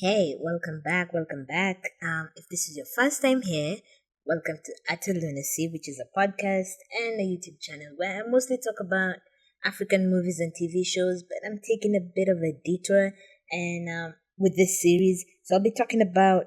Hey, welcome back, welcome back. If this is your first time here, welcome to Utter Lunacy, which is a podcast and a YouTube channel where I mostly talk about African movies and TV shows, but I'm taking a bit of a detour and with this series. So I'll be talking about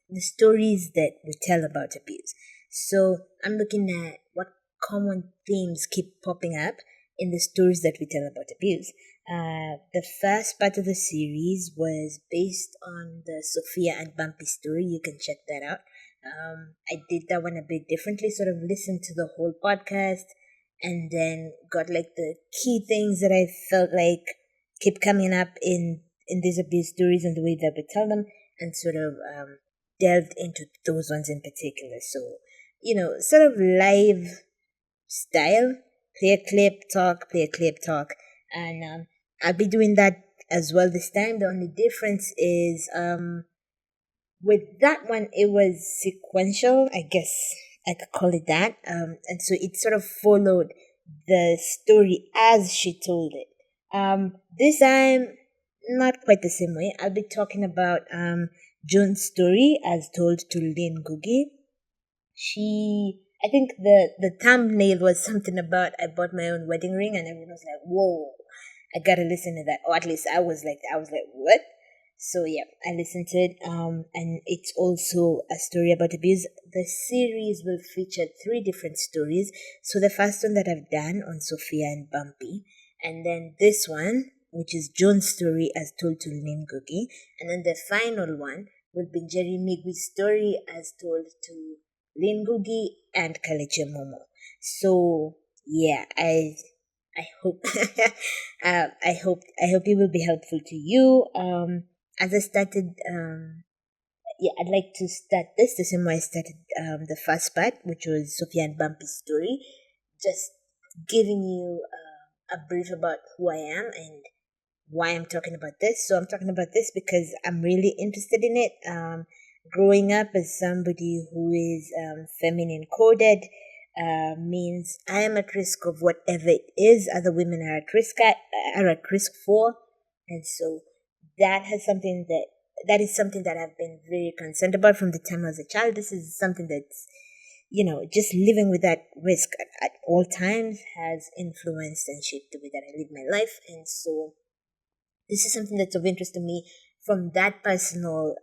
the stories that we tell about abuse. So I'm looking at what common themes keep popping up in the stories that we tell about abuse. The first part of the series was based on the Sophia and Bumpy story. You can check that out. I did that one a bit differently, sort of listened to the whole podcast and then got like the key things that I felt like keep coming up in these abuse stories and the way that we tell them, and sort of delved into those ones in particular. So, sort of live style, play a clip, talk, play a clip, talk. And I'll be doing that as well this time. The only difference is with that one, it was sequential, I guess I could call it that. And so it sort of followed the story as she told it. This time, not quite the same way. I'll be talking about Joan's story as told to Lynn Ngugi. I think the thumbnail was something about I bought my own wedding ring, and everyone was like, whoa, I gotta listen to that. Or at least I was like, what? So yeah, I listened to it. And it's also a story about abuse. The series will feature 3 different stories. So the first one that I've done on Sophia and Bumpy, and then this one, which is Joan's story as told to Lynn Ngugi, and then the final one will be Njeri Migwi's story as told to Lynn Ngugi and Kalekye Mumo. So yeah, I hope I hope it will be helpful to you. As I started, I'd like to start this the same way I started the first part, which was Sophia and Bumpy's story, just giving you a brief about who I am and why I'm talking about this. So I'm talking about this because I'm really interested in it. Growing up as somebody who is feminine coded means I am at risk of whatever it is other women are at risk for, and so that is something that I've been very concerned about from the time I was a child. This is something that's just living with that risk at all times has influenced and shaped the way that I live my life, and so this is something that's of interest to me from that personal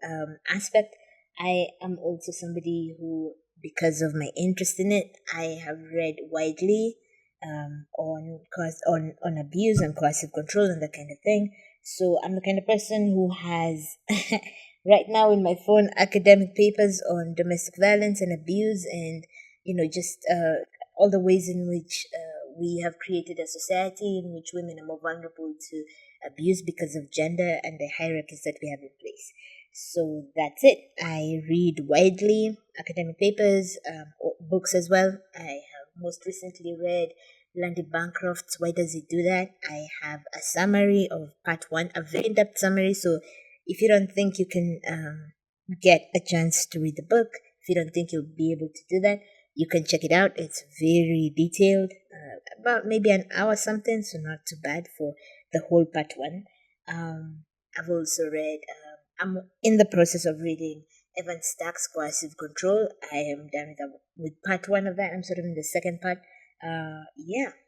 aspect. I am also somebody who, because of my interest in it, I have read widely on abuse and coercive control and that kind of thing. So I'm the kind of person who has right now in my phone academic papers on domestic violence and abuse, and just all the ways in which we have created a society in which women are more vulnerable to abuse because of gender and the hierarchies that we have in place. So that's it. I read widely academic papers, books as well. I have most recently read Landy Bancroft's Why Does He Do That? I have a summary of part 1, a very in-depth summary. So if you don't think you can get a chance to read the book, if you don't think you'll be able to do that, you can check it out. It's very detailed, about maybe an hour something, so not too bad for the whole part 1. I've also read, I'm in the process of reading Evan Stack's Coercive Control. I am done with part 1 of that. I'm sort of in the second part.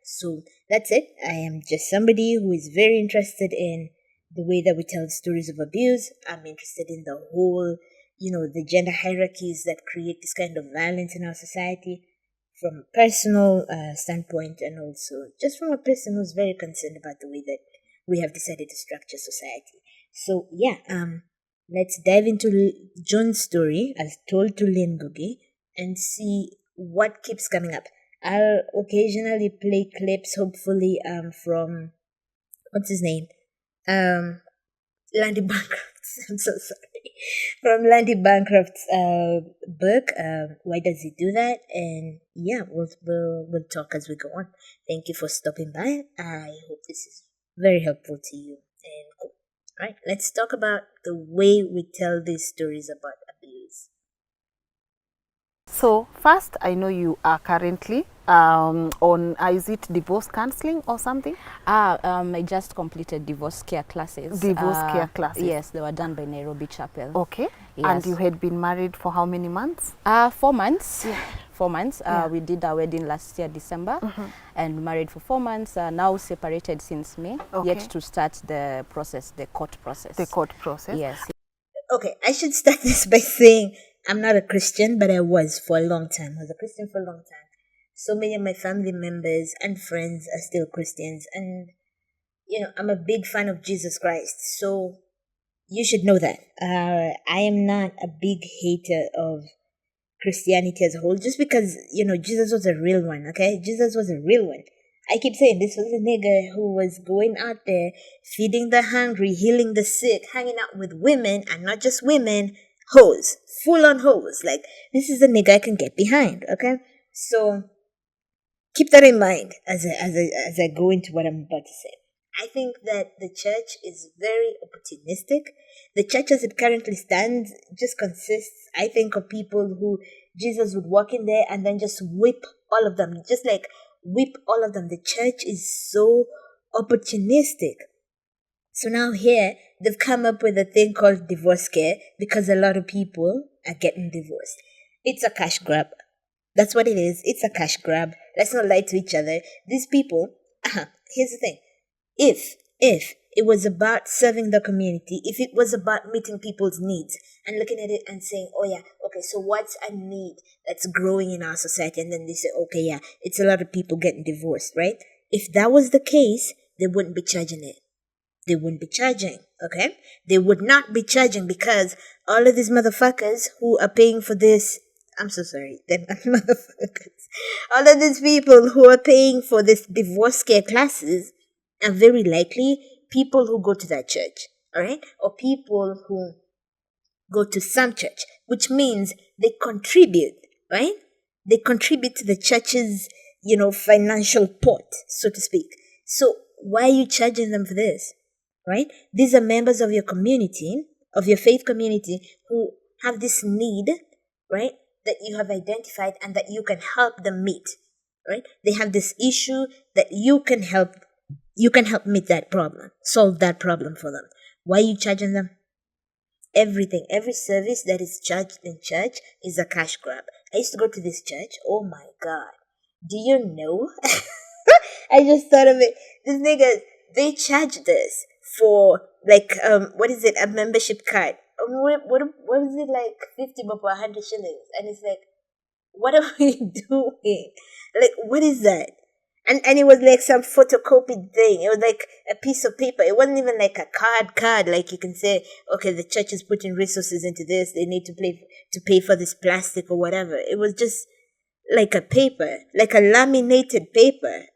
So that's it. I am just somebody who is very interested in the way that we tell stories of abuse. I'm interested in the whole, the gender hierarchies that create this kind of violence in our society from a personal standpoint, and also just from a person who's very concerned about the way that we have decided to structure society. So let's dive into Joan's story as told to Lynn Ngugi and see what keeps coming up. I'll occasionally play clips, hopefully, from what's his name, Landy Bancroft's. I'm so sorry, from Landy Bancroft's book. Why Does He Do That? And yeah, we'll talk as we go on. Thank you for stopping by. I hope this is very helpful to you. And cool. Right, let's talk about the way we tell these stories about abuse. So first, I know you are currently on, is it divorce counseling or something? I just completed divorce care classes. Divorce care classes? Yes, they were done by Nairobi Chapel. Okay. Yes. And you had been married for how many months? 4 months. Yeah. 4 months. Yeah. We did our wedding last year, December, and married for 4 months. Now separated since May, yet to start the process, the court process. The court process? Yes. Okay, I should start this by saying I'm not a Christian, but I was for a long time. I was a Christian for a long time. So many of my family members and friends are still Christians. And, I'm a big fan of Jesus Christ. So you should know that. I am not a big hater of Christianity as a whole, just because, Jesus was a real one, okay? Jesus was a real one. I keep saying this was a nigga who was going out there, feeding the hungry, healing the sick, hanging out with women, and not just women, hoes, full on hoes. Like, this is a nigga I can get behind, okay? So, keep that in mind as I go into what I'm about to say. I think that the church is very opportunistic. The church as it currently stands just consists, I think, of people who Jesus would walk in there and then just whip all of them. Just like whip all of them. The church is so opportunistic. So now here, they've come up with a thing called divorce care because a lot of people are getting divorced. It's a cash grab. That's what it is. It's a cash grab. Let's not lie to each other. These people, here's the thing. If it was about serving the community, if it was about meeting people's needs and looking at it and saying, oh yeah, okay, so what's a need that's growing in our society? And then they say, okay, yeah, it's a lot of people getting divorced, right? If that was the case, they wouldn't be charging it. They wouldn't be charging, okay? They would not be charging because all of these motherfuckers who are paying for this, I'm so sorry, they're not motherfuckers. All of these people who are paying for this divorce care classes are very likely people who go to that church, all right? Or people who go to some church, which means they contribute, right? They contribute to the church's, financial pot, so to speak. So why are you charging them for this, right? These are members of your community, of your faith community, who have this need, right, that you have identified and that you can help them meet, right? They have this issue that you can help meet that problem, solve that problem for them. Why are you charging them? Everything, every service that is charged in church is a cash grab. I used to go to this church. Oh my God. Do you know? I just thought of it. These niggas, they charge this for what is it? A membership card. What is it, like 50 bob or 100 shillings? And it's like, what are we doing? Like, what is that? And it was like some photocopied thing. It was like a piece of paper. It wasn't even like a card. Like you can say, okay, the church is putting resources into this. They need to pay for this plastic or whatever. It was just like a paper, like a laminated paper.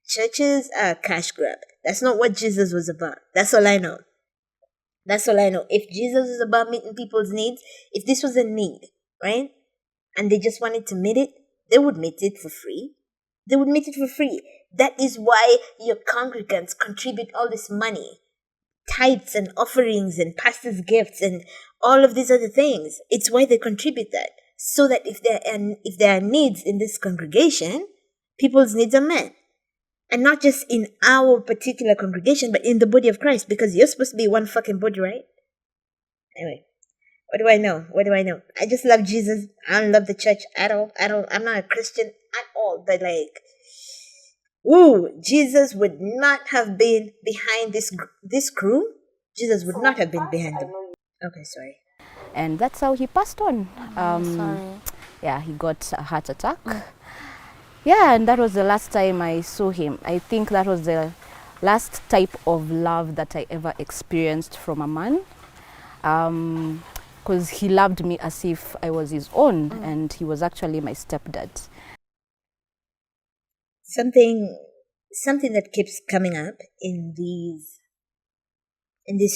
Churches are a cash grab. That's not what Jesus was about. That's all I know. If Jesus was about meeting people's needs, if this was a need, right? And they just wanted to meet it, they would meet it for free. That is why your congregants contribute all this money, tithes and offerings and pastors' gifts and all of these other things. It's why they contribute that, so that if there are needs in this congregation, people's needs are met. And not just in our particular congregation, but in the body of Christ, because you're supposed to be one fucking body, right? Anyway. What do I know? I just love Jesus. I don't love the church at all. I'm not a Christian at all. But Jesus would not have been behind this crew. Jesus would not have been behind them. Okay, sorry. And that's how he passed on. Sorry. Yeah, he got a heart attack. Yeah, and that was the last time I saw him. I think that was the last type of love that I ever experienced from a man. Because he loved me as if I was his own, and he was actually my stepdad. Something that keeps coming up in these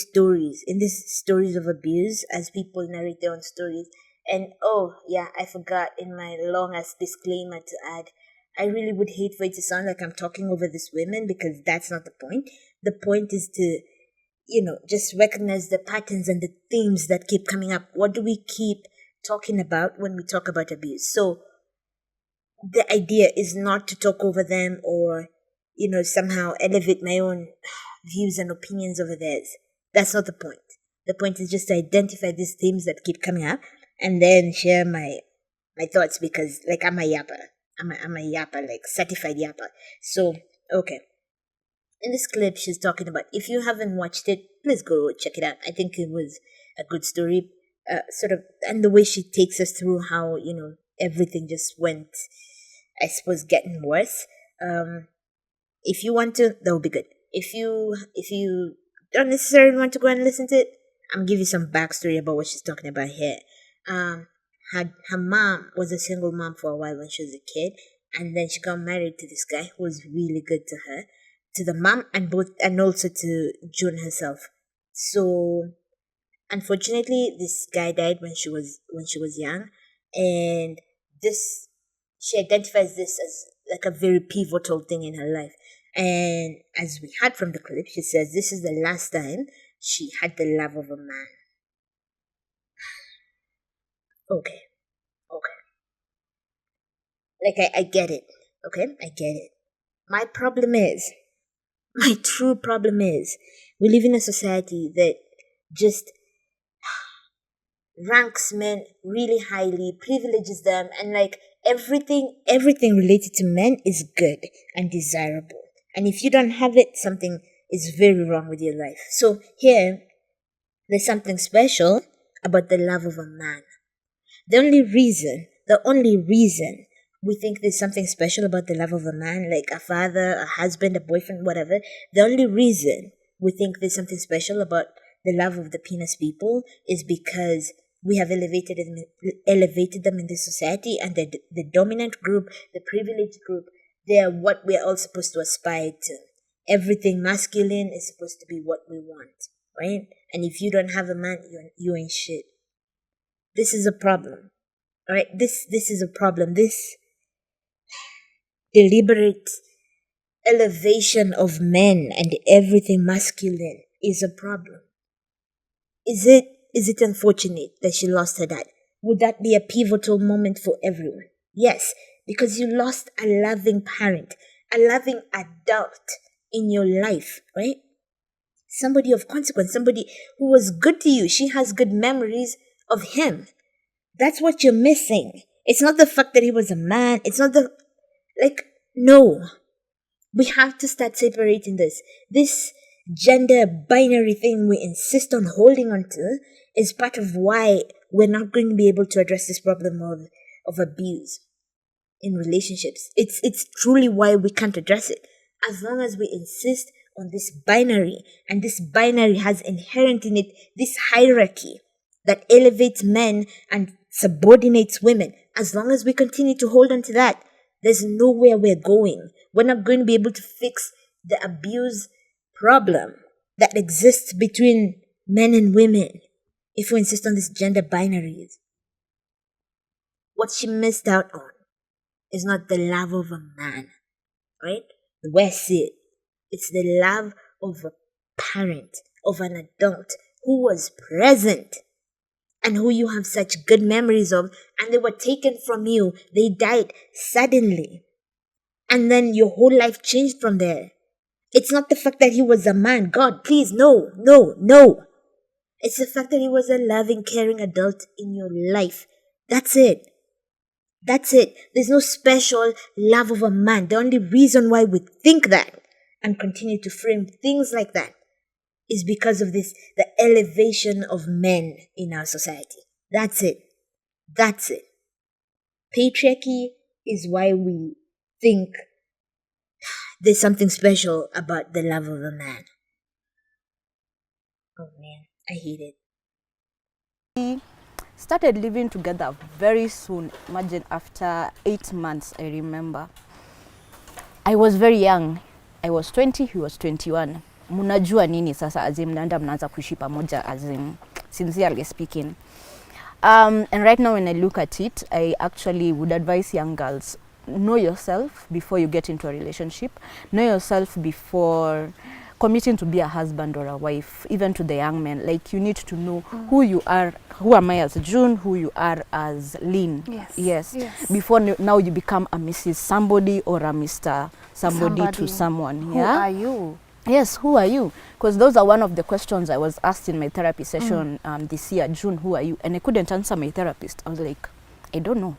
stories of abuse, as people narrate their own stories. And oh yeah, I forgot in my long ass disclaimer to add, I really would hate for it to sound like I'm talking over these women, because that's not the point. The point is to just recognize the patterns and the themes that keep coming up. What do we keep talking about when we talk about abuse. So the idea is not to talk over them or, somehow elevate my own views and opinions over theirs. That's not the point. The point is just to identify these themes that keep coming up and then share my thoughts because, like, I'm a yapper. I'm a yapper, like certified yapper. So, okay. In this clip, she's talking about, if you haven't watched it, please go check it out. I think it was a good story, and the way she takes us through how, everything just went, I suppose, getting worse. If you want to, that will be good. If you don't necessarily want to go and listen to it, I'm gonna give you some backstory about what she's talking about here. Her mom was a single mom for a while when she was a kid, and then she got married to this guy who was really good to her, to the mom, and also to June herself. So, unfortunately, this guy died when she was young, and she identifies this as like a very pivotal thing in her life. And as we heard from the clip, she says this is the last time she had the love of a man. Okay. Like, I get it. Okay? I get it. My true problem is, we live in a society that just ranks men really highly, privileges them, and like everything related to men is good and desirable. And if you don't have it, something is very wrong with your life. So here, there's something special about the love of a man. The only reason we think there's something special about the love of a man, like a father, a husband, a boyfriend, whatever, the only reason we think there's something special about the love of the penis people is because we have elevated them in this society, and the dominant group, the privileged group, they are what we are all supposed to aspire to. Everything masculine is supposed to be what we want, right? And if you don't have a man, you ain't shit. This is a problem, all right? This is a problem. This deliberate elevation of men and everything masculine is a problem. Is it unfortunate that she lost her dad? Would that be a pivotal moment for everyone? Yes, because you lost a loving parent, a loving adult in your life, right? Somebody of consequence, somebody who was good to you. She has good memories of him. That's what you're missing. It's not the fact that he was a man. It's not no. We have to start separating this. This gender binary thing we insist on holding on to is part of why we're not going to be able to address this problem of abuse in relationships. It's truly why we can't address it. As long as we insist on this binary, and this binary has inherent in it this hierarchy that elevates men and subordinates women, as long as we continue to hold on to that, there's nowhere we're going. We're not going to be able to fix the abuse problem that exists between men and women if we insist on these gender binaries. What she missed out on is not the love of a man, right? The way I see it, it's the love of a parent, of an adult who was present and who you have such good memories of, and they were taken from you. They died suddenly. And then your whole life changed from there. It's not the fact that he was a man. God, please, no. It's the fact that he was a loving, caring adult in your life. That's it. There's no special love of a man. The only reason why we think that and continue to frame things like that is because of the elevation of men in our society. That's it. Patriarchy is why we think there's something special about the love of a man. Oh man, I hate it. We started living together very soon. Imagine, after 8 months, I remember. I was very young. I was 20, he was 21. Munajua nini sasa, azim mnaenda mnaanza kuishi pamoja, azim, sincerely speaking. And right now when I look at it, I actually would advise young girls, know yourself before you get into a relationship. Know yourself before committing to be a husband or a wife, even to the young men, like you need to know who you are, who am I as June, who you are as Lynn. Yes. Before now you become a Mrs. somebody or a Mr. somebody to someone. Who are you? Yes, who are you? Because those are one of the questions I was asked in my therapy session this year. June, who are you? And I couldn't answer my therapist. I was like, I don't know.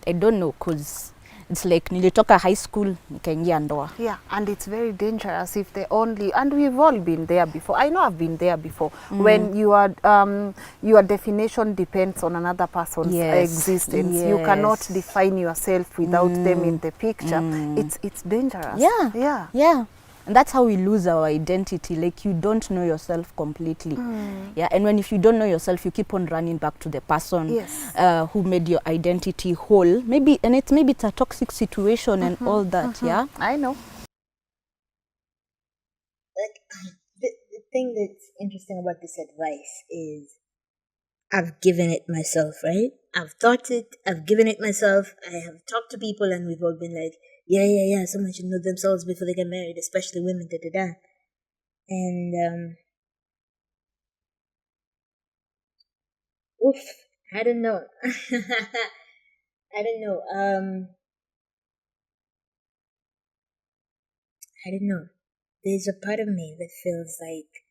I don't know, because it's like nilitoka high school nikaingia ndoa. Yeah, and it's very dangerous if they only, and we've all been there before. I know I've been there before. When your definition depends on another person's existence. You cannot define yourself without them in the picture. It's dangerous. Yeah. And that's how we lose our identity. Like, you don't know yourself completely. Yeah, and if you don't know yourself, you keep on running back to the person who made your identity whole. Maybe it's a toxic situation and all that. Yeah, I know. Like, the thing that's interesting about this advice is I've given it myself, right? I've thought it, I've given it myself. I have talked to people and we've all been like, yeah, someone should know themselves before they get married, especially women, And, I don't know. I don't know. I don't know. There's a part of me that feels like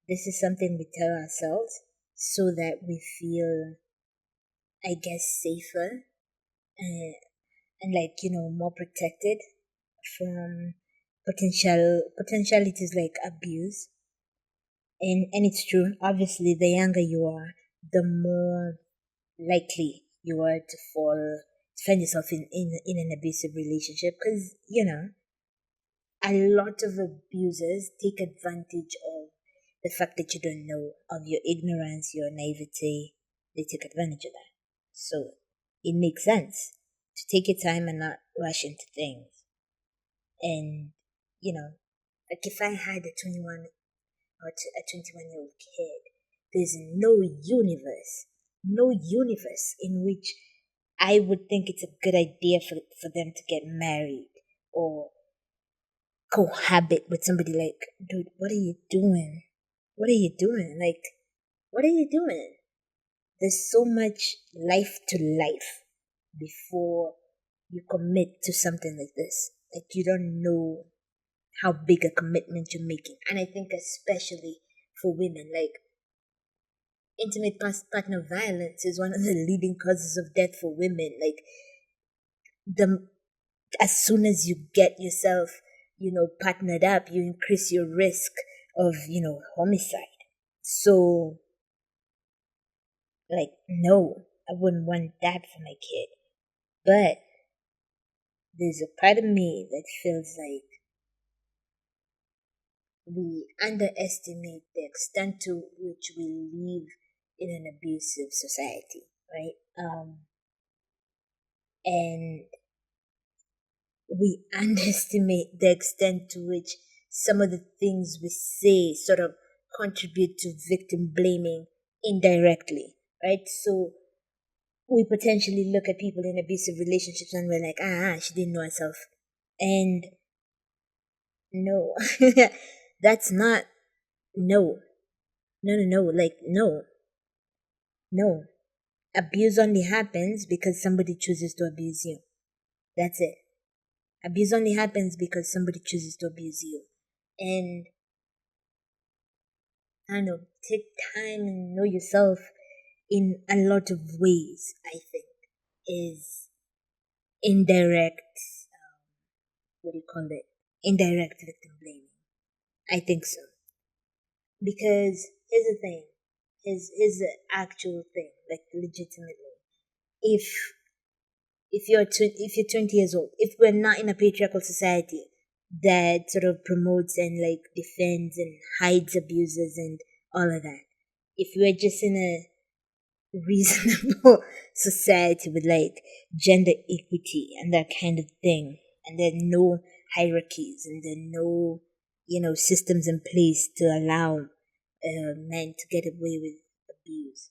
this is something we tell ourselves so that we feel, I guess, safer and like, more protected from potentialities like abuse. And it's true. Obviously, the younger you are, the more likely you are to find yourself in an abusive relationship, because a lot of abusers take advantage of the fact that you don't know, of your ignorance, your naivety. They take advantage of that. So it makes sense to take your time and not rush into things. And like if I had a 21 or a 21-year-old kid, there's no universe in which I would think it's a good idea for them to get married or cohabit with somebody. Like, dude, what are you doing? Like, what are you doing? There's so much life to life before you commit to something like this. Like, you don't know how big a commitment you're making. And I think especially for women, like, intimate partner violence is one of the leading causes of death for women. Like, as soon as you get yourself, partnered up, you increase your risk of, homicide. So, like, no, I wouldn't want that for my kid. But there's a part of me that feels like we underestimate the extent to which we live in an abusive society, right? And we underestimate the extent to which some of the things we say sort of contribute to victim blaming indirectly, right? So we potentially look at people in abusive relationships and we're like, she didn't know herself. And no, that's not, no. Like, no. Abuse only happens because somebody chooses to abuse you. That's it. Abuse only happens because somebody chooses to abuse you. And I don't know, take time and know yourself in a lot of ways, I think, is indirect, indirect victim blaming. I think so. Because here's the thing, here's the actual thing, like, legitimately. If you're 20 years old, if we're not in a patriarchal society that sort of promotes and like defends and hides abusers and all of that, if we're just in a reasonable society with like gender equity and that kind of thing, and there are no hierarchies and there are no systems in place to allow men to get away with abuse,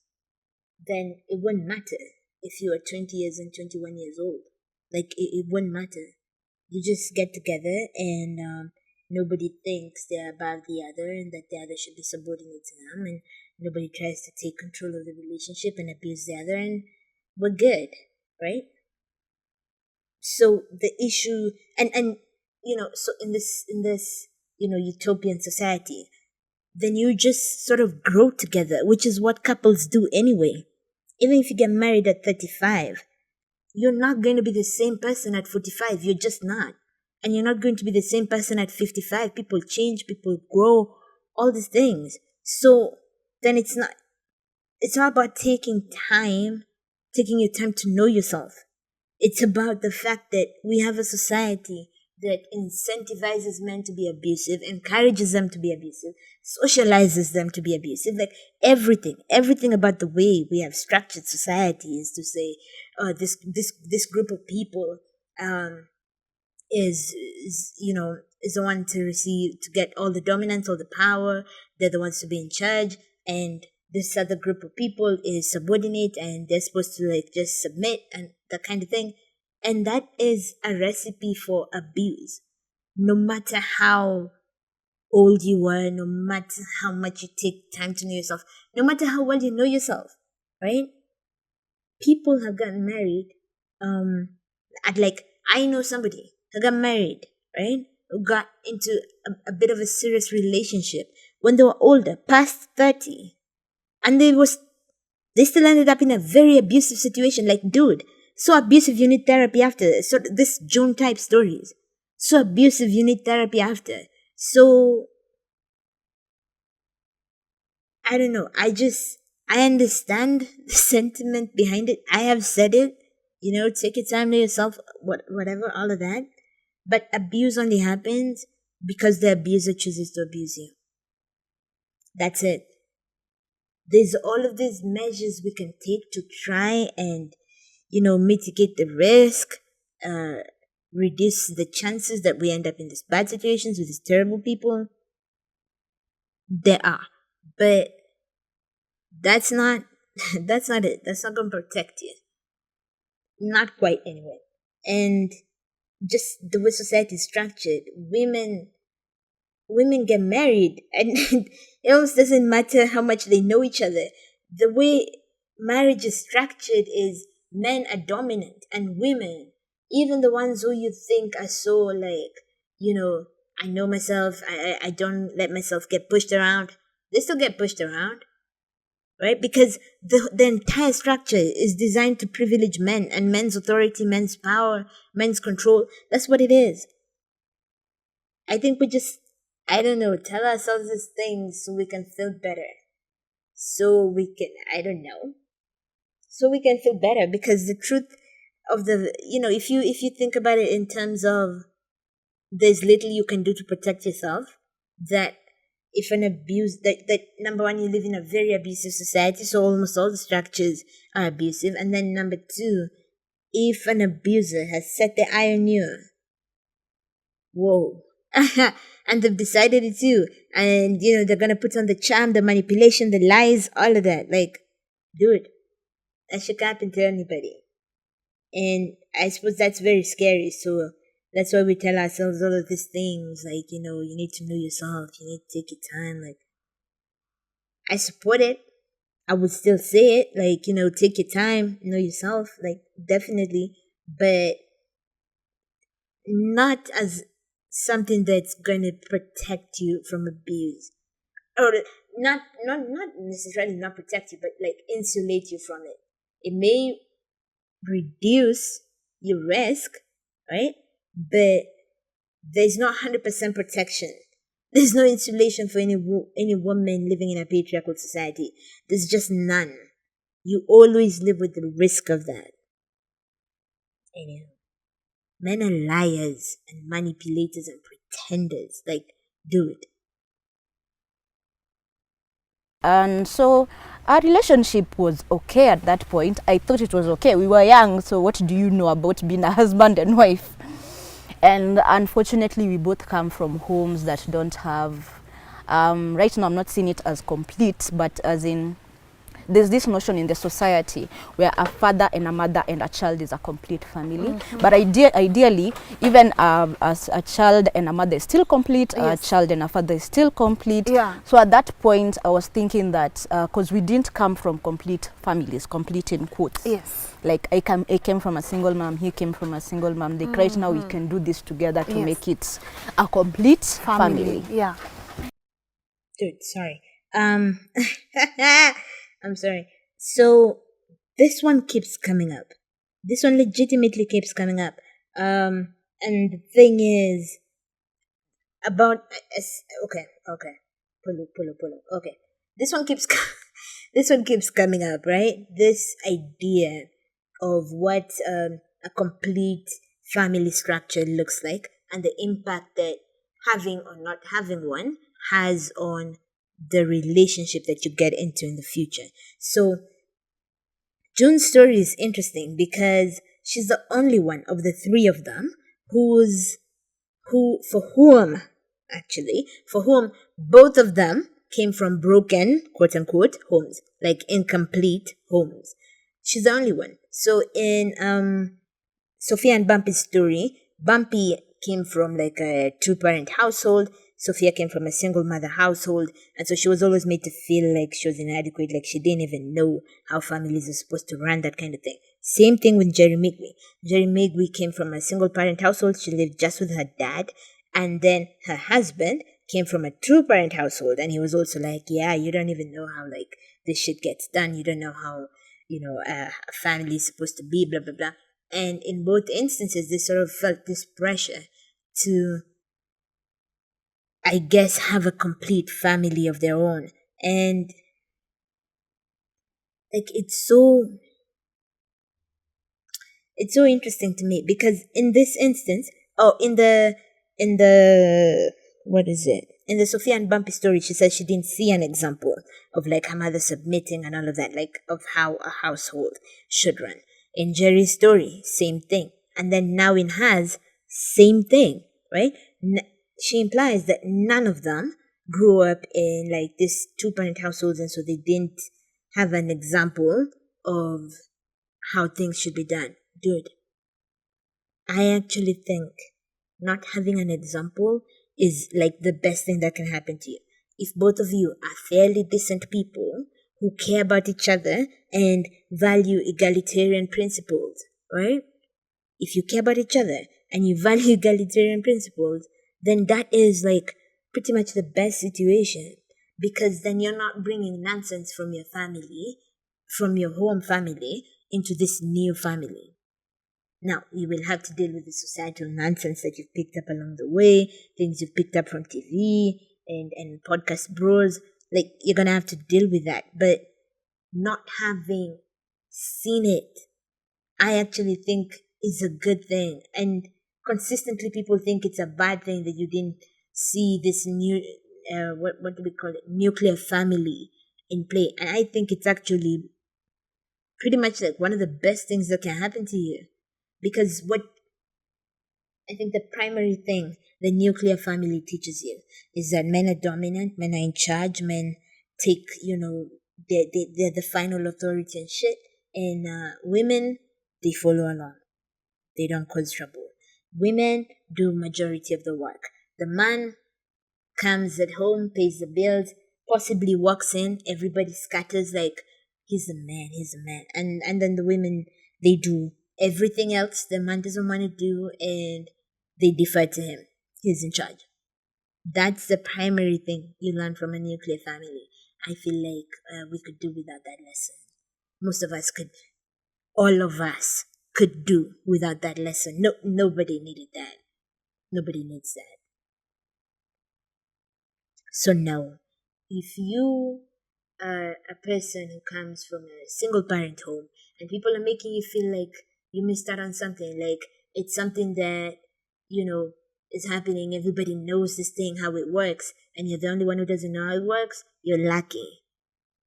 then it wouldn't matter if you are 20 years and 21 years old. Like, it wouldn't matter. You just get together and nobody thinks they're above the other and that the other should be subordinate to them, and nobody tries to take control of the relationship and abuse the other, and we're good, right? So the issue, and so in this utopian society, then you just sort of grow together, which is what couples do anyway. Even if you get married at 35, you're not going to be the same person at 45. You're just not. And you're not going to be the same person at 55. People change, people grow, all these things. So then it's not about taking your time to know yourself. It's about the fact that we have a society that incentivizes men to be abusive, encourages them to be abusive, socializes them to be abusive. Like everything about the way we have structured society is to say, this group of people is the one to get all the dominance, all the power. They're the ones to be in charge, and this other group of people is subordinate, and they're supposed to just submit and that kind of thing. And that is a recipe for abuse. No matter how old you are, no matter how much you take time to know yourself, no matter how well you know yourself, right? People have gotten married. I know somebody who got married, right? Who got into a bit of a serious relationship when they were older, past 30. And they still ended up in a very abusive situation. Like, dude, so abusive you need therapy after. So this June type stories. So abusive you need therapy after. So I don't know. I understand the sentiment behind it. I have said it. Take your time to yourself, whatever, all of that. But abuse only happens because the abuser chooses to abuse you. That's it. There's all of these measures we can take to try and, mitigate the risk, reduce the chances that we end up in these bad situations with these terrible people. There are. But that's not it. That's not going to protect you. Not quite anyway. And just the way society is structured, women get married and it almost doesn't matter how much they know each other. The way marriage is structured is men are dominant and women, even the ones who you think are so I know myself, I don't let myself get pushed around, they still get pushed around, right? Because the entire structure is designed to privilege men and men's authority, men's power, men's control. That's what it is. I think we just, tell ourselves these things so we can feel better. So we can feel better, because the truth of if you think about it in terms of there's little you can do to protect yourself, that if an abuse, that number one, you live in a very abusive society, so almost all the structures are abusive. And then number two, if an abuser has set their eye on you, whoa. And they've decided it too. And, they're going to put on the charm, the manipulation, the lies, all of that. Like, dude, that should happen to anybody. And I suppose that's very scary. So that's why we tell ourselves all of these things. Like, you need to know yourself. You need to take your time. Like, I support it. I would still say it. Like, take your time, know yourself. Like, definitely. But not as something that's going to protect you from abuse, or not necessarily not protect you, but insulate you from it. It may reduce your risk, right? But there's not 100% protection. There's no insulation for any woman living in a patriarchal society. There's just none. You always live with the risk of that. Anyhow. Men are liars and manipulators and pretenders. Dude. And so our relationship was okay at that point. I thought it was okay. We were young, so what do you know about being a husband and wife? And unfortunately, we both come from homes that don't have, right now I'm not seeing it as complete, but as in there's this notion in the society where a father and a mother and a child is a complete family. But ideally, even as a child and a mother is still complete, a child and a father is still complete. So at that point, I was thinking that because we didn't come from complete families, complete in quotes. Like I came from a single mom, he came from a single mom. Like right now we can do this together to make it a complete family. Dude, sorry. I'm sorry. So this one keeps coming up. This one legitimately keeps coming up. And the thing is about okay. Pull. Okay. This one keeps coming up, right? This idea of what a complete family structure looks like and the impact that having or not having one has on the relationship that you get into in the future. So June's story is interesting because she's the only one of the three of them for whom both of them came from broken, quote unquote, homes, like incomplete homes. She's the only one. So in Sophia and Bumpy's story, Bumpy came from like a 2-parent household. Sophia came from a single mother household, and so she was always made to feel like she was inadequate, like she didn't even know how families are supposed to run, that kind of thing. Same thing with Njeri Migwi. Njeri Migwi came from a single parent household. She lived just with her dad, and then her husband came from a 2-parent household, and he was also like, yeah, you don't even know how like this shit gets done. You don't know how, a family is supposed to be, blah, blah, blah. And in both instances, they sort of felt this pressure to, I guess, have a complete family of their own. And like it's so interesting to me because in this instance, in the in the Sophia and Bumpy story, she said she didn't see an example of like her mother submitting and all of that, like of how a household should run. In Njeri's story, same thing. And then now in hers, same thing, right? She implies that none of them grew up in like this 2-parent households, and so they didn't have an example of how things should be done. Dude, I actually think not having an example is like the best thing that can happen to you. If both of you are fairly decent people who care about each other and value egalitarian principles, right? If you care about each other and you value egalitarian principles, then that is like pretty much the best situation, because then you're not bringing nonsense from your family, from your home family, into this new family. Now, you will have to deal with the societal nonsense that you've picked up along the way, things you've picked up from TV and podcast bros. Like, you're going to have to deal with that. But not having seen it, I actually think is a good thing. And consistently people think it's a bad thing that you didn't see this new, what do we call it, nuclear family in play. And I think it's actually pretty much like one of the best things that can happen to you. Because what I think the primary thing the nuclear family teaches you is that men are dominant, men are in charge, men take, they're the final authority and shit. And women, they follow along. They don't cause trouble. Women do majority of the work. The man comes at home, pays the bills, possibly walks in, everybody scatters like, he's a man. And then the women, they do everything else the man doesn't want to do, and they defer to him. He's in charge. That's the primary thing you learn from a nuclear family. I feel like we could do without that lesson. Most of us could. All of us could do without that lesson. No, nobody needed that. Nobody needs that. So now, if you are a person who comes from a single parent home and people are making you feel like you missed out on something, like it's something that, is happening, everybody knows this thing, how it works, and you're the only one who doesn't know how it works, you're lucky.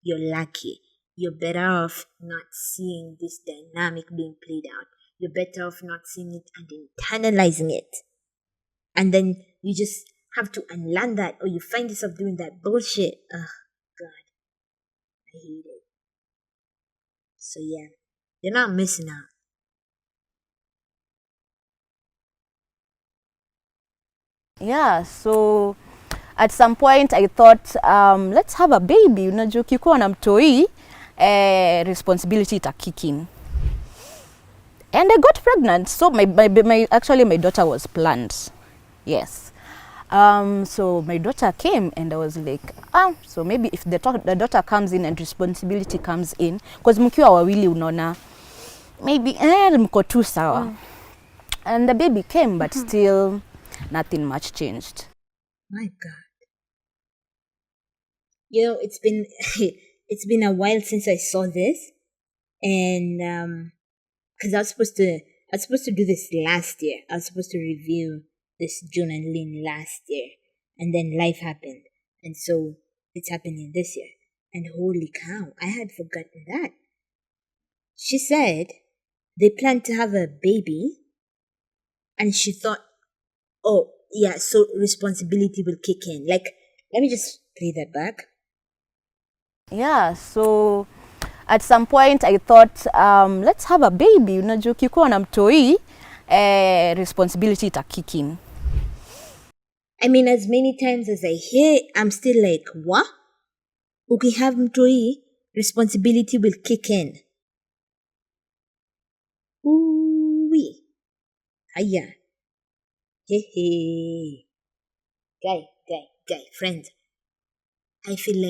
You're lucky. You're better off not seeing this dynamic being played out. You're better off not seeing it and internalizing it. And then you just have to unlearn that, or you find yourself doing that bullshit. Oh, God. I hate it. So yeah, you're not missing out. Yeah, so at some point I thought, let's have a baby. Unajua ukikuwa na mtoi, responsibility ita kick in. And I got pregnant. So actually my daughter was planned. Yes. So my daughter came and I was like, so maybe if the daughter comes in and responsibility comes in, because mkiwa wawili unaona, maybe mko tu sawa. And the baby came, but still nothing much changed. My God. It's been it's been a while since I saw this, and because I was supposed to do this last year. I was supposed to review this June and Lynn last year, and then life happened, and so it's happening this year. And holy cow, I had forgotten that. She said they planned to have a baby, and she thought, oh yeah, so responsibility will kick in. Like, let me just play that back. Yeah, so at some point I thought, let's have a baby. Unajua ukikuwa na mtoi, responsibility ita kick in. I mean, as many times as I hear, I'm still like, what? Ukihave mtoi, responsibility will kick in. Ooh-wee. Hiya. Hey. Guy, friend. I feel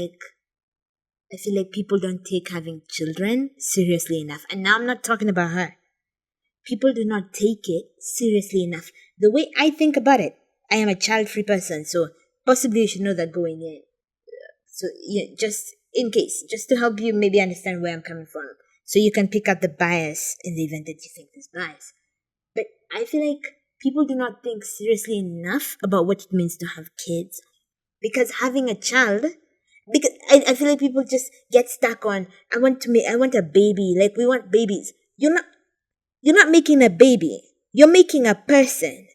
like people don't take having children seriously enough. And now I'm not talking about her. People do not take it seriously enough. The way I think about it, I am a child-free person, so possibly you should know that going in. So yeah, just in case, just to help you maybe understand where I'm coming from, so you can pick out the bias in the event that you think there's bias. But I feel like people do not think seriously enough about what it means to have kids, because having a child, because I feel like people just get stuck on, I want a baby, like we want babies. You're not making a baby. You're making a person.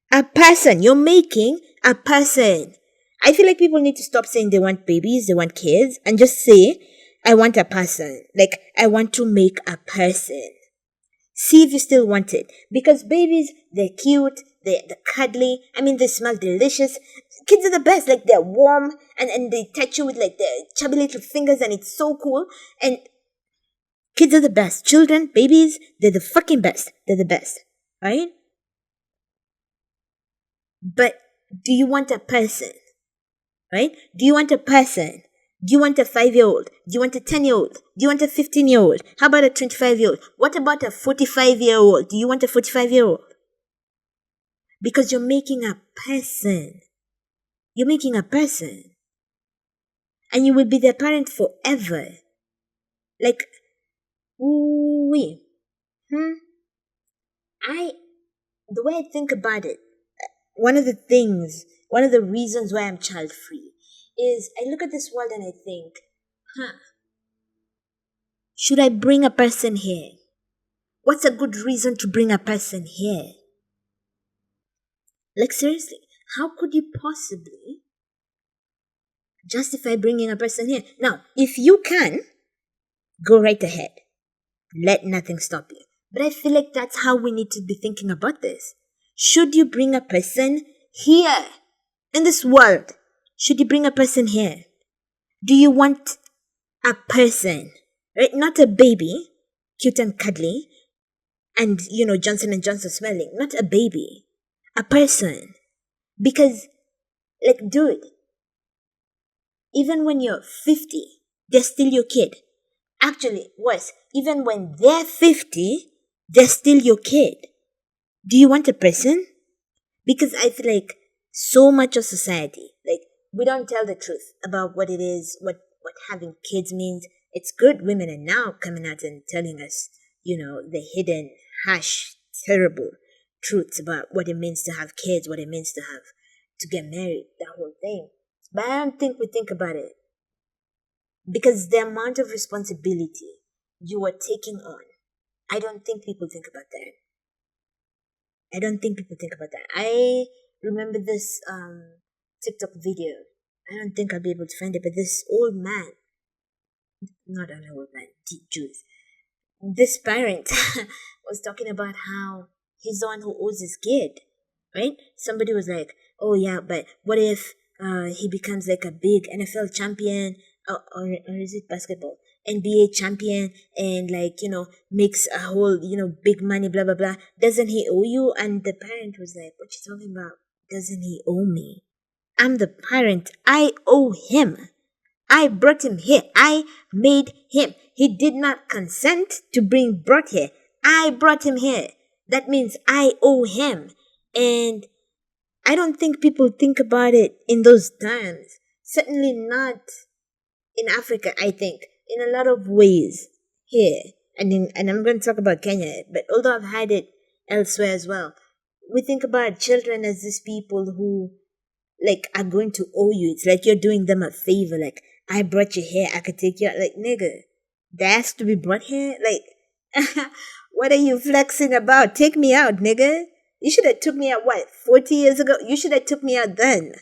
You're making a person. I feel like people need to stop saying they want babies, they want kids, and just say, I want a person. Like, I want to make a person. See if you still want it. Because babies, they're cute, they're cuddly, I mean, they smell delicious. Kids are the best, like, they're warm, and they touch you with, like, their chubby little fingers, and it's so cool. And kids are the best. Children, babies, they're the fucking best. They're the best. Right? But do you want a person? Right? Do you want a person? Do you want a 5-year-old? Do you want a 10-year-old? Do you want a 15-year-old? How about a 25-year-old? What about a 45-year-old? Do you want a 45-year-old? Because you're making a person. You're making a person. And you will be their parent forever. Like, ooh-wee. The way I think about it, one of the reasons why I'm child free is I look at this world and I think, should I bring a person here? What's a good reason to bring a person here? Like, seriously, how could you possibly justify bringing a person here? Now, if you can, go right ahead. Let nothing stop you. But I feel like that's how we need to be thinking about this. Should you bring a person here in this world? Should you bring a person here? Do you want a person, right? Not a baby, cute and cuddly, and Johnson & Johnson smelling. Not a baby, a person. Because, like, dude, even when you're 50, they're still your kid. Actually, worse, even when they're 50, they're still your kid. Do you want a person? Because I feel like so much of society, like, we don't tell the truth about what it is, what having kids means. It's good women are now coming out and telling us, the hidden, harsh, terrible truths about what it means to have kids, what it means to get married, that whole thing. But I don't think we think about it. Because the amount of responsibility you are taking on, I don't think people think about that. I remember this TikTok video. I don't think I'll be able to find it, but this old man, not an old man, deep Jews, this parent was talking about how he's the one who owes his kid, right? Somebody was like, oh yeah, but what if he becomes like a big NFL champion, or is it basketball? NBA champion, and like, makes a whole, big money, blah, blah, blah. Doesn't he owe you? And the parent was like, what you talking about? Doesn't he owe me? I'm the parent. I owe him. I brought him here. I made him. He did not consent to being brought here. I brought him here. That means I owe him. And I don't think people think about it in those terms. Certainly not in Africa, I think. In a lot of ways here. And I'm going to talk about Kenya, but although I've had it elsewhere as well, we think about children as these people who like are going to owe you. It's like you're doing them a favor. Like, I brought you here, I could take you out. Like, nigga, that has to be brought here? Like, what are you flexing about? Take me out, nigga. You should have took me out, 40 years ago? You should have took me out then.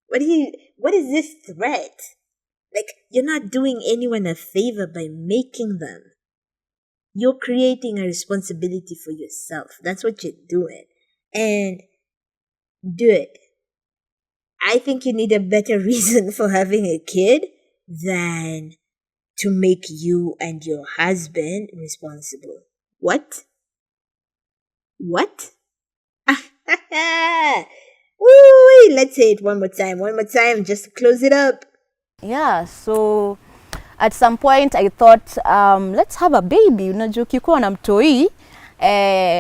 What is this threat? Like, you're not doing anyone a favor by making them. You're creating a responsibility for yourself. That's what you're doing. And do it. I think you need a better reason for having a kid than to make you and your husband responsible. What? What? Woo! Let's say it one more time, just to close it up. Yeah, so at some point I thought, let's have a baby. Unajua ukikuwa na mtoi,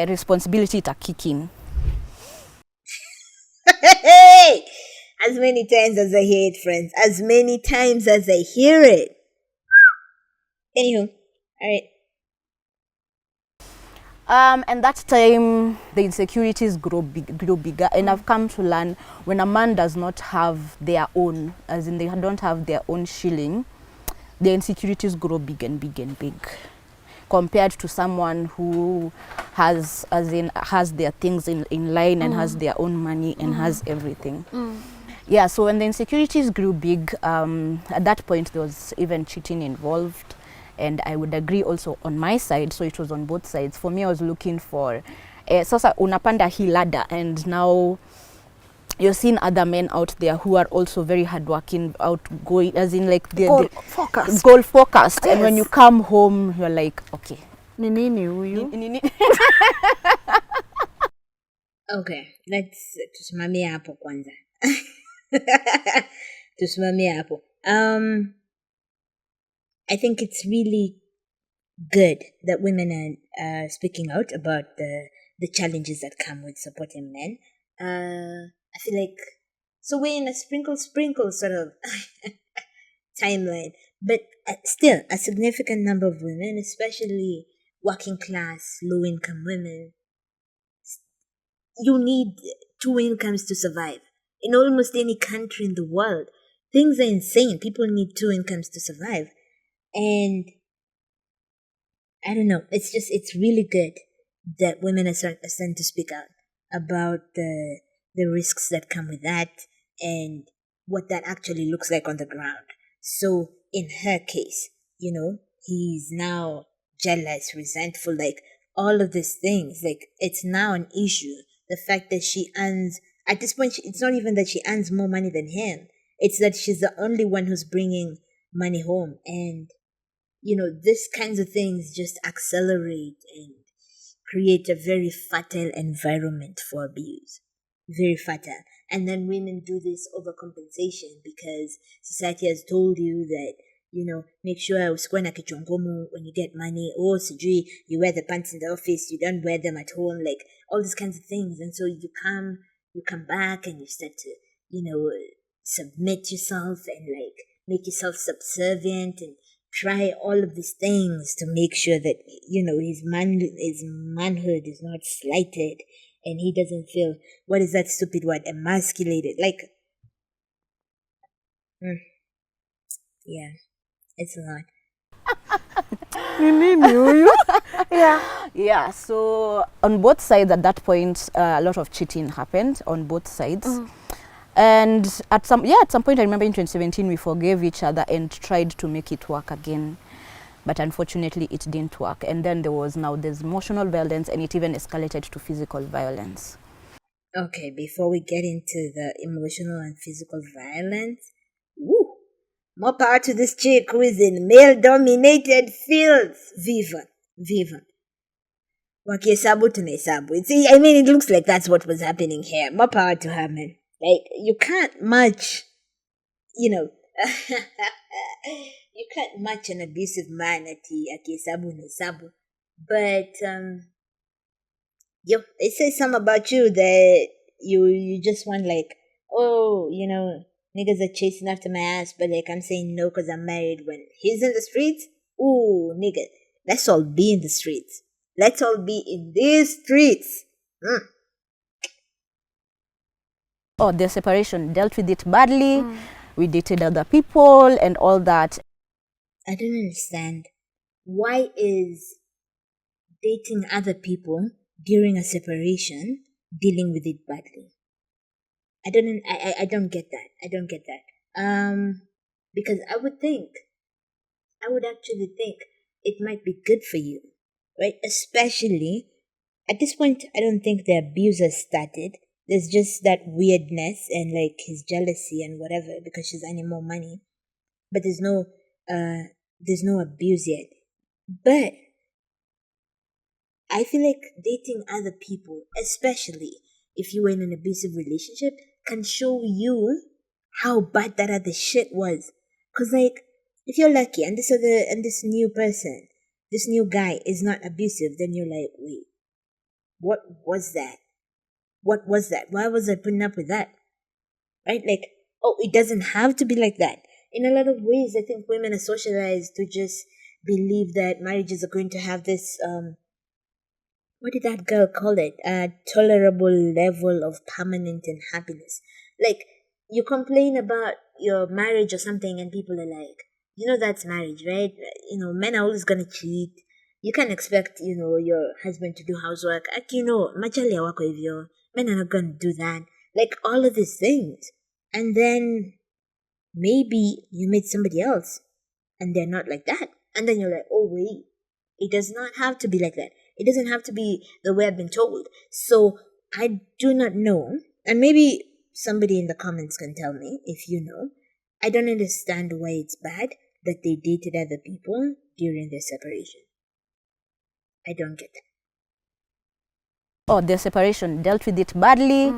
responsibility ita kick in. As many times as I hear it, friends. As many times as I hear it. Anywho, alright. And that time, the insecurities grow bigger. And I've come to learn when a man does not have their own, as in they don't have their own shilling, the insecurities grow big and big and big. Compared to someone who has their things in line and has their own money and has everything. Yeah, so when the insecurities grew big, at that point there was even cheating involved. And I would agree also on my side, so it was on both sides. For me, I was looking for, sasa unapanda hii ladder, and now you're seeing other men out there who are also very hardworking, outgoing, as in like goal focused. Goal focused. Yes. And when you come home, you're like, okay. Nini huyu? Okay, let's tusimamia hapo kwanza. Tusimamia hapo. I think it's really good that women are speaking out about the challenges that come with supporting men. I feel like, so we're in a sprinkle sort of timeline, but still a significant number of women, especially working class, low income women, you need 2 incomes to survive. In almost any country in the world, things are insane. People need 2 incomes to survive. And I don't know, it's really good that women are starting to speak out about the risks that come with that and what that actually looks like on the ground. So in her case, he's now jealous, resentful, like all of these things, like it's now an issue. The fact that she earns, at this point, it's not even that she earns more money than him. It's that she's the only one who's bringing money home. And this kinds of things just accelerate and create a very fertile environment for abuse. Very fertile. And then women do this overcompensation because society has told you that, make sure usikuwe na kichwa ngumu when you get money. Oh, sijui, you wear the pants in the office, you don't wear them at home, like all these kinds of things. And so you come back and you start to, submit yourself and like make yourself subservient and try all of these things to make sure that, his manhood is not slighted and he doesn't feel, what is that stupid word, emasculated. Like, yeah, it's a lot. Yeah, so on both sides at that point, a lot of cheating happened on both sides. And at some point, I remember in 2017, we forgave each other and tried to make it work again. but unfortunately it didn't work. And then there's emotional violence, and it even escalated to physical violence. Okay, before we get into the emotional and physical violence, woo, more power to this chick who is in male-dominated fields. Viva. Wakihesabu tunahesabu. I mean, it looks like that's what was happening here. More power to her, man. Like, you can't match, you can't match an abusive man at akihesabu nahesabu. But, they say something about you that you just want, like, oh, niggas are chasing after my ass, but like I'm saying no because I'm married. When he's in the streets, ooh, nigga, let's all be in the streets. Let's all be in these streets. Oh, the separation, dealt with it badly. We dated other people and all that. I don't understand. Why is dating other people during a separation dealing with it badly? I don't get that. I don't get that. Because I would actually think it might be good for you, right? Especially at this point, I don't think the abuse has started. There's just that weirdness and like his jealousy and whatever because she's earning more money. But there's no abuse yet. But I feel like dating other people, especially if you were in an abusive relationship, can show you how bad that other shit was. Cause like, if you're lucky and this new person, this new guy is not abusive, then you're like, wait, what was that? What was that? Why was I putting up with that? Right? Like, oh, it doesn't have to be like that. In a lot of ways, I think women are socialized to just believe that marriages are going to have this, what did that girl call it? A tolerable level of permanent unhappiness. Like, you complain about your marriage or something and people are like, that's marriage, right? Men are always gonna cheat. You can't expect, your husband to do housework. Machali hawako hivyo. Men are not gonna do that. Like, all of these things. And then, maybe you meet somebody else and they're not like that. And then you're like, oh wait, it does not have to be like that. It doesn't have to be the way I've been told. So I do not know. And maybe somebody in the comments can tell me if you know. I don't understand why it's bad that they dated other people during their separation. I don't get that. Oh, the separation, dealt with it badly.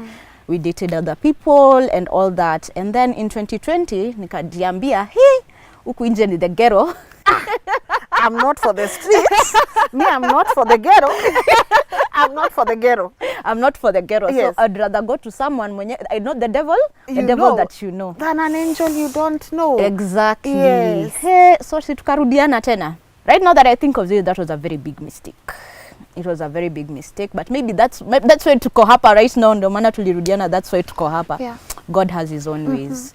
We dated other people and all that. And then in 2020, nikajiambia, hey, huku nje ni the ghetto. I'm not for the streets. Me, I'm not for the ghetto. I'm not for the ghetto. I'm not for the ghetto. Yes. So I'd rather go to someone, not the devil, the devil know, that you know. Than an angel you don't know. Exactly. Yes. Hey, so tukarudiana tena. Right now that I think of it, that was a very big mistake. It was a very big mistake, but maybe that's why tuko hapa right now. Ndo maana tulirudiana. That's why tuko hapa. Yeah. God has his own ways.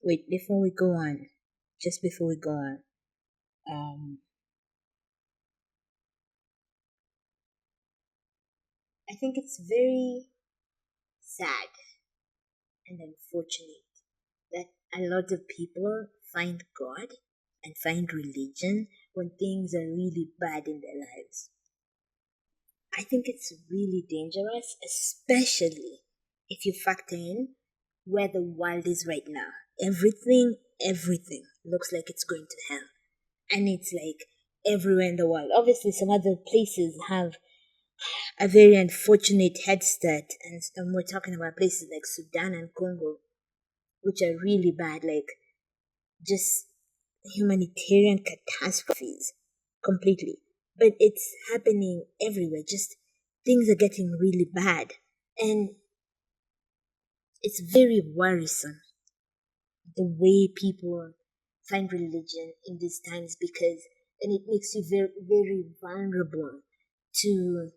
Wait, before we go on, I think it's very sad and unfortunate that a lot of people find God and find religion when things are really bad in their lives. I think it's really dangerous, especially if you factor in where the world is right now. Everything looks like it's going to hell. And it's like everywhere in the world. Obviously, some other places have a very unfortunate head start. And we're talking about places like Sudan and Congo, which are really bad, like just humanitarian catastrophes completely. But it's happening everywhere. Just things are getting really bad. And it's very worrisome the way people find religion in these times, because then it makes you very, very vulnerable to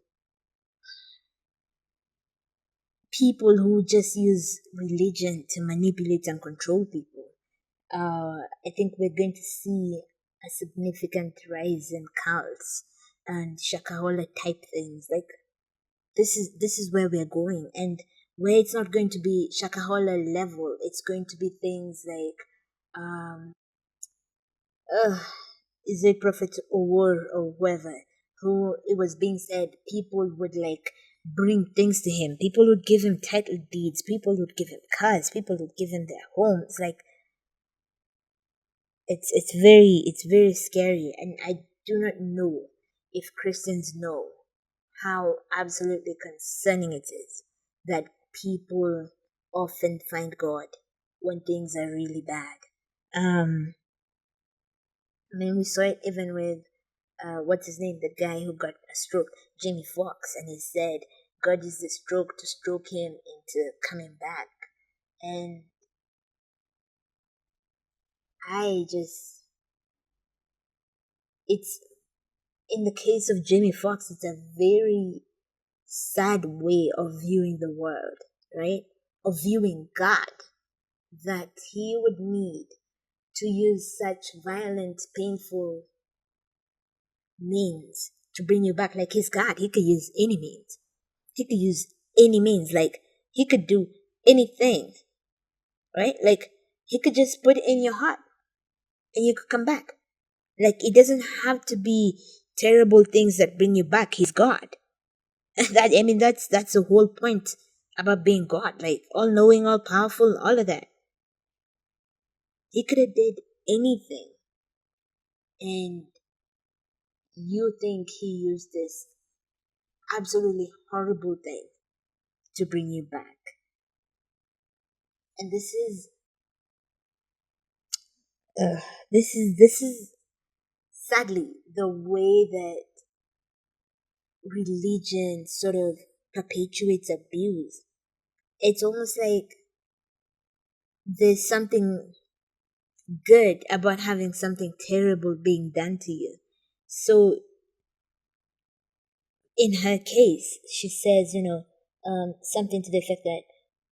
people who just use religion to manipulate and control people. I think we're going to see a significant rise in cults and shakahola type things. Like this is where we're going, and where it's not going to be shakahola level, it's going to be things like is it Prophet Owor or whoever, who it was being said people would like bring things to him. People would give him title deeds. People would give him cars. People would give him their homes. Like, it's very scary, and I do not know if Christians know how absolutely concerning it is that people often find God when things are really bad. I mean, we saw it even with what's his name, the guy who got a stroke, Jamie Foxx, and he said God used the stroke to stroke him into coming back. And it's, in the case of Jamie Foxx, it's a very sad way of viewing the world, right? Of viewing God, that he would need to use such violent, painful means to bring you back. Like, he's God. He could use any means. He could use any means. Like, he could do anything, right? Like, he could just put it in your heart and you could come back. Like, it doesn't have to be terrible things that bring you back. He's God. That's the whole point about being God. Like, all knowing, all powerful, all of that. He could have did anything. And you think he used this absolutely horrible thing to bring you back. And this is sadly the way that religion sort of perpetuates abuse. It's almost like there's something good about having something terrible being done to you. So in her case, she says, something to the effect that,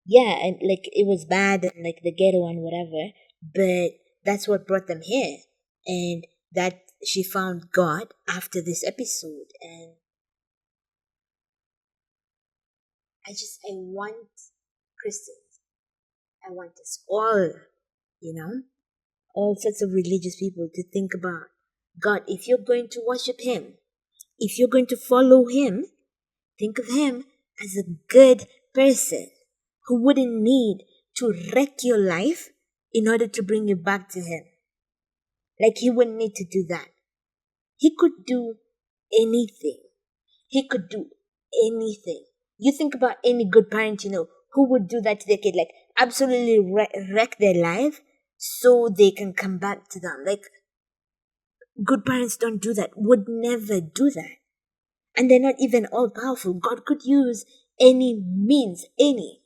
yeah, and like it was bad and like the ghetto and whatever, but that's what brought them here. And that she found God after this episode. And I want Christians, I want us all, all sorts of religious people to think about God. If you're going to worship him, if you're going to follow him, think of him as a good person who wouldn't need to wreck your life in order to bring you back to him. Like, he wouldn't need to do that. He could do anything. He could do anything. You think about any good parent, who would do that to their kid, like absolutely wreck their life so they can come back to them. Like, good parents don't do that, would never do that. And they're not even all powerful. God could use any means, any.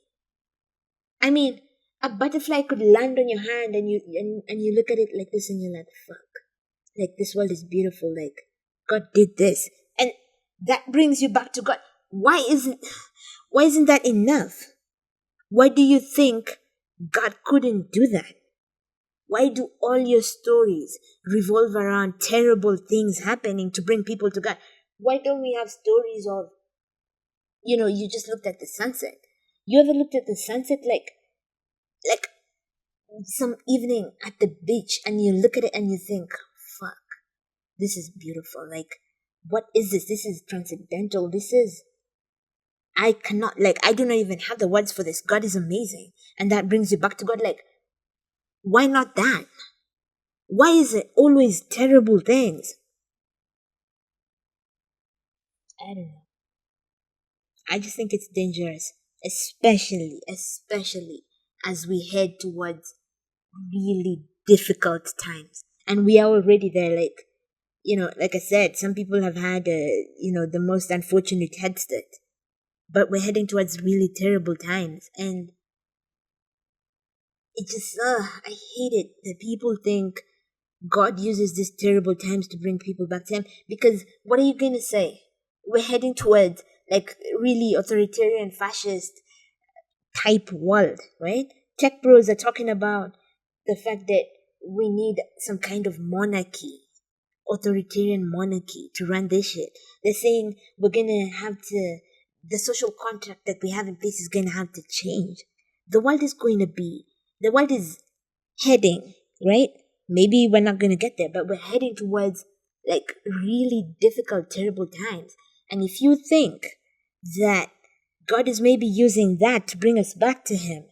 I mean, a butterfly could land on your hand and you look at it like this and you're like, fuck. Like, this world is beautiful. Like, God did this. And that brings you back to God. Why isn't that enough? Why do you think God couldn't do that? Why do all your stories revolve around terrible things happening to bring people to God? Why don't we have stories of, you just looked at the sunset. You ever looked at the sunset like some evening at the beach and you look at it and you think, fuck, this is beautiful. Like, what is this? This is transcendental. I cannot, I do not even have the words for this. God is amazing. And that brings you back to God. Like, why not that? Why is it always terrible things? I don't know. I just think it's dangerous, especially as we head towards really difficult times. And we are already there. Like I said, some people have had, the most unfortunate head start. But we're heading towards really terrible times. And it just, I hate it that people think God uses these terrible times to bring people back to him. Because what are you going to say? We're heading towards really authoritarian, fascist type world, right? Tech bros are talking about the fact that we need some kind of monarchy, authoritarian monarchy to run this shit. They're saying we're going to have to, the social contract that we have in place is going to have to change. The world is heading, right? maybe we're not going to get there, but we're heading towards like really difficult, terrible times. And if you think that God is maybe using that to bring us back to Him,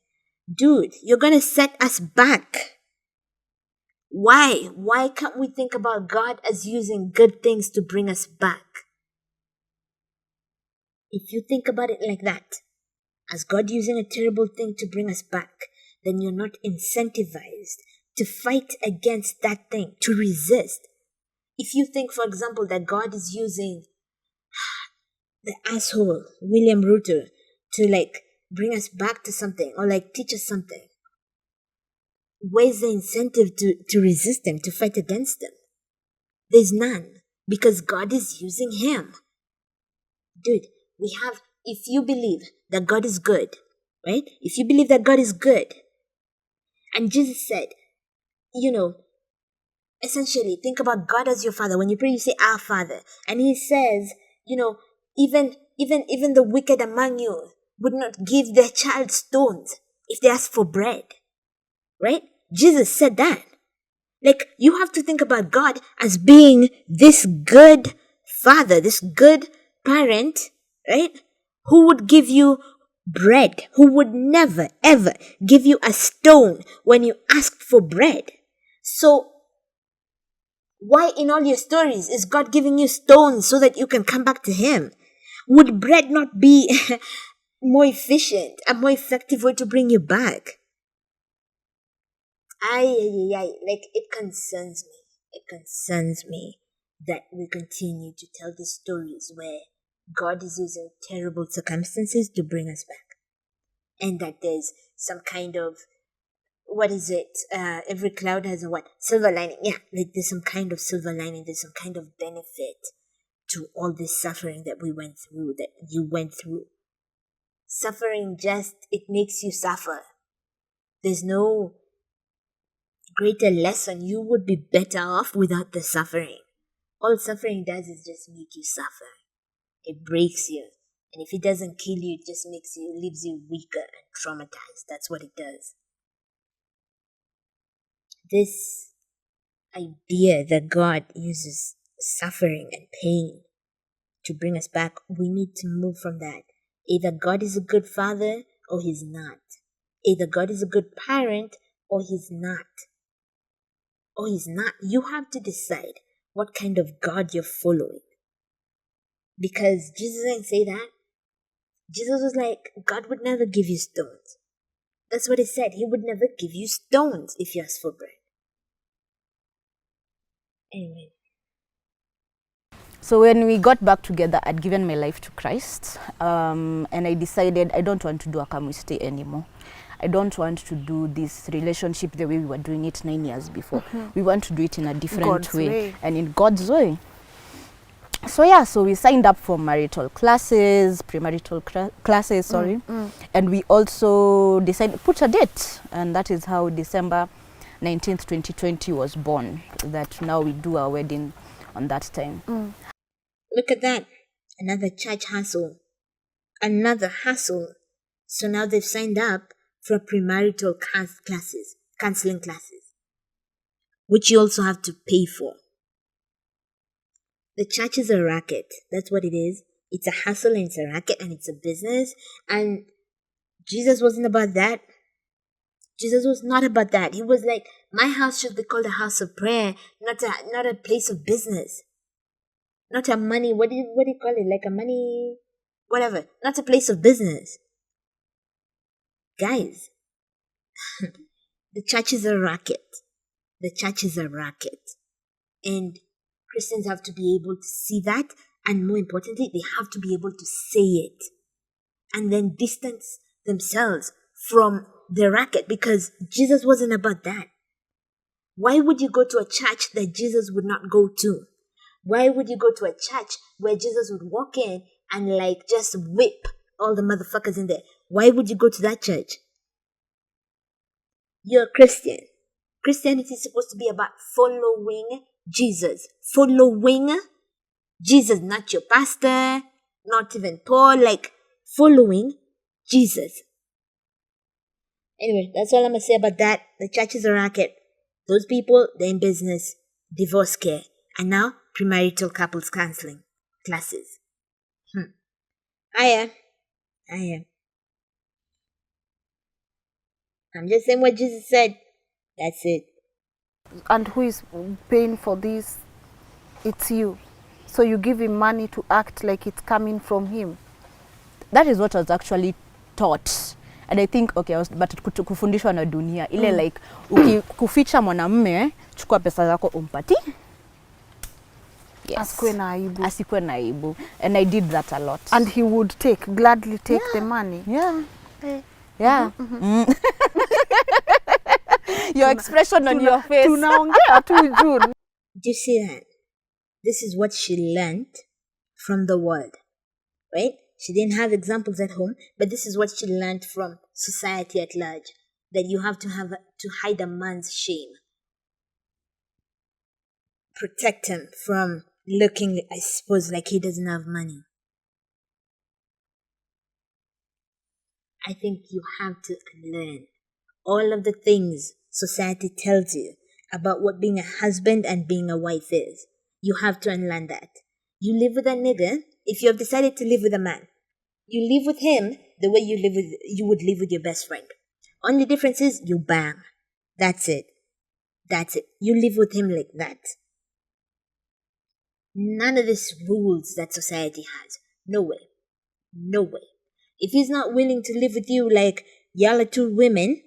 dude, you're going to set us back. Why? Why can't we think about God as using good things to bring us back? If you think about it like that, as God using a terrible thing to bring us back, then you're not incentivized to fight against that thing, to resist. If you think, for example, that God is using the asshole William Ruto to like bring us back to something or like teach us something, where's the incentive to resist him, to fight against him? There's none, because God is using him. Dude, if you believe that God is good, right? If you believe that God is good, and Jesus said, essentially, think about God as your Father. When you pray, you say, Our Father. And He says, even the wicked among you would not give their child stones if they ask for bread. Right? Jesus said that. Like, you have to think about God as being this good Father, this good parent, right? Who would give you bread, who would never, ever give you a stone when you asked for bread. So, why in all your stories is God giving you stones so that you can come back to Him? Would bread not be more efficient, a more effective way to bring you back? Like, it concerns me. It concerns me that we continue to tell these stories where God is using terrible circumstances to bring us back. And that there's some kind of, every cloud has a what? Silver lining. Yeah, like there's some kind of silver lining, there's some kind of benefit to all this suffering that we went through, that you went through. Suffering it makes you suffer. There's no greater lesson. You would be better off without the suffering. All suffering does is just make you suffer. It breaks you. And if it doesn't kill you, it just leaves you weaker and traumatized. That's what it does. This idea that God uses suffering and pain to bring us back, we need to move from that. Either God is a good father or He's not. Either God is a good parent or He's not. Or He's not. You have to decide what kind of God you're following. Because Jesus didn't say that. Jesus was like, God would never give you stones. That's what He said. He would never give you stones if you ask for bread. Anyway. So when we got back together, I'd given my life to Christ, and I decided I don't want to do a come we stay anymore. I don't want to do this relationship the way we were doing it 9 years before. We want to do it in a different way and in God's way. So we signed up for marital classes, premarital classes, and we also decided put a date, and that is how December 19th, 2020 was born. That now we do our wedding on that time. Look at that. Another church hassle. Another hassle. So now they've signed up for premarital classes, counseling classes, which you also have to pay for. The church is a racket. That's what it is. It's a hustle and it's a racket and it's a business. And Jesus wasn't about that. Jesus was not about that. He was like, my house should be called a house of prayer, not a place of business. Not a money, what do you call it? Like a money, whatever. Not a place of business. Guys, the church is a racket. The church is a racket. And Christians have to be able to see that. And more importantly, they have to be able to say it. And then distance themselves from the racket, because Jesus wasn't about that. Why would you go to a church that Jesus would not go to? Why would you go to a church where Jesus would walk in and like just whip all the motherfuckers in there? Why would you go to that church? You're a Christian. Christianity is supposed to be about following Jesus. Following Jesus, not your pastor, not even Paul, like following Jesus. Anyway, that's all I'm going to say about that. The church is a racket. Those people, they're in business, divorce care, and now premarital couples counseling classes. I am. I'm just saying what Jesus said. That's it. And who is paying for this? It's you. So you give him money to act like it's coming from him. That is what I was actually taught. And I think, okay, but kufundishwa na dunia. Ile like, kuficha mwanamume, chukua pesa zako umpati. Yes. Asikwe na aibu. And I did that a lot. And he would gladly take the money. Yeah. Yeah. Your expression on your face. Tunaongea tu June. Do you see that? This is what she learned from the world, right? She didn't have examples at home, but this is what she learned from society at large, that you have to hide a man's shame. Protect him from looking, I suppose, like he doesn't have money. I think you have to learn all of the things society tells you about what being a husband and being a wife is. You have to unlearn that. You live with a nigger if you have decided to live with a man. You live with him the way you would live with your best friend. Only difference is you bang. That's it. You live with him like that. None of these rules that society has. No way. If he's not willing to live with you like y'all are two women,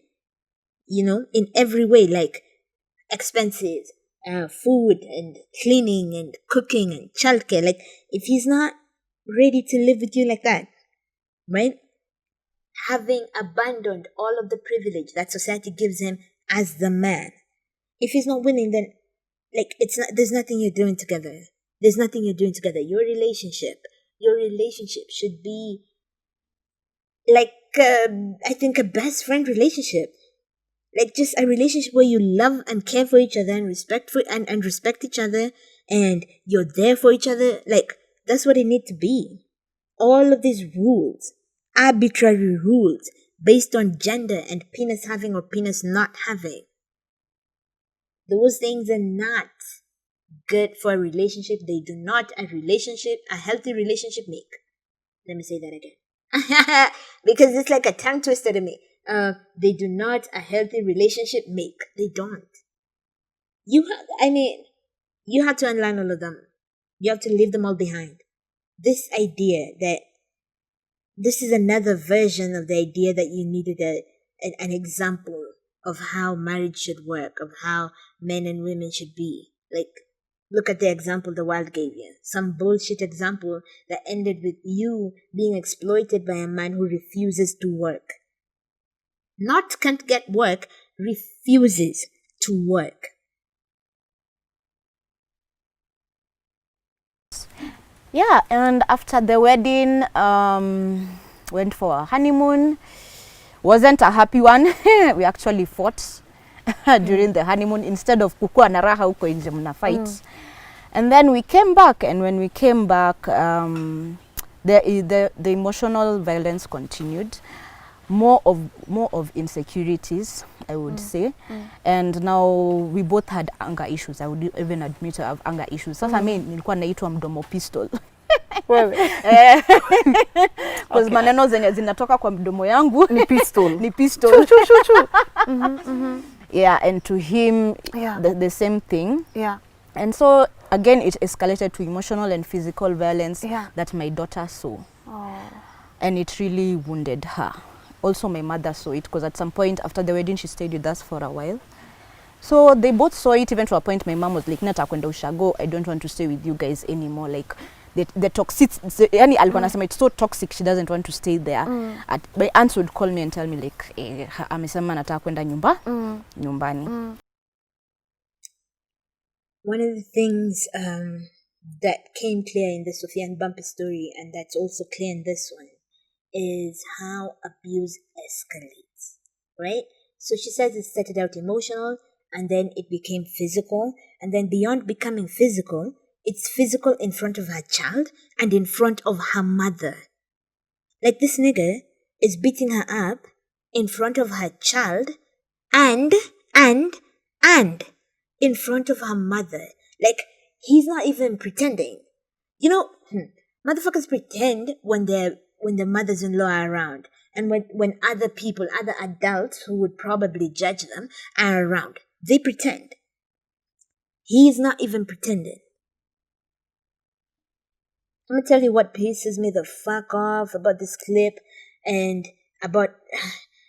in every way, like expenses, food and cleaning and cooking and childcare, like if he's not ready to live with you like that, right? Having abandoned all of the privilege that society gives him as the man, if he's not willing, then there's nothing you're doing together. Your relationship should be like I think a best friend relationship. Like just a relationship where you love and care for each other and respect each other, and you're there for each other. Like that's what it needs to be. All of these rules, arbitrary rules based on gender and penis having or penis not having, those things are not good for a relationship. They do not a healthy relationship make. Let me say that again. Because it's like a tongue twister to me. They do not a healthy relationship make. They don't. You have to unlearn all of them. You have to leave them all behind. This idea that this is another version of the idea that you needed an example of how marriage should work, of how men and women should be. Like, look at the example the world gave you. Some bullshit example that ended with you being exploited by a man who refuses to work. Not can't get work, refuses to work. Yeah, and after the wedding, went for a honeymoon. Wasn't a happy one. We actually fought during the honeymoon. Instead of kukua na raha huko nje mna fight. And then we came back, and when we came back, the emotional violence continued. More of insecurities, I would say. And now we both had anger issues. I would even admit to have anger issues. Sasa mimi nilikuwa naitwa mdomo pistol. Because maneno zenye zinatoka kwa mdomo yangu ni pistol. Yeah, and to him, the same thing. Yeah. And so again, it escalated to emotional and physical violence that my daughter saw. And it really wounded her. Also, my mother saw it, because at some point after the wedding, she stayed with us for a while. So they both saw it, even to a point my mom was like, "Nata kwenda ushago, I don't want to stay with you guys anymore." Like the toxicity, yani alikuwa anasema it's so toxic, she doesn't want to stay there. My aunts would call me and tell me like, amesema nataka kwenda nyumbani. One of the things that came clear in the Sophia and Bumpy story, and that's also clear in this one, is how abuse escalates, right? So she says it started out emotional, and then it became physical, and then beyond becoming physical, it's physical in front of her child and in front of her mother. Like this nigger is beating her up in front of her child and in front of her mother. Like, he's not even pretending. You know, motherfuckers pretend when the mothers-in-law are around. And when other people, other adults who would probably judge them are around. They pretend. He's not even pretending. I'm gonna tell you what pisses me the fuck off about this clip and about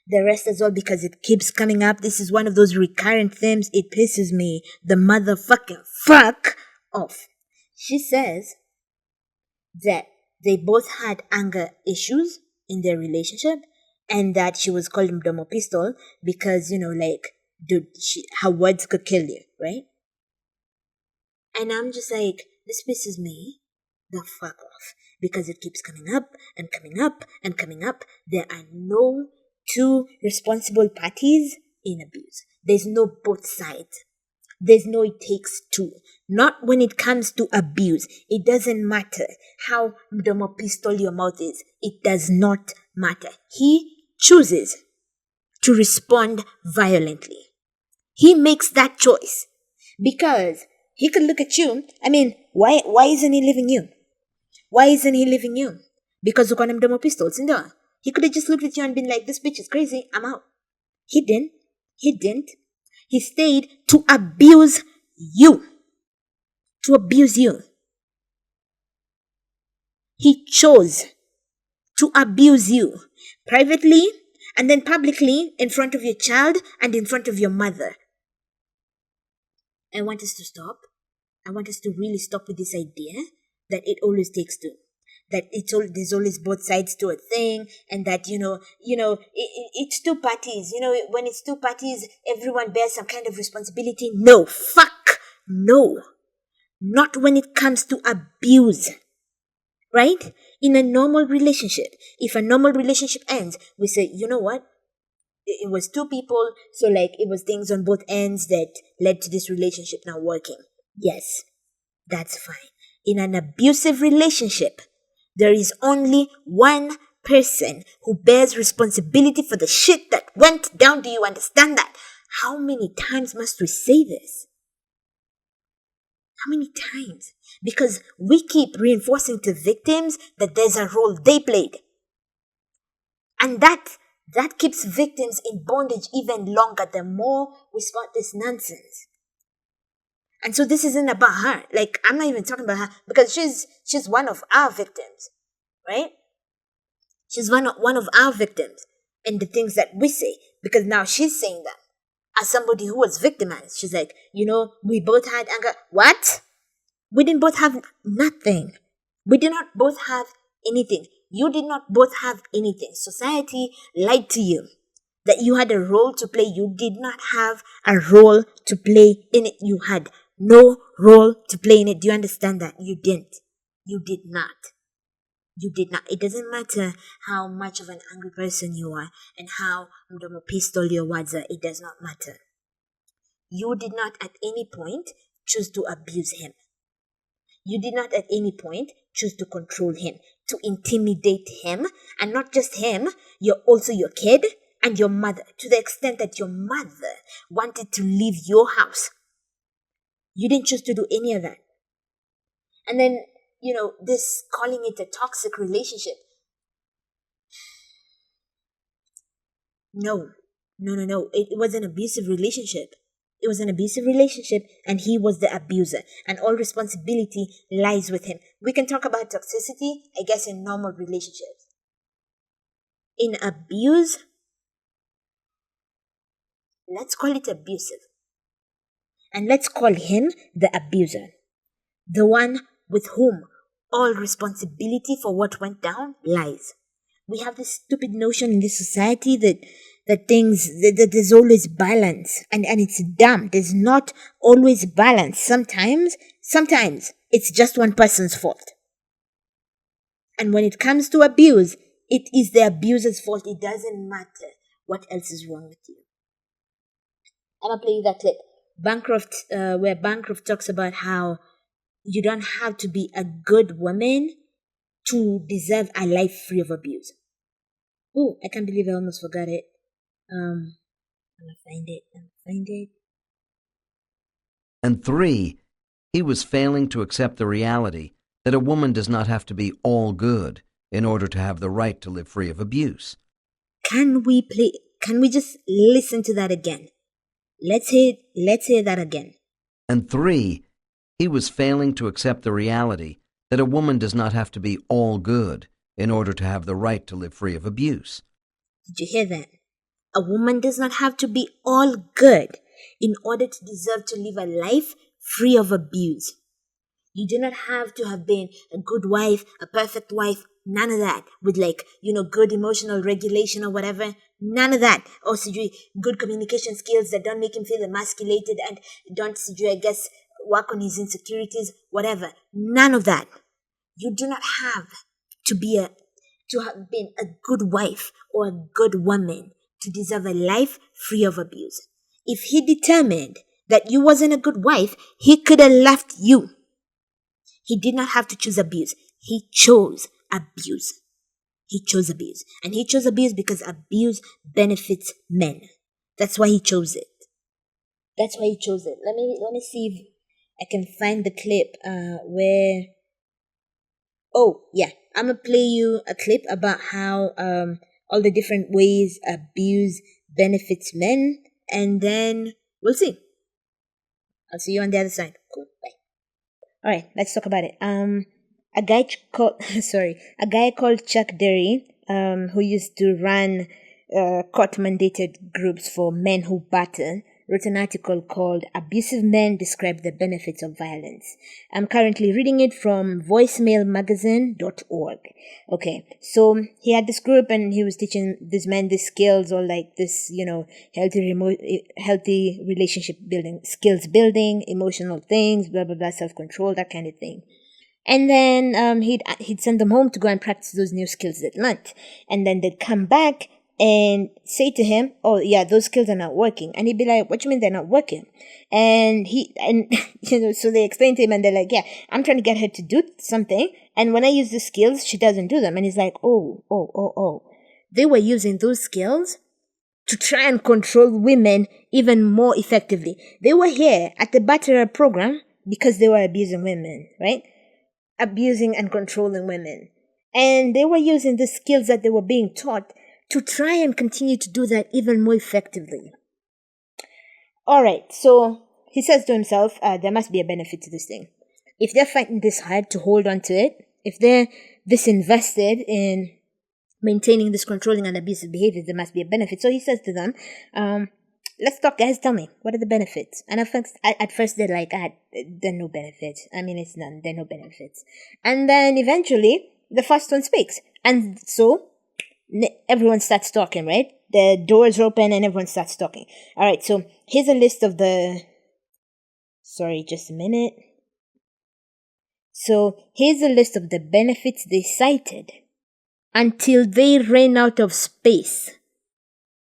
the rest as well, because it keeps coming up. This is one of those recurrent themes. It pisses me the motherfucking fuck off. She says that they both had anger issues in their relationship and that she was called Mdomo Pistol because, dude, her words could kill you, right? And I'm just like, this pisses me the fuck off because it keeps coming up and coming up and coming up. There are no two responsible parties in abuse. There's no both sides. There's no it takes two. Not when it comes to abuse. It doesn't matter how mdomo pistol your mouth is. It does not matter. He chooses to respond violently. He makes that choice because he could look at you. I mean, why isn't he leaving you? Why isn't he leaving you? Because you call him mdomo pistols, and he could have just looked at you and been like, this bitch is crazy, I'm out. He didn't. He stayed to abuse you. To abuse you. He chose to abuse you. Privately and then publicly in front of your child and in front of your mother. I want us to stop. I want us to really stop with this idea that it always takes two. That there's always both sides to a thing, and that it's two parties. When it's two parties, everyone bears some kind of responsibility. No, fuck no, not when it comes to abuse. Right? In a normal relationship, if a normal relationship ends, we say, you know what? It was two people, so it was things on both ends that led to this relationship not working. Yes, that's fine. In an abusive relationship, there is only one person who bears responsibility for the shit that went down. Do you understand that? How many times must we say this? How many times? Because we keep reinforcing to victims that there's a role they played. And that keeps victims in bondage even longer the more we spot this nonsense. And so this isn't about her. I'm not even talking about her because she's one of our victims, right? She's one of our victims and the things that we say, because now she's saying that as somebody who was victimized. She's like, we both had anger. What? We didn't both have nothing. We did not both have anything. You did not both have anything. Society lied to you that you had a role to play. You did not have a role to play in it. You had no role to play in it. Do you understand that? You didn't. You did not. You did not. It doesn't matter how much of an angry person you are and how mdomo pistol your words are. It does not matter. You did not at any point choose to abuse him. You did not at any point choose to control him, to intimidate him, and not just him, you're also your kid and your mother, to the extent that your mother wanted to leave your house. You didn't choose to do any of that. And then, this calling it a toxic relationship. No. It was an abusive relationship. It was an abusive relationship and he was the abuser. And all responsibility lies with him. We can talk about toxicity, I guess, in normal relationships. In abuse, let's call it abusive. And let's call him the abuser. The one with whom all responsibility for what went down lies. We have this stupid notion in this society that there's always balance, and it's dumb. There's not always balance. Sometimes it's just one person's fault. And when it comes to abuse, it is the abuser's fault. It doesn't matter what else is wrong with you. I'm gonna play you that clip. Bancroft, where Bancroft talks about how you don't have to be a good woman to deserve a life free of abuse. Oh, I can't believe I almost forgot it. I'm gonna find it. And 3, he was failing to accept the reality that a woman does not have to be all good in order to have the right to live free of abuse. Can we just listen to that again? Let's hear that again. And 3, he was failing to accept the reality that a woman does not have to be all good in order to have the right to live free of abuse. Did you hear that? A woman does not have to be all good in order to deserve to live a life free of abuse. You do not have to have been a good wife, a perfect wife, none of that. With good emotional regulation or whatever. None of that. Or good communication skills that don't make him feel emasculated and don't, work on his insecurities, whatever. None of that. You do not have to have been a good wife or a good woman to deserve a life free of abuse. If he determined that you wasn't a good wife, he could have left you. He did not have to choose abuse. He chose abuse. He chose abuse. And he chose abuse because abuse benefits men. That's why he chose it. That's why he chose it. Let me see if I can find the clip where... Oh, yeah. I'm going to play you a clip about how all the different ways abuse benefits men. And then we'll see. I'll see you on the other side. Cool. Bye. All right, let's talk about it. A guy called Chuck Derry, who used to run court-mandated groups for men who batter, wrote an article called "Abusive Men Describe the Benefits of Violence." I'm currently reading it from voicemailmagazine.org. Okay, so he had this group and he was teaching these men these skills, or healthy relationship building, skills building, emotional things, blah, blah, blah, self-control, that kind of thing. And then he'd send them home to go and practice those new skills they'd learned. And then they'd come back and say to him, "Oh yeah, those skills are not working." And he'd be like, "What do you mean they're not working?" And so they explain to him and they're like, "Yeah, I'm trying to get her to do something. And when I use the skills, she doesn't do them." And he's like, oh. They were using those skills to try and control women even more effectively. They were here at the Batterer program because they were abusing women, right? Abusing and controlling women. And they were using the skills that they were being taught to try and continue to do that even more effectively. All right, so he says to himself, there must be a benefit to this thing. If they're fighting this hard to hold on to it, if they're this invested in maintaining this controlling and abusive behavior, there must be a benefit. So he says to them, let's talk, guys, tell me, what are the benefits? And at first they're like, there are no benefits. I mean, it's none, there are no benefits. And then eventually, the first one speaks. And so everyone starts talking, right? The doors open and everyone starts talking. All right, so here's a list of the... Sorry, just a minute. So here's a list of the benefits they cited until they ran out of space.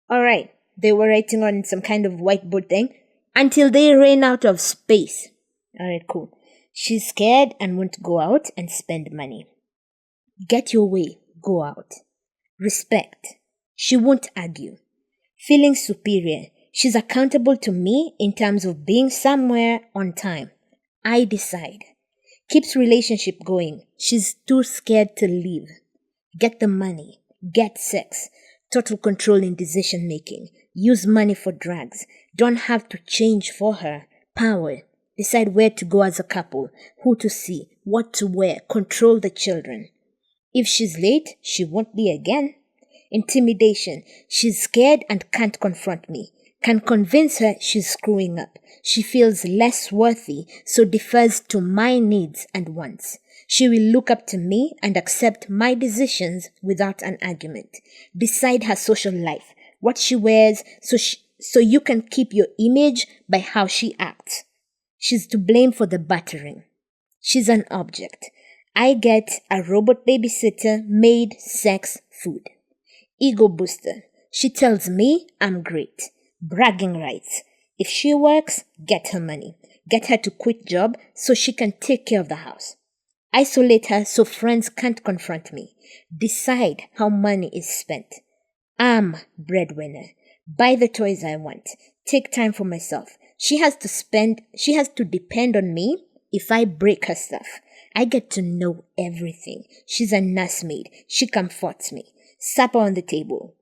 All right, they were writing on some kind of whiteboard thing until they ran out of space. All right, cool. She's scared and won't go out and spend money. Get your way, go out. Respect. She won't argue. Feeling superior. She's accountable to me in terms of being somewhere on time. I decide. Keeps relationship going. She's too scared to leave. Get the money. Get sex. Total control in decision making. Use money for drugs. Don't have to change for her. Power. Decide where to go as a couple. Who to see. What to wear. Control the children. If she's late, she won't be again. Intimidation. She's scared and can't confront me. Can convince her she's screwing up. She feels less worthy, so defers to my needs and wants. She will look up to me and accept my decisions without an argument. Decide her social life, what she wears, so you can keep your image by how she acts. She's to blame for the battering. She's an object. I get a robot babysitter, maid, sex, food. Ego booster. She tells me I'm great. Bragging rights. If she works, get her money. Get her to quit job so she can take care of the house. Isolate her so friends can't confront me. Decide how money is spent. I'm breadwinner. Buy the toys I want. Take time for myself. She has to depend on me if I break her stuff. I get to know everything. She's a nursemaid. She comforts me. Supper on the table.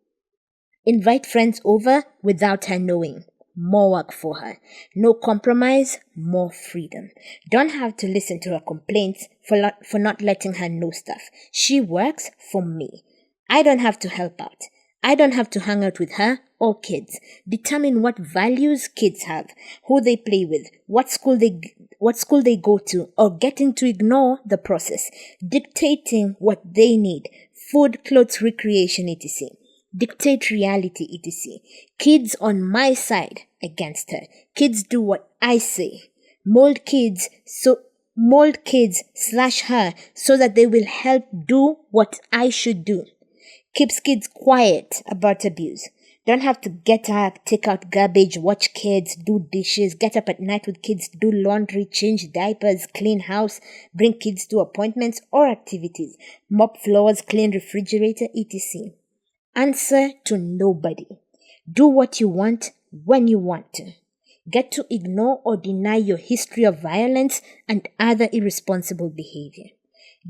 Invite friends over without her knowing. More work for her. No compromise, more freedom. Don't have to listen to her complaints for not letting her know stuff. She works for me. I don't have to help out. I don't have to hang out with her or kids. Determine what values kids have, who they play with, what school they go to, or getting to ignore the process. Dictating what they need. Food, clothes, recreation, etc. Dictate reality, etc. Kids on my side against her. Kids do what I say. Mold kids / her so that they will help do what I should do. Keeps kids quiet about abuse. Don't have to get up, take out garbage, watch kids, do dishes, get up at night with kids, do laundry, change diapers, clean house, bring kids to appointments or activities, mop floors, clean refrigerator, etc. Answer to nobody. Do what you want when you want to. Get to ignore or deny your history of violence and other irresponsible behavior.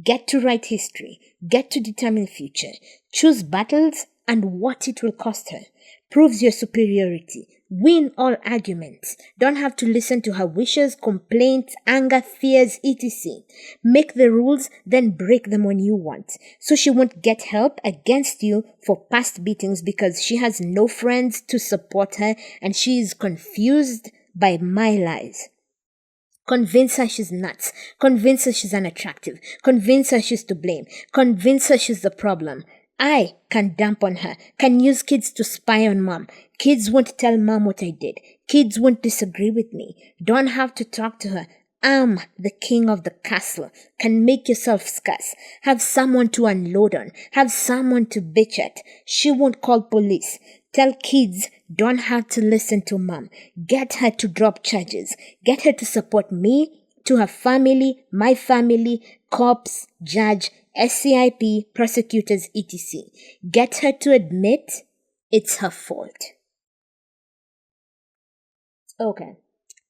Get to write history. Get to determine future. Choose battles and what it will cost her. Proves your superiority. Win all arguments. Don't have to listen to her wishes, complaints, anger, fears, etc. Make the rules, then break them when you want. So she won't get help against you for past beatings because she has no friends to support her and she is confused by my lies. Convince her she's nuts. Convince her she's unattractive. Convince her she's to blame. Convince her she's the problem. I can dump on her, can use kids to spy on mom. Kids won't tell mom what I did. Kids won't disagree with me. Don't have to talk to her. I'm the king of the castle. Can make yourself scarce. Have someone to unload on. Have someone to bitch at. She won't call police. Tell kids don't have to listen to mom. Get her to drop charges. Get her to support me, to her family, my family, cops, judge, SCIP, prosecutors, etc. Get her to admit it's her fault. Okay,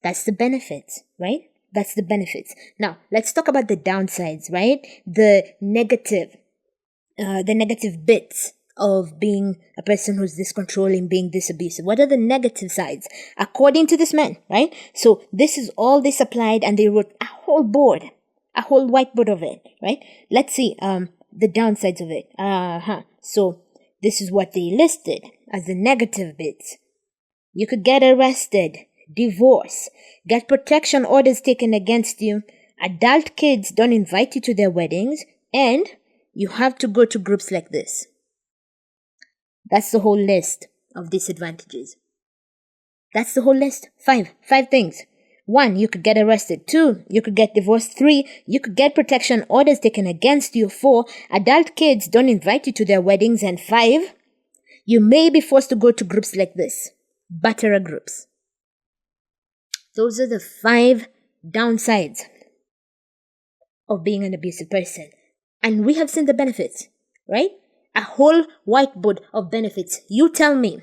that's the benefits, right? That's the benefits. Now, let's talk about the downsides, right? The negative bits of being a person who's this controlling, being this abusive. What are the negative sides? According to this man, right? So this is all they supplied and they wrote a whole whiteboard of it, right? Let's see, the downsides of it. So this is what they listed as the negative bits. You could get arrested, divorce, get protection orders taken against you, adult kids don't invite you to their weddings, and you have to go to groups like this. That's the whole list of disadvantages. That's the whole list. Five things. 1, you could get arrested. 2, you could get divorced. 3, you could get protection orders taken against you. 4, adult kids don't invite you to their weddings. And 5, you may be forced to go to groups like this. Butterer groups. Those are the 5 downsides of being an abusive person. And we have seen the benefits, right? A whole whiteboard of benefits. You tell me,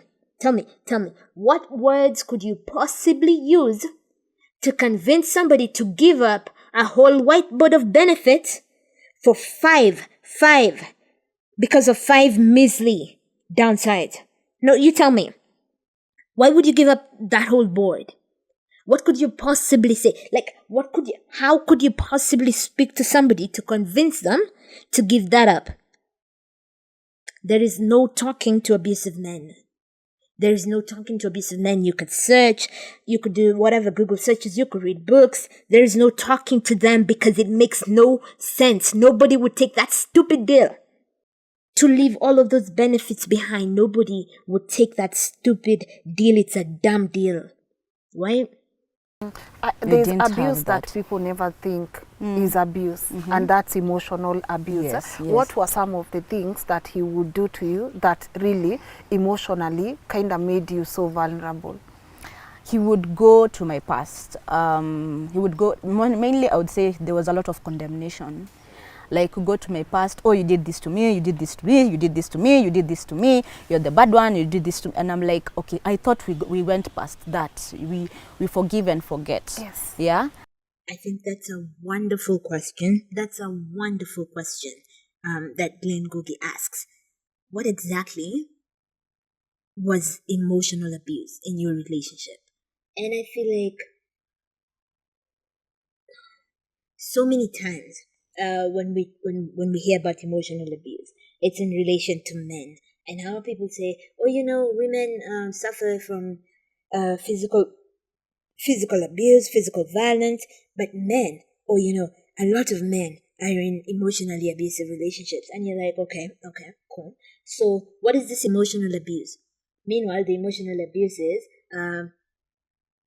what words could you possibly use to convince somebody to give up a whole whiteboard of benefits for 5, because of 5 measly downsides? No, you tell me. Why would you give up that whole board? What could you possibly say? How could you possibly speak to somebody to convince them to give that up? There is no talking to abusive men. There is no talking to abusive men. You could search, you could do whatever Google searches, you could read books. There is no talking to them because it makes no sense. Nobody would take that stupid deal to leave all of those benefits behind. Nobody would take that stupid deal. It's a dumb deal, right? There's abuse that people never think is abuse, and that's emotional abuse. Yes. What were some of the things that he would do to you that really emotionally kind of made you so vulnerable? He would go to my past. He would go, mainly I would say there was a lot of condemnation. Like, go to my past, oh, you did this to me, you did this to me, you did this to me, you did this to me, you're the bad one, you did this to me. And I'm like, okay, I thought we went past that. We forgive and forget. Yes. Yeah? I think that's a wonderful question. That's a wonderful question that Lynn Ngugi asks. What exactly was emotional abuse in your relationship? And I feel like so many times when we hear about emotional abuse, it's in relation to men, and how people say, oh, women suffer from physical abuse, physical violence, but men, or a lot of men are in emotionally abusive relationships. And you're like, okay, cool. So what is this emotional abuse? Meanwhile, the emotional abuse is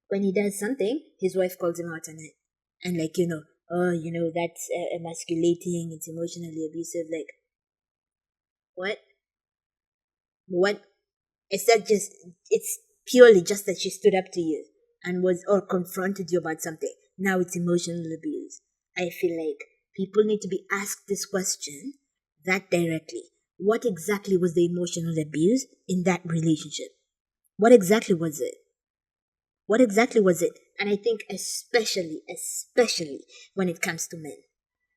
when he does something, his wife calls him out on it. And like, that's emasculating, it's emotionally abusive. Like, what? What? It's purely just that she stood up to you and or confronted you about something. Now it's emotional abuse. I feel like people need to be asked this question that directly. What exactly was the emotional abuse in that relationship? What exactly was it? What exactly was it? And I think especially when it comes to men,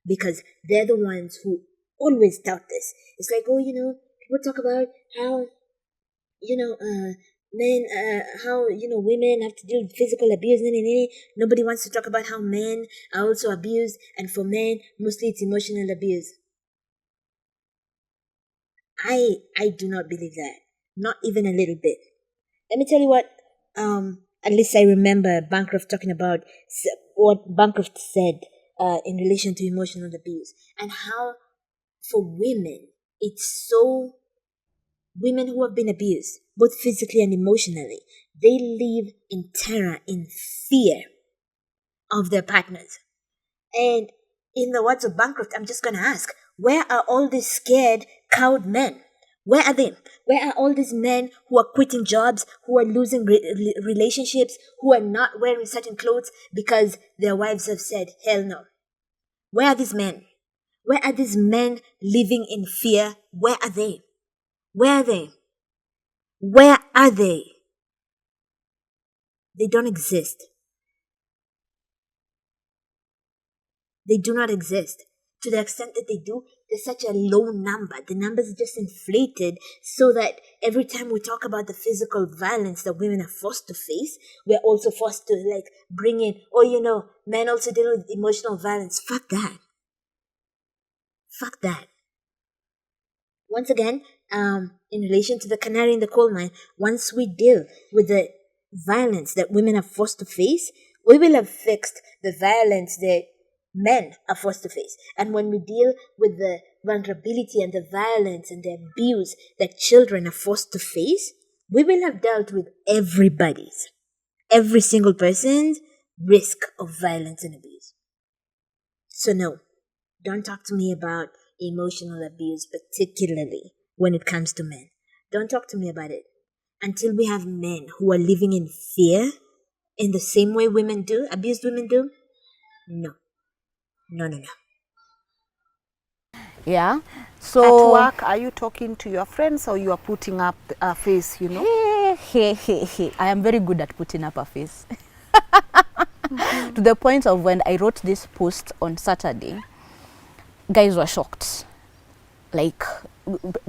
because they're the ones who always doubt this. It's like, oh, people talk about how men, how women have to deal with physical abuse. Nobody wants to talk about how men are also abused, and for men, mostly it's emotional abuse. I do not believe that, not even a little bit. Let me tell you what. At least I remember Bancroft talking about what Bancroft said in relation to emotional abuse, and how for women it's so. Women who have been abused, both physically and emotionally, they live in terror, in fear of their partners. And in the words of Bancroft, I'm just going to ask, where are all these scared, cowed men? Where are they? Where are all these men who are quitting jobs, who are losing relationships, who are not wearing certain clothes because their wives have said, hell no? Where are these men? Where are these men living in fear? Where are they? Where are they? Where are they? They don't exist. They do not exist. To the extent that they do, there's such a low number. The numbers are just inflated so that every time we talk about the physical violence that women are forced to face, we're also forced to bring in, men also deal with emotional violence. Fuck that. Fuck that. Once again, in relation to the canary in the coal mine, once we deal with the violence that women are forced to face, we will have fixed the violence that men are forced to face. And when we deal with the vulnerability and the violence and the abuse that children are forced to face, we will have dealt with every single person's risk of violence and abuse. So no, don't talk to me about emotional abuse, particularly when it comes to men. Don't talk to me about it until we have men who are living in fear in the same way abused women do. No. Yeah. So at work, are you talking to your friends or you are putting up a face, Hey. I am very good at putting up a face. To the point of when I wrote this post on Saturday, guys were shocked. Like,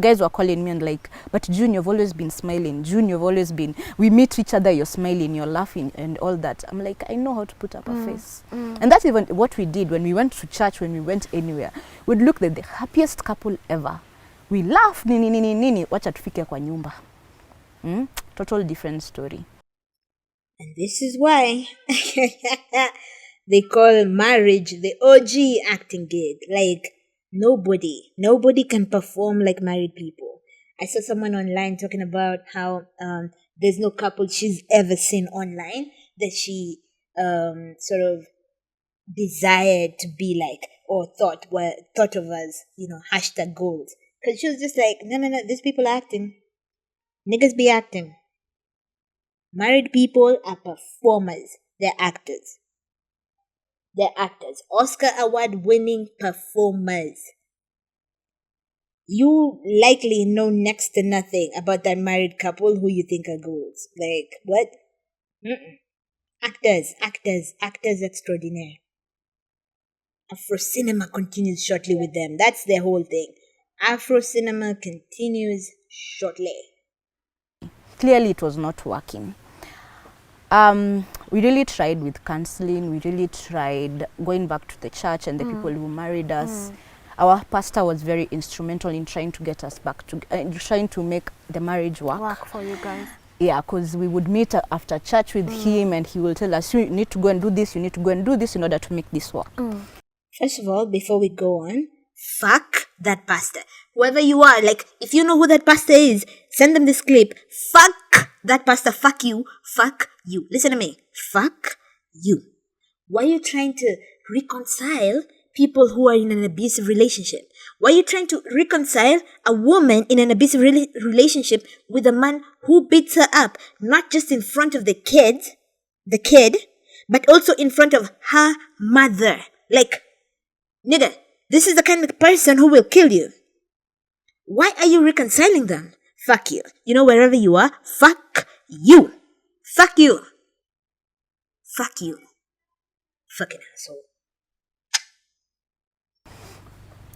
guys were calling me and like, but June, you've always been smiling. June, you've always been, we meet each other, you're smiling, you're laughing and all that. I'm like, I know how to put up a face. And that's even what we did when we went to church, when we went anywhere. We'd look like the happiest couple ever. We laugh, nini, wacha tufike kwa nyumba. Total different story. And this is why they call marriage the OG acting gig. Like, nobody can perform like married people. I saw someone online talking about how there's no couple she's ever seen online that she sort of desired to be like, or thought of as, hashtag goals. Because she was just like, no, these people are acting. Niggas be acting. Married people are performers. They're actors. They're actors. Oscar award-winning performers. You likely know next to nothing about that married couple who you think are ghouls. Like, what? Mm-mm. Actors extraordinaire. Afro cinema continues shortly with them. That's their whole thing. Afro cinema continues shortly. Clearly, it was not working. We really tried with counseling. We really tried going back to the church and the people who married us. Our pastor was very instrumental in trying to get us back to, trying to make the marriage work for you guys. Yeah, because we would meet after church with him, and he will tell us, you need to go and do this, you need to go and do this in order to make this work. First of all, before we go on, fuck that pastor. Whoever you are, like, if you know who that pastor is, send them this clip. Fuck that pastor. Fuck you. Fuck you. Listen to me. Fuck you. Why are you trying to reconcile people who are in an abusive relationship? Why are you trying to reconcile a woman in an abusive relationship with a man who beats her up, not just in front of the kid, but also in front of her mother? Like, nigga, this is the kind of person who will kill you. Why are you reconciling them? Fuck you. You know, wherever you are, fuck you. Fuck you. Fuck you. Fucking asshole.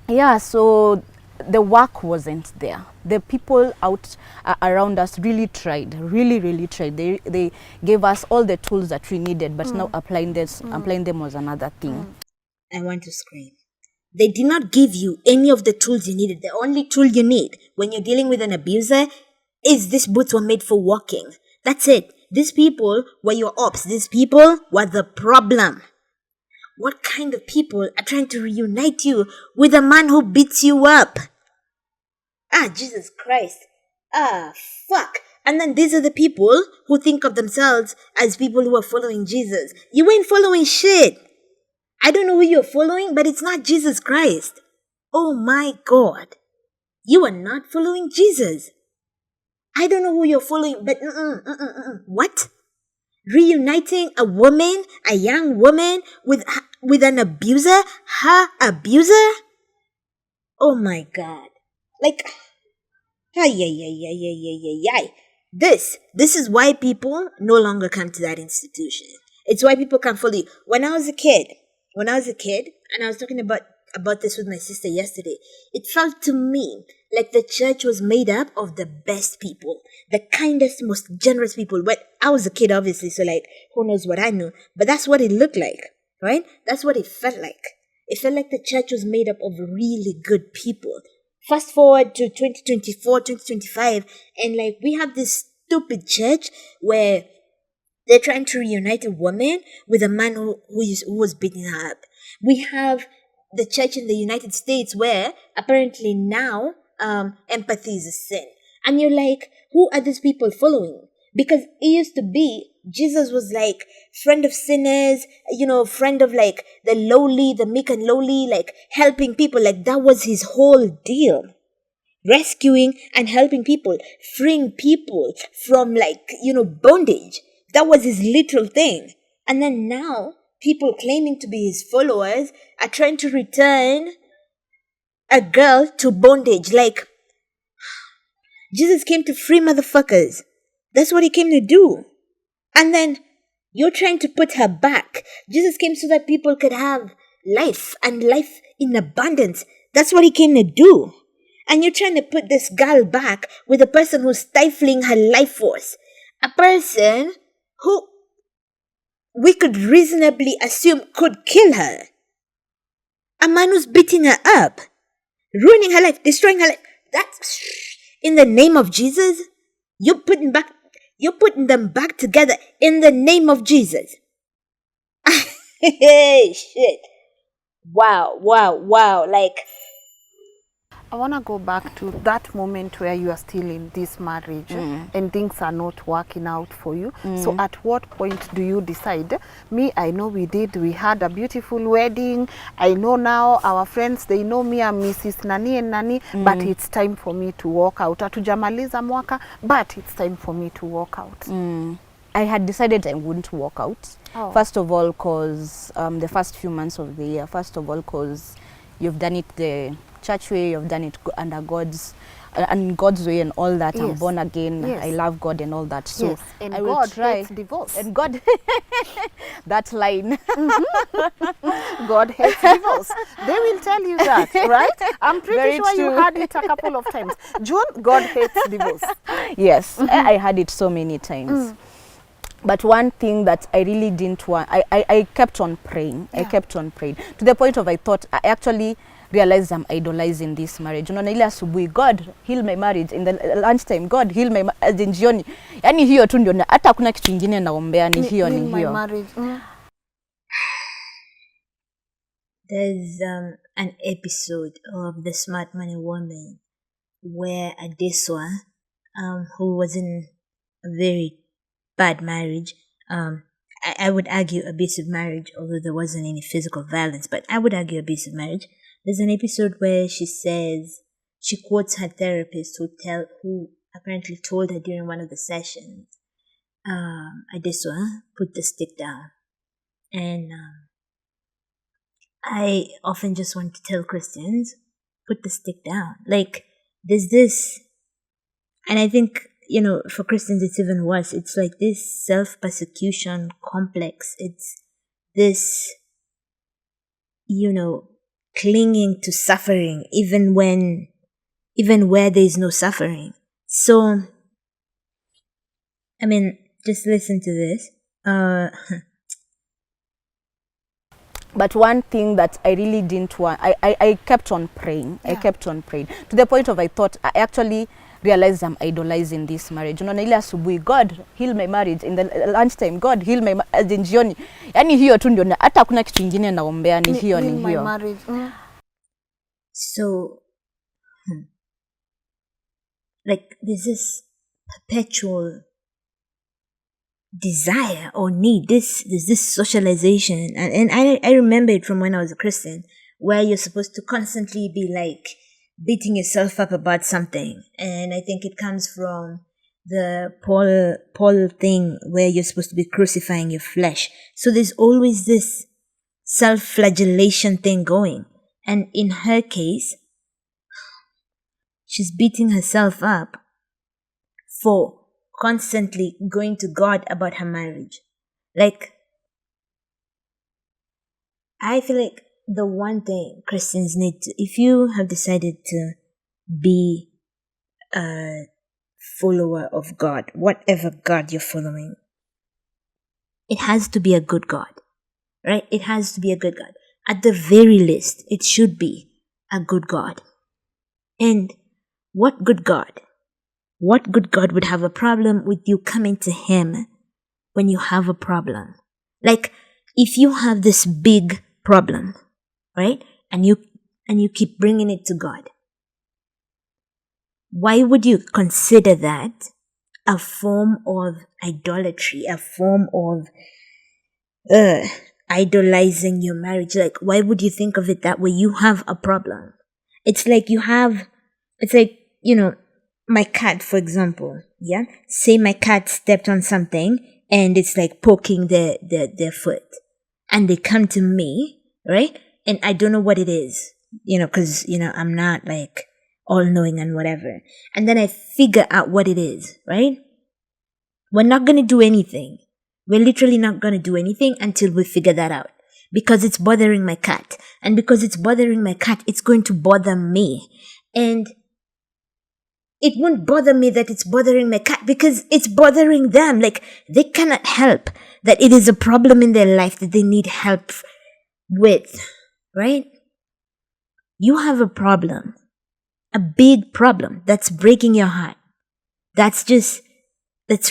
Yeah, so the work wasn't there. The people out around us really tried, really tried. They gave us all the tools that we needed, but now applying them was another thing. I want to scream. They did not give you any of the tools you needed. The only tool you need when you're dealing with an abuser is these boots were made for walking. That's it. These people were your ops. These people were the problem. What kind of people are trying to reunite you with a man who beats you up? Jesus Christ. Fuck. And then these are the people who think of themselves as people who are following Jesus. You ain't following shit. I don't know who you're following, but it's not Jesus Christ. Oh my God. You are not following Jesus. I don't know who you're following, but what? Reuniting a woman, a young woman with an abuser? Her abuser? Oh my God. Like, This is why people no longer come to that institution. It's why people can't follow you. When I was a kid, and I was talking about this with my sister yesterday, it felt to me like the church was made up of the best people, the kindest, most generous people. But I was a kid, obviously, so like, who knows what I knew? But that's what it looked like, right? That's what it felt like. It felt like the church was made up of really good people. Fast forward to 2024, 2025, and like, we have this stupid church where they're trying to reunite a woman with a man who was beating her up. We have the church in the United States where apparently now empathy is a sin. And you're like, who are these people following? Because it used to be, Jesus was like friend of sinners, friend of like the lowly, the meek and lowly, like helping people. Like that was his whole deal. Rescuing and helping people, freeing people from like, bondage. That was his literal thing. And then now, people claiming to be his followers are trying to return a girl to bondage. Like, Jesus came to free motherfuckers. That's what he came to do. And then you're trying to put her back. Jesus came so that people could have life and life in abundance. That's what he came to do. And you're trying to put this girl back with a person who's stifling her life force. A person who we could reasonably assume could kill her. A man who's beating her up, ruining her life, destroying her life. That's in the name of Jesus. You're putting them back together in the name of Jesus. Hey, shit. Wow. Like, I want to go back to that moment where you are still in this marriage and things are not working out for you. So at what point do you decide, I know we had a beautiful wedding. I know now our friends, they know me, I'm Mrs. Nani and Nani, but it's time for me to walk out. Hatujamaliza mwaka, but it's time for me to walk out. I had decided I wouldn't walk out. Oh. First of all, because the first few months of the year. First of all, because you've done it the church way, you've done it under God's way and all that. I'm Yes. born again. Yes. I love God and all that. So Yes. And I will God try. hates divorce. And God, that line. God hates divorce. They will tell you that, right? I'm pretty Very sure you true. heard it a couple of times. June, God hates divorce. Yes, I had it so many times. But one thing that I really didn't want, I kept on praying. I kept on praying to the point of I thought, I actually realized I'm idolizing this marriage. Unaona ile asubuhi, God heal my marriage, in the lunchtime God heal my as in jioni. Yani hiyo tu ndio, hata hakuna kitu kingine naombea, ni hiyo ni My hiyo. marriage. There's an episode of The Smart Money Woman where Adeswa, who was in a very bad marriage, I would argue abusive marriage, although there wasn't any physical violence, but I would argue abusive marriage. There's an episode where she says, she quotes her therapist who apparently told her during one of the sessions, Adeswa, put the stick down. And I often just want to tell Christians, put the stick down. Like, there's this, and I think, for Christians it's even worse. It's like this self-persecution complex. It's this, clinging to suffering, even where there is no suffering. So, I mean, just listen to this. But one thing that I really didn't want, I kept on praying. I kept on praying to the point of I thought, I actually realized I'm idolizing this marriage. Unaona ile asubuhi, God heal my marriage, in the lunchtime God heal my as in jioni. Yani hiyo tu ndio, hata hakuna kitu kingine naombea, ni hiyo ni My hiyo. marriage. So, like, there's this perpetual desire or need. There's this socialization, and I remember it from when I was a Christian, where you're supposed to constantly be like beating yourself up about something. And I think it comes from the Paul thing where you're supposed to be crucifying your flesh. So there's always this self-flagellation thing going. And in her case, she's beating herself up for constantly going to God about her marriage. Like, I feel like the one thing Christians need to, if you have decided to be a follower of God, whatever God you're following, it has to be a good God, right? It has to be a good God. At the very least, it should be a good God. And what good God would have a problem with you coming to Him when you have a problem? Like, if you have this big problem, right? And you keep bringing it to God, why would you consider that a form of idolatry, a form of idolizing your marriage? Like, why would you think of it that way? You have a problem. It's like my cat, for example, yeah? Say my cat stepped on something and it's like poking their foot. And they come to me, right? And I don't know what it is, because, I'm not like all-knowing and whatever. And then I figure out what it is, right? We're not going to do anything. We're literally not going to do anything until we figure that out. Because it's bothering my cat. And because it's bothering my cat, it's going to bother me. And it won't bother me that it's bothering my cat because it's bothering them. Like, they cannot help that it is a problem in their life that they need help with, right? You have a problem, a big problem that's breaking your heart. That's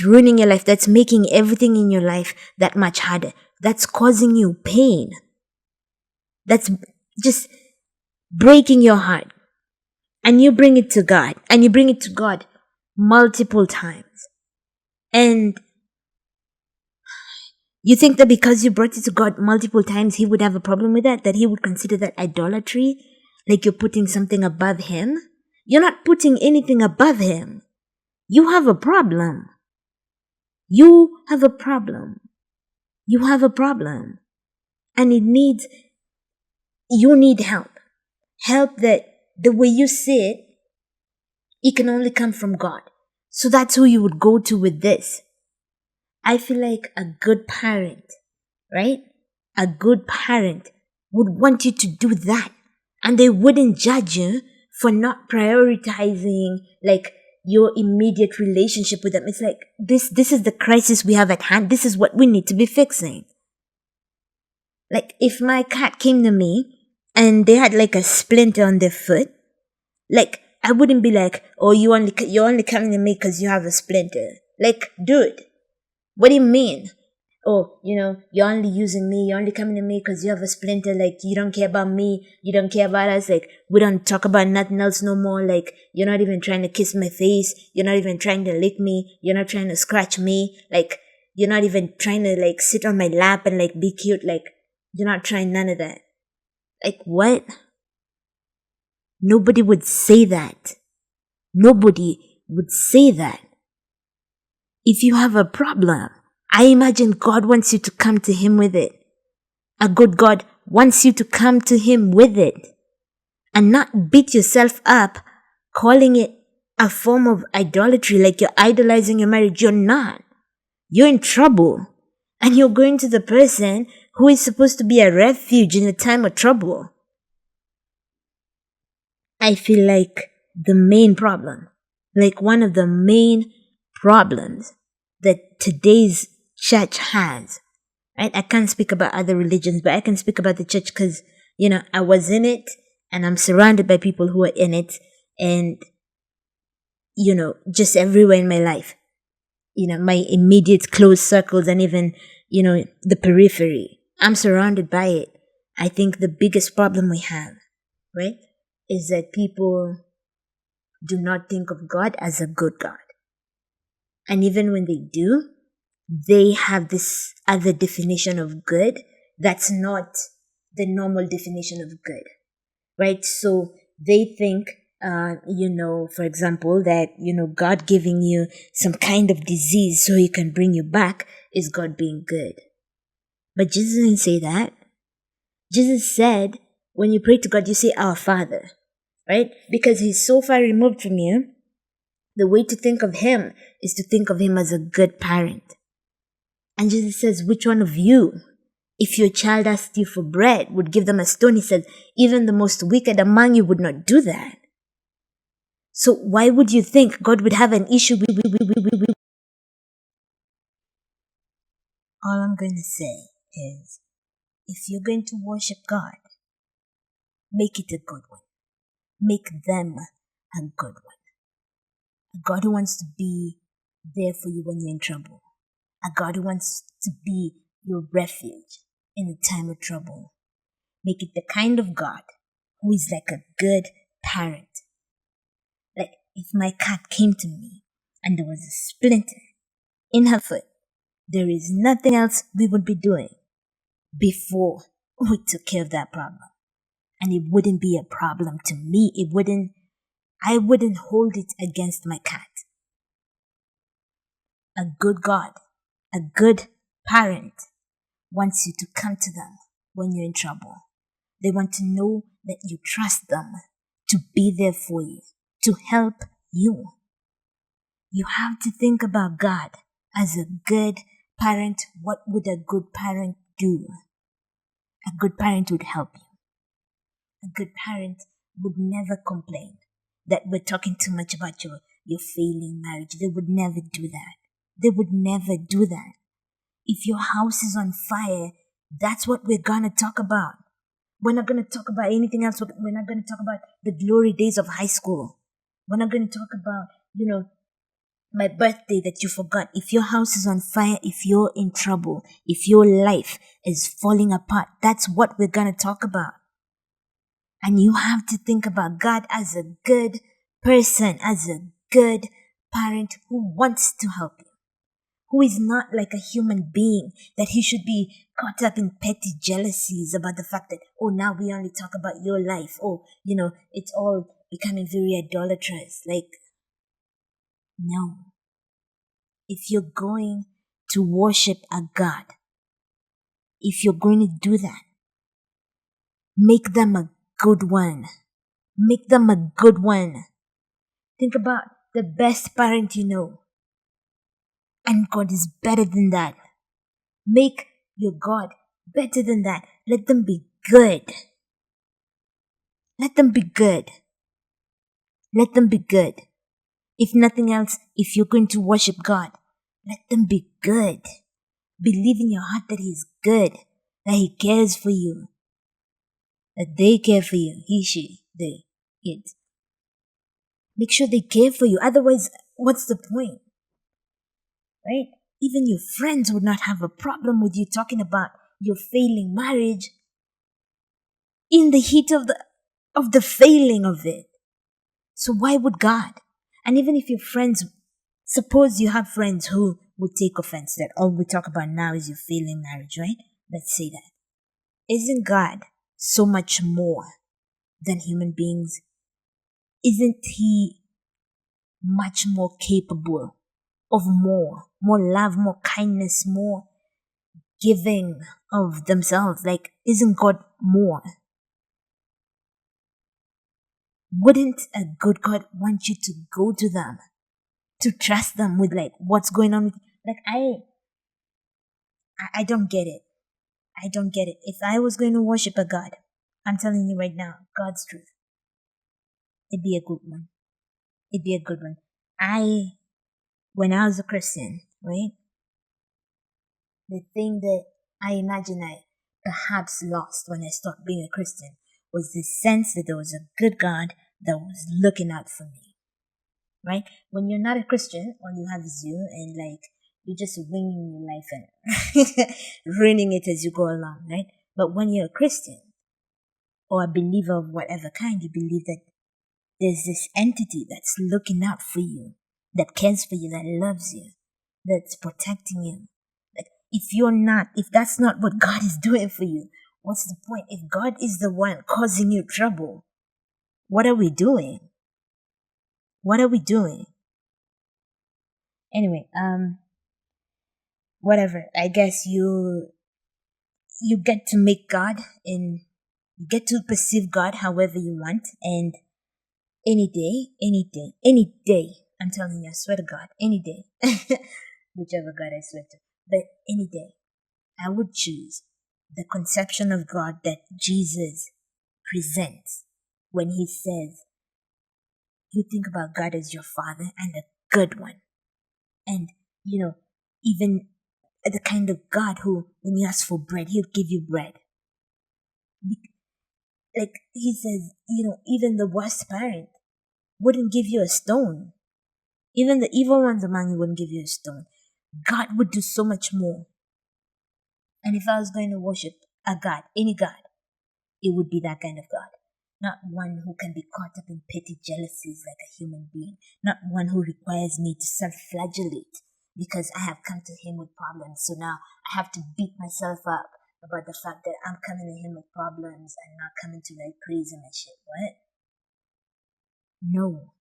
ruining your life. That's making everything in your life that much harder. That's causing you pain. That's just breaking your heart. And you bring it to God. And you bring it to God multiple times. And you think that because you brought it to God multiple times, He would have a problem with that? That He would consider that idolatry? Like you're putting something above Him? You're not putting anything above Him. You have a problem. You have a problem. You have a problem. And you need help. Help that the way you see it, it can only come from God. So that's who you would go to with this. I feel like a good parent, right? A good parent would want you to do that. And they wouldn't judge you for not prioritizing like your immediate relationship with them. It's like, this is the crisis we have at hand. This is what we need to be fixing. Like if my cat came to me and they had like a splinter on their foot, like I wouldn't be like, oh, you're only coming to me because you have a splinter. Like, dude, what do you mean? Oh, you're only using me. You're only coming to me because you have a splinter. Like, you don't care about me. You don't care about us. Like, we don't talk about nothing else no more. Like, you're not even trying to kiss my face. You're not even trying to lick me. You're not trying to scratch me. Like, you're not even trying to like sit on my lap and like be cute. Like, you're not trying none of that. Like, what? Nobody would say that. Nobody would say that. If you have a problem, I imagine God wants you to come to Him with it. A good God wants you to come to Him with it. And not beat yourself up, calling it a form of idolatry, like you're idolizing your marriage. You're not. You're in trouble. And you're going to the person who is supposed to be a refuge in a time of trouble. I feel like the main problem, like one of the main problems that today's church has, right? I can't speak about other religions, but I can speak about the church because, I was in it and I'm surrounded by people who are in it and, just everywhere in my life, my immediate close circles and even, the periphery. I'm surrounded by it. I think the biggest problem we have, right, is that people do not think of God as a good God. And even when they do, they have this other definition of good that's not the normal definition of good, right? So they think, for example, that, God giving you some kind of disease so He can bring you back is God being good. But Jesus didn't say that. Jesus said, when you pray to God, you say, Our Father, right? Because He's so far removed from you. The way to think of Him is to think of Him as a good parent. And Jesus says, which one of you, if your child asked you for bread, would give them a stone? He said, even the most wicked among you would not do that. So why would you think God would have an issue with? All I'm going to say is, if you're going to worship God, make it a good one. Make them a good one. A God who wants to be there for you when you're in trouble. A God who wants to be your refuge in a time of trouble. Make it the kind of God who is like a good parent. Like if my cat came to me and there was a splinter in her foot, there is nothing else we would be doing before we took care of that problem. And it wouldn't be a problem to me. I wouldn't hold it against my cat. A good God, a good parent wants you to come to them when you're in trouble. They want to know that you trust them to be there for you, to help you. You have to think about God as a good parent. What would a good parent do? A good parent would help you. A good parent would never complain that we're talking too much about your failing marriage. They would never do that. They would never do that. If your house is on fire, that's what we're going to talk about. We're not going to talk about anything else. We're not going to talk about the glory days of high school. We're not going to talk about, my birthday that you forgot. If your house is on fire, if you're in trouble, if your life is falling apart, that's what we're going to talk about. And you have to think about God as a good person, as a good parent who wants to help you, who is not like a human being that He should be caught up in petty jealousies about the fact that, oh, now we only talk about your life. Oh, it's all becoming very idolatrous. Like, no. If you're going to worship a God, if you're going to do that, make them a good one. Make them a good one. Think about the best parent you know. And God is better than that. Make your God better than that. Let them be good. Let them be good. Let them be good. If nothing else, if you're going to worship God, let them be good. Believe in your heart that He is good, that He cares for you, that they care for you. He, she, they, it. Make sure they care for you. Otherwise, what's the point? Right? Even your friends would not have a problem with you talking about your failing marriage in the heat of the failing of it. So why would God? And even if your friends, suppose you have friends who would take offense that all we talk about now is your failing marriage, right? Let's say that. Isn't God so much more than human beings? Isn't He much more capable of more love, more kindness, more giving of themselves? Like, isn't God more? Wouldn't a good God want you to go to them, to trust them with like what's going on with, like I don't get it. I don't get it. If I was going to worship a God, I'm telling you right now, God's truth, it'd be a good one. It'd be a good one. When I was a Christian, right, the thing that I imagine I perhaps lost when I stopped being a Christian was the sense that there was a good God that was looking out for me, right? When you're not a Christian, all you have is you, and like you're just winging your life and ruining it as you go along, right? But when you're a Christian or a believer of whatever kind, you believe that there's this entity that's looking out for you, that cares for you, that loves you, that's protecting you. Like if that's not what God is doing for you, what's the point? If God is the one causing you trouble, what are we doing? What are we doing? Anyway, whatever. I guess you get to make God and you get to perceive God however you want, and any day, I'm telling you, I swear to God, any day, whichever God I swear to, but any day, I would choose the conception of God that Jesus presents when He says, you think about God as your Father and a good one. And, even the kind of God who, when you ask for bread, He'll give you bread. Like He says, even the worst parent wouldn't give you a stone. Even the evil ones among you wouldn't give you a stone. God would do so much more. And if I was going to worship a God, any God, it would be that kind of God. Not one who can be caught up in petty jealousies like a human being. Not one who requires me to self-flagellate because I have come to Him with problems. So now I have to beat myself up about the fact that I'm coming to Him with problems and not coming to like praise Him and shit. What? No.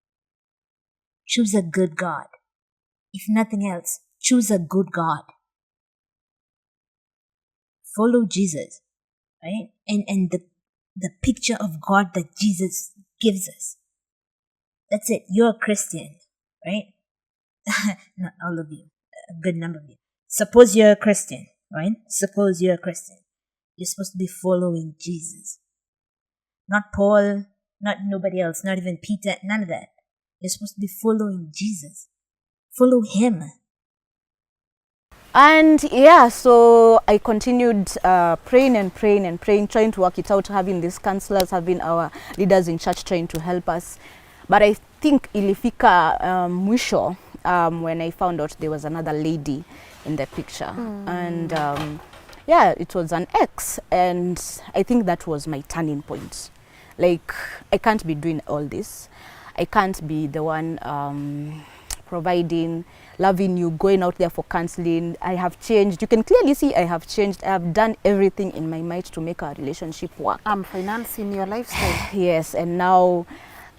Choose a good God. If nothing else, choose a good God. Follow Jesus, right? And the picture of God that Jesus gives us. That's it. You're a Christian, right? Not all of you. A good number of you. Suppose you're a Christian, right? Suppose you're a Christian. You're supposed to be following Jesus. Not Paul, not nobody else, not even Peter, none of that. You're supposed to be following Jesus. Follow Him. And yeah, so I continued praying, trying to work it out, having these counselors, having our leaders in church trying to help us. But I think ilifika mwisho when I found out there was another lady in the picture. And yeah, it was an ex. And I think that was my turning point. Like, I can't be doing all this. I can't be the one providing, loving you, going out there for counseling. I have changed. You can clearly see I have changed. I have done everything in my might to make our relationship work. I'm financing your lifestyle. Yes, and now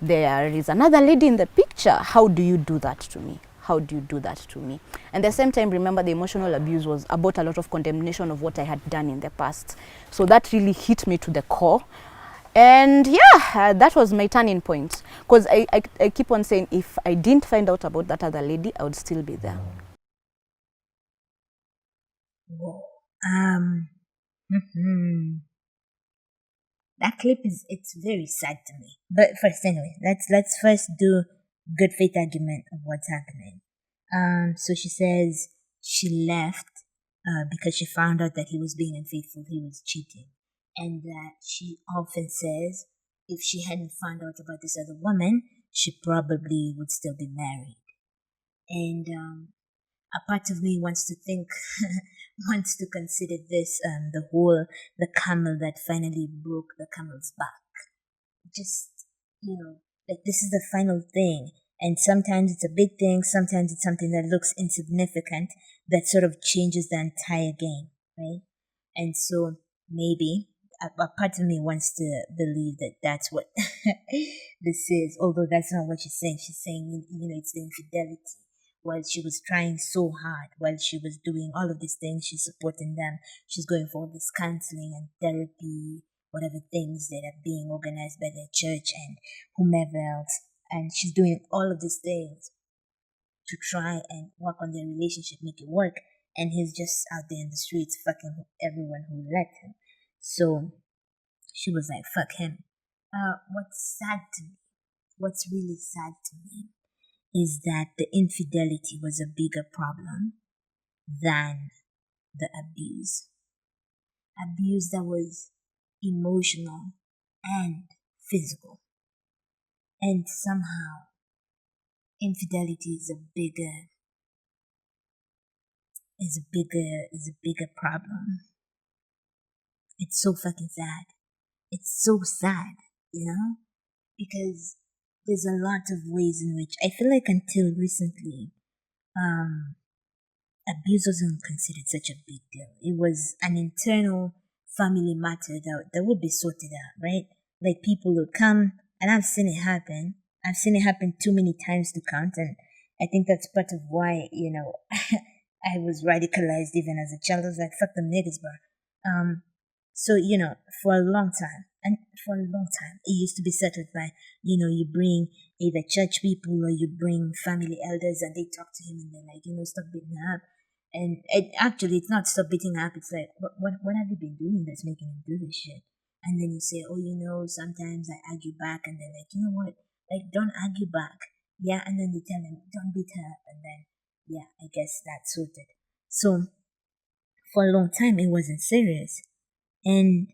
there is another lady in the picture. How do you do that to me? how do you do that to me? And at the same time, remember, the emotional abuse was about a lot of condemnation of what I had done in the past. So that really hit me to the core. And yeah, that was my turning point. Because I keep on saying, if I didn't find out about that other lady, I would still be there. Whoa. That clip it's very sad to me. But first, anyway, let's first do good faith argument of what's happening. So she says she left because she found out that he was being unfaithful, he was cheating, and that she often says if she hadn't found out about this other woman, she probably would still be married. And a part of me wants to think, wants to consider this the camel that finally broke the camel's back. Just, like this is the final thing. And sometimes it's a big thing, sometimes it's something that looks insignificant that sort of changes the entire game, right? And so maybe a part of me wants to believe that that's what this is, although that's not what she's saying. She's saying, it's the infidelity. While she was trying so hard, while she was doing all of these things, she's supporting them. She's going for all this counseling and therapy, whatever things that are being organized by the church and whomever else. And she's doing all of these things to try and work on their relationship, make it work. And he's just out there in the streets fucking everyone who let him. So she was like, fuck him. What's sad to me, what's really sad to me, is that the infidelity was a bigger problem than the abuse. Abuse that was emotional and physical. And somehow, infidelity is a bigger problem. It's so fucking sad. It's so sad, because there's a lot of ways in which I feel like until recently, abuse wasn't considered such a big deal. It was an internal family matter that would be sorted out, right? Like people would come, and I've seen it happen. I've seen it happen too many times to count, and I think that's part of why, I was radicalized even as a child. I was like, fuck them niggas, bro. So, for a long time, it used to be settled by, you bring either church people or you bring family elders and they talk to him and they're like, stop beating her up. And it's not stop beating her up. It's like, what have you been doing that's making him do this shit? And then you say, sometimes I argue back, and they're like, you know what? Like, don't argue back. Yeah, and then they tell him, don't beat her up. And then, yeah, I guess that's sorted. So, for a long time, it wasn't serious. And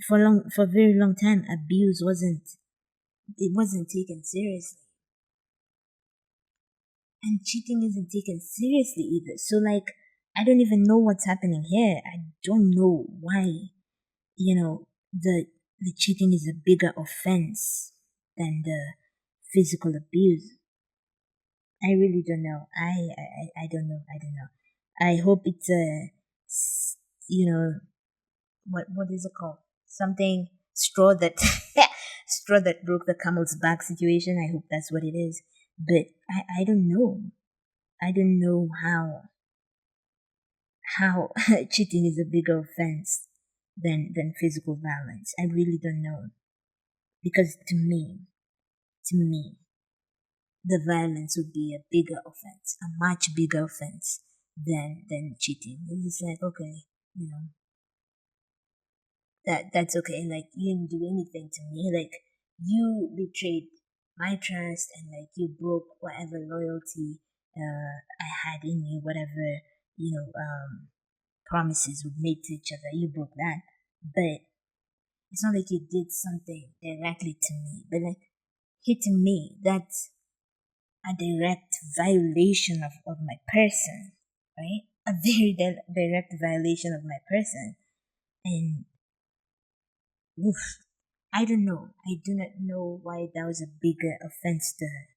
for a very long time, abuse wasn't taken seriously. And cheating isn't taken seriously either. So, like, I don't even know what's happening here. I don't know why, the cheating is a bigger offense than the physical abuse. I really don't know. I don't know. I hope it's what is it called? Something straw that straw that broke the camel's back situation. I hope that's what it is. But I don't know. I don't know how cheating is a bigger offense than physical violence. I really don't know. Because to me, the violence would be a bigger offense, a much bigger offense than cheating. It's like, okay, that's okay. Like, you didn't do anything to me. Like, you betrayed my trust, and like you broke whatever loyalty I had in you, whatever promises we made to each other. You broke that, but it's not like you did something directly to me. But like, hitting me, that's a direct violation of my person, right? A very direct violation of my person, and oof, I don't know. I do not know why that was a bigger offense to her.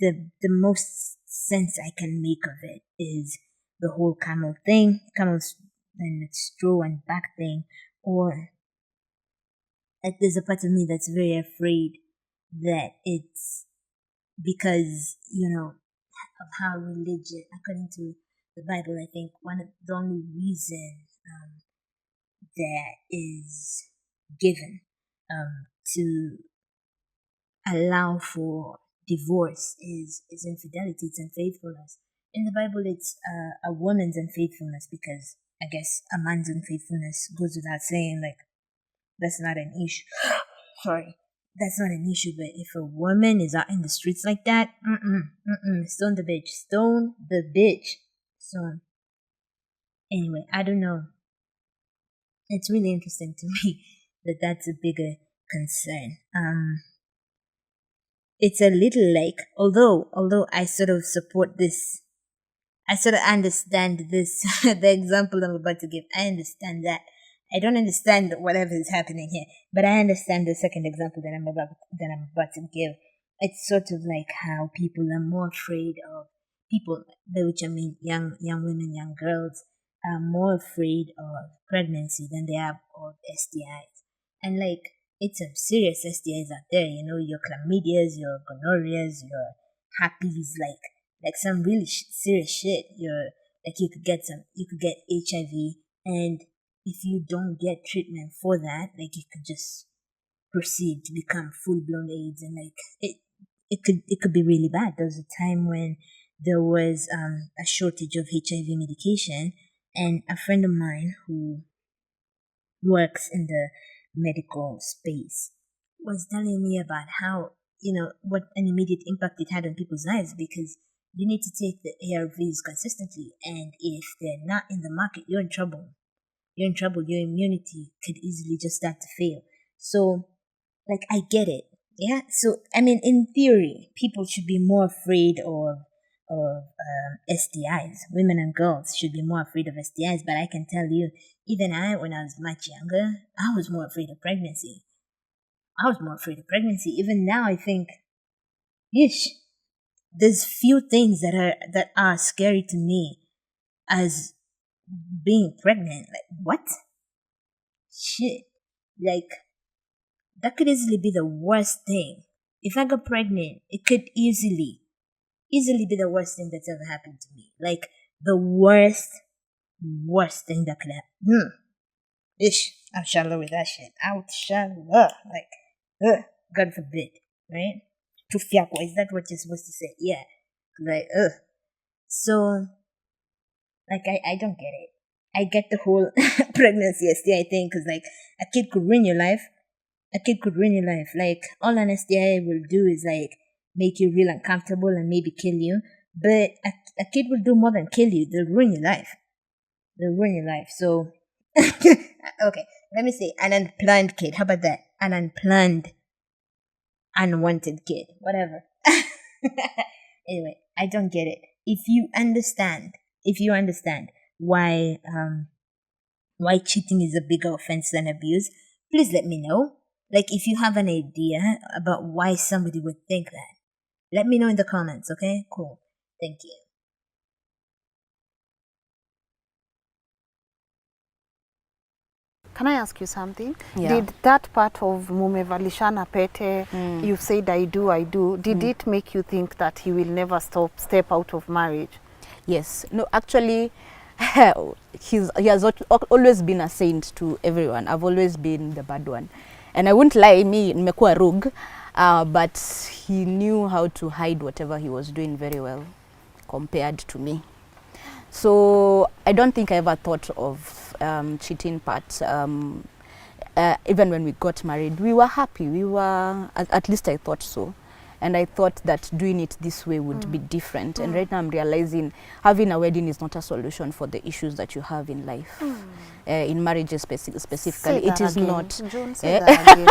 The most sense I can make of it is the whole camel's and straw and back thing, or like there's a part of me that's very afraid that it's because of how religion, according to the Bible, I think the only reason that is given to allow for divorce is infidelity, it's unfaithfulness. In the Bible, it's a woman's unfaithfulness, because I guess a man's unfaithfulness goes without saying, like, that's not an issue. Sorry. That's not an issue, but if a woman is out in the streets like that, stone the bitch. Stone the bitch. So, anyway, I don't know. It's really interesting to me that that's a bigger concern. It's a little like, although I sort of support this, I sort of understand this, the example I'm about to give, I understand that. I don't understand whatever is happening here, but I understand the second example that I'm about to give. It's sort of like how people are more afraid of people, by which I mean young women, young girls, are more afraid of pregnancy than they are of STIs. And like, it's some serious STIs out there, your chlamydias, your gonorrheas, your herpes, like some really serious shit. You could get HIV, and if you don't get treatment for that, like, you could just proceed to become full-blown AIDS, and like it could be really bad. There was a time when there was a shortage of HIV medication, and a friend of mine who works in the medical space was telling me about how, what an immediate impact it had on people's lives, because you need to take the ARVs consistently, and if they're not in the market, you're in trouble. Your immunity could easily just start to fail. So, like, I get it. Yeah. So, I mean, in theory, people should be more afraid of STIs. Women and girls should be more afraid of STIs. But I can tell you, even when I was much younger, I was more afraid of pregnancy. Even now, I think, yeesh, there's few things that are scary to me as being pregnant. Like, what? Shit. Like, that could easily be the worst thing. If I got pregnant, it could easily be the worst thing that's ever happened to me. Like, the worst thing that could happen. Ish, I'm shallow with that shit. Like, God forbid, right? Tufiakwa, is that what you're supposed to say? Yeah. Like, So, like, I don't get it. I get the whole pregnancy STI thing, because, like, a kid could ruin your life. Like, all an STI will do is, like, make you real uncomfortable and maybe kill you. But a kid will do more than kill you. They'll ruin your life. So, okay, let me say an unplanned kid. How about that? An unplanned, unwanted kid. Whatever. Anyway, I don't get it. If you understand why cheating is a bigger offense than abuse, please let me know. Like, if you have an idea about why somebody would think that, let me know in the comments, okay? Cool. Thank you. Can I ask you something? Yeah. Did that part of Mumevalishana Pete, you said I do, did it make you think that he will never step out of marriage? Yes. No, actually, he has always been a saint to everyone. I've always been the bad one. And I wouldn't lie, me, nimekuwa rogue, but he knew how to hide whatever he was doing very well compared to me. So I don't think I ever thought of cheating part. Even when we got married, we were happy. We were, at least I thought so. And I thought that doing it this way would be different. And right now I'm realizing having a wedding is not a solution for the issues that you have in life. In marriages specifically, it is not. June, say that again.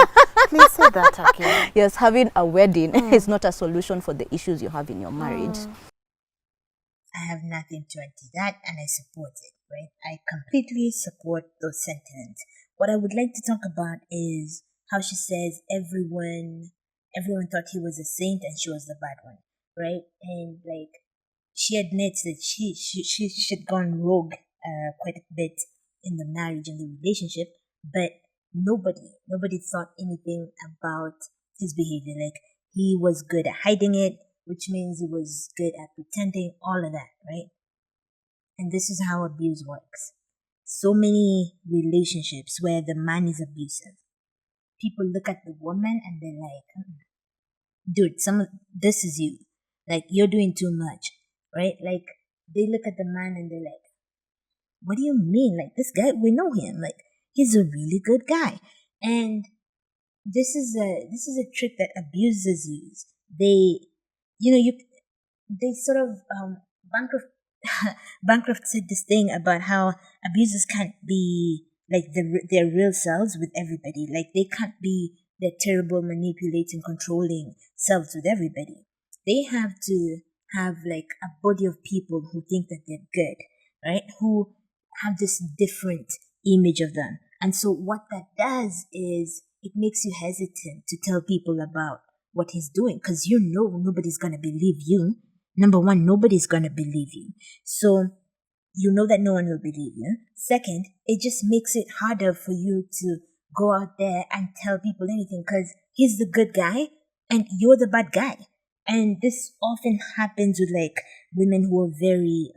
Please say that again. Yes, having a wedding is not a solution for the issues you have in your marriage. I have nothing to add to that, and I support it, right? I completely support those sentiments. What I would like to talk about is how she says everyone thought he was a saint and she was the bad one, right? And like, she admits that she'd gone rogue quite a bit in the marriage and the relationship, but nobody thought anything about his behavior. Like, he was good at hiding it, which means he was good at pretending, all of that, right? And this is how abuse works. So many relationships where the man is abusive. People look at the woman and they're like, dude, this is you. Like, you're doing too much, right? Like, they look at the man and they're like, what do you mean? Like, this guy, we know him. Like, he's a really good guy. And this is a trick that abusers use. They, they sort of, Bancroft, Bancroft said this thing about how abusers can't be like their real selves with everybody. Like, they can't be their terrible, manipulating, controlling selves with everybody. They have to have like a body of people who think that they're good, right? Who have this different image of them. And so what that does is it makes you hesitant to tell people about what he's doing, because nobody's going to believe you. Number one, nobody's going to believe you. So you know that no one will believe you. Second, it just makes it harder for you to go out there and tell people anything, because he's the good guy and you're the bad guy. And this often happens with like women who are very,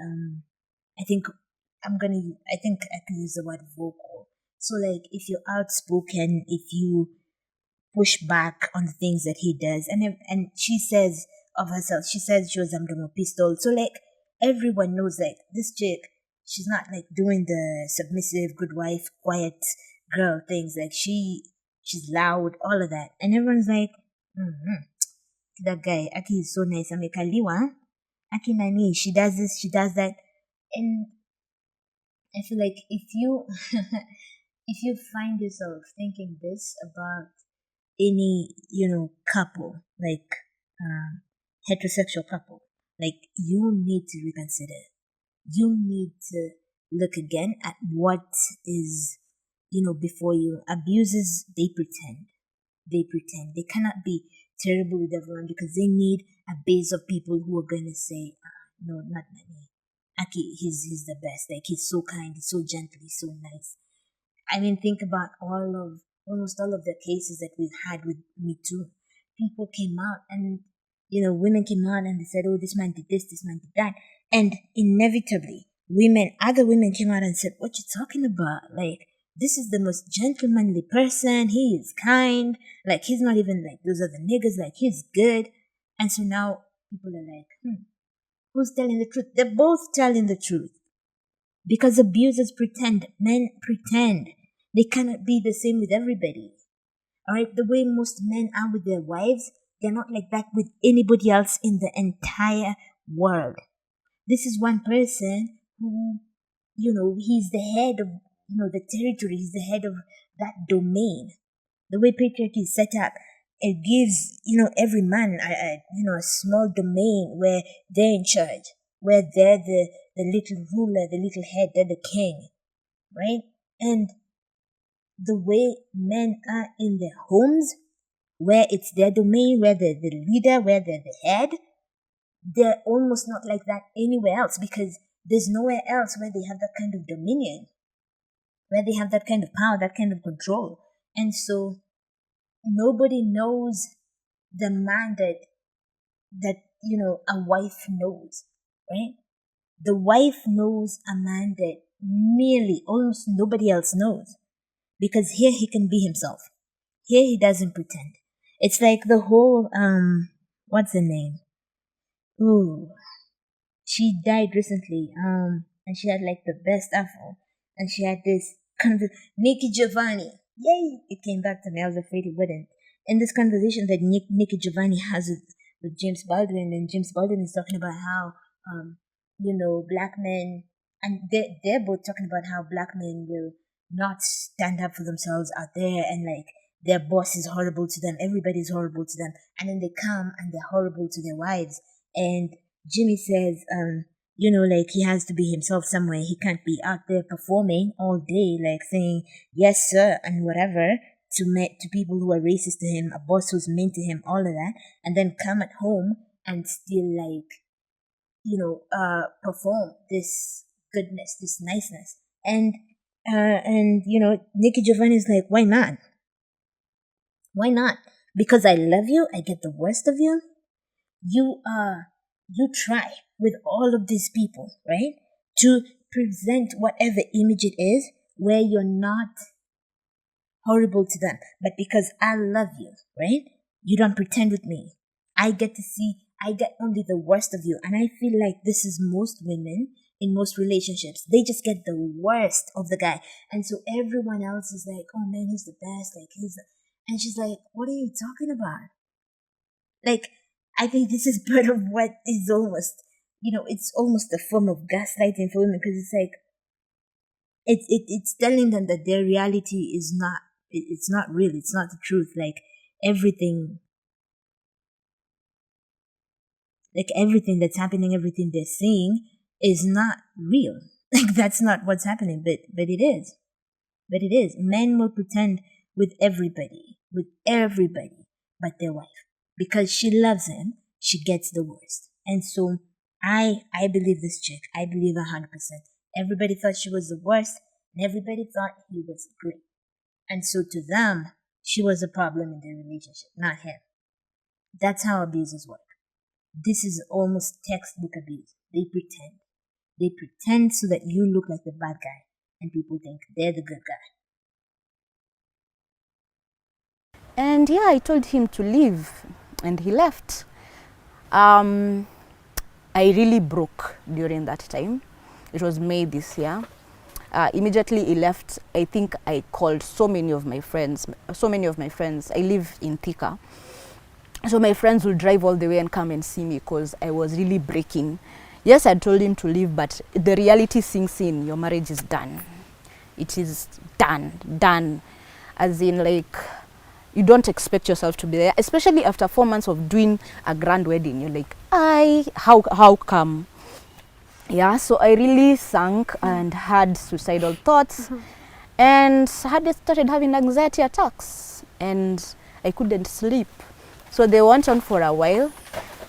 I think I can use the word vocal. So like if you're outspoken, if you push back on the things that he does, and she says of herself, she says she was a pistol. So like everyone knows like this chick, she's not like doing the submissive, good wife, quiet girl things. Like she's loud, all of that, and everyone's like, that guy, Aki is so nice. Amekaliwa, Aki nani, she does this, she does that, and I feel like if you if you find yourself thinking this about any couple, like heterosexual couple, like you need to reconsider. You need to look again at what is before you. Abusers, they pretend. They cannot be terrible with everyone because they need a base of people who are going to say, no, not me. Aki, he's the best. Like, he's so kind, he's so gentle, he's so nice. I mean, think about almost all of the cases that we've had with Me Too. People came out and, women came out and they said, oh, this man did this man did that. And inevitably, other women came out and said, what you talking about? Like, this is the most gentlemanly person. He is kind. Like, he's not even like those other niggas. Like, he's good. And so now people are like, who's telling the truth? They're both telling the truth. Because abusers pretend. Men pretend. They cannot be the same with everybody. Alright? The way most men are with their wives, they're not like that with anybody else in the entire world. This is one person who, he's the head of, the territory. He's the head of that domain. The way patriarchy is set up, it gives, every man, a small domain where they're in charge, where they're the little ruler, the little head, they're the king, right? And the way men are in their homes, where it's their domain, where they're the leader, where they're the head, they're almost not like that anywhere else, because there's nowhere else where they have that kind of dominion, where they have that kind of power, that kind of control. And so nobody knows the man that a wife knows, right? The wife knows a man that nearly almost nobody else knows, because here he can be himself. Here he doesn't pretend. It's like the whole what's her name? Ooh, she died recently. And she had like the best afro, and she had this Nikki Giovanni. Yay! It came back to me. I was afraid it wouldn't. In this conversation that Nikki Giovanni has with James Baldwin, and James Baldwin is talking about how black men, and they're both talking about how black men will not stand up for themselves out there, and like their boss is horrible to them, everybody's horrible to them, and then they come and they're horrible to their wives. And Jimmy says, like he has to be himself somewhere. He can't be out there performing all day, like saying yes sir and whatever to people who are racist to him, a boss who's mean to him, all of that, and then come at home and still like perform this goodness, this niceness. And Nikki Giovanni is like, why not? Why not? Because I love you, I get the worst of you. you try with all of these people, right, to present whatever image it is where you're not horrible to them, but because I love you, right, you don't pretend with me. I get only the worst of you. And I feel like this is most women in most relationships. They just get the worst of the guy. And so everyone else is like, oh man, he's the best. Like, and she's like, what are you talking about? Like, I think this is part of what is almost, it's almost a form of gaslighting for women, because it's like, it's telling them that their reality is not, it's not real. It's not the truth. Like, everything that's happening, everything they're seeing is not real. Like, that's not what's happening, but it is. But it is. Men will pretend with everybody, but their wife. Because she loves him, she gets the worst. And so I believe this chick. I believe 100%. Everybody thought she was the worst, and everybody thought he was great. And so to them, she was a problem in their relationship, not him. That's how abusers work. This is almost textbook abuse. They pretend. They pretend so that you look like the bad guy, and people think they're the good guy. And yeah, I told him to leave, and he left. I really broke during that time. It was May this year. Immediately he left, I think I called so many of my friends. I live in Thika. So my friends will drive all the way and come and see me because I was really breaking. Yes, I told him to leave, but the reality sinks in. Your marriage is done. It is done. As in, like, you don't expect yourself to be there, especially after 4 months of doing a grand wedding. You're like, how come? Yeah, so I really sank and had suicidal thoughts and started having anxiety attacks, and I couldn't sleep. So they went on for a while.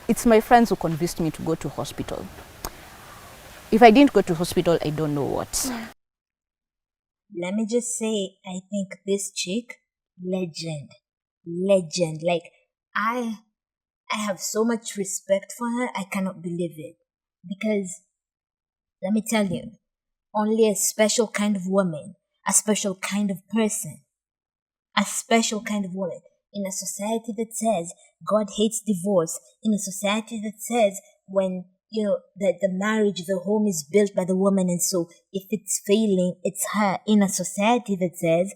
It's my friends who convinced me to go to hospital. If I didn't go to hospital, I don't know what. Let me just say, I think this chick, legend. Like, I have so much respect for her, I cannot believe it. Because, let me tell you, only a special kind of woman, a special kind of person, a special kind of woman, in a society that says God hates divorce, in a society that says when, that the marriage, the home is built by the woman, and so if it's failing, it's her, in a society that says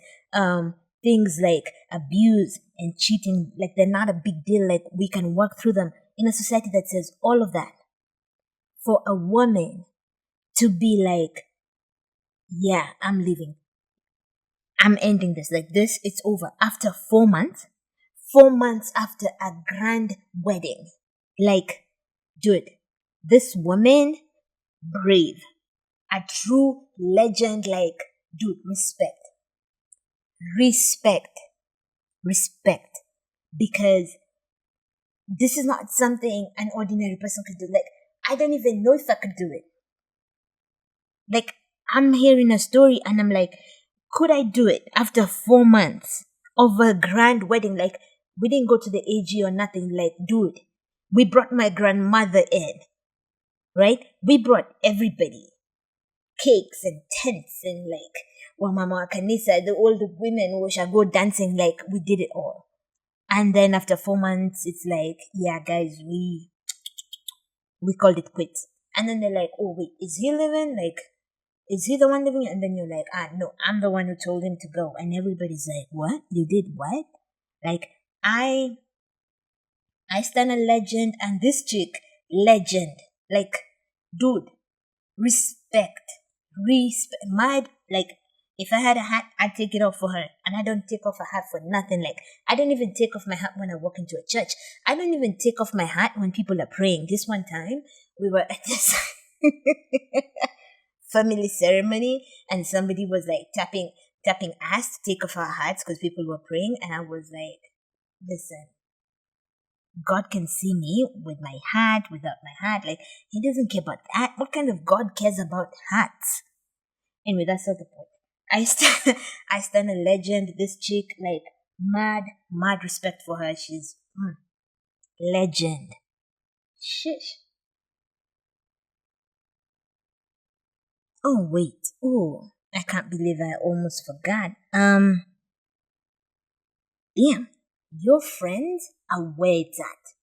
things like abuse and cheating, like they're not a big deal, like we can work through them, in a society that says all of that, for a woman to be like, yeah, I'm leaving, I'm ending this, like this, it's over, after 4 months, 4 months after a grand wedding. Like, dude, this woman, brave, a true legend. Like, dude, respect, because this is not something an ordinary person could do. Like, I don't even know if I could do it. Like, I'm hearing a story and I'm like, could I do it after 4 months of a grand wedding? Like, we didn't go to the AG or nothing. Like, dude, we brought my grandmother in, right? We brought everybody, cakes and tents and like, Mama Kanisa, all the women who shall go dancing. Like, we did it all. And then after 4 months, it's like, yeah, guys, we called it quits. And then they're like, oh wait, is he living? Like, is he the one living? And then you're like, no, I'm the one who told him to go. And everybody's like, what? You did what? Like, I stand a legend, and this chick, legend. Like, dude, respect. Like, if I had a hat, I'd take it off for her. And I don't take off a hat for nothing. Like, I don't even take off my hat when I walk into a church. I don't even take off my hat when people are praying. This one time, we were at this family ceremony, and somebody was like tapping ass to take off our hats because people were praying. And I was like, listen, God can see me with my hat, without my hat. Like, he doesn't care about that. What kind of God cares about hats? Anyway, that's not the point. I stand a legend. This chick, like, mad respect for her. She's legend. Shush. Oh, wait. Oh, I can't believe I almost forgot. Damn. Your friends are where it's at.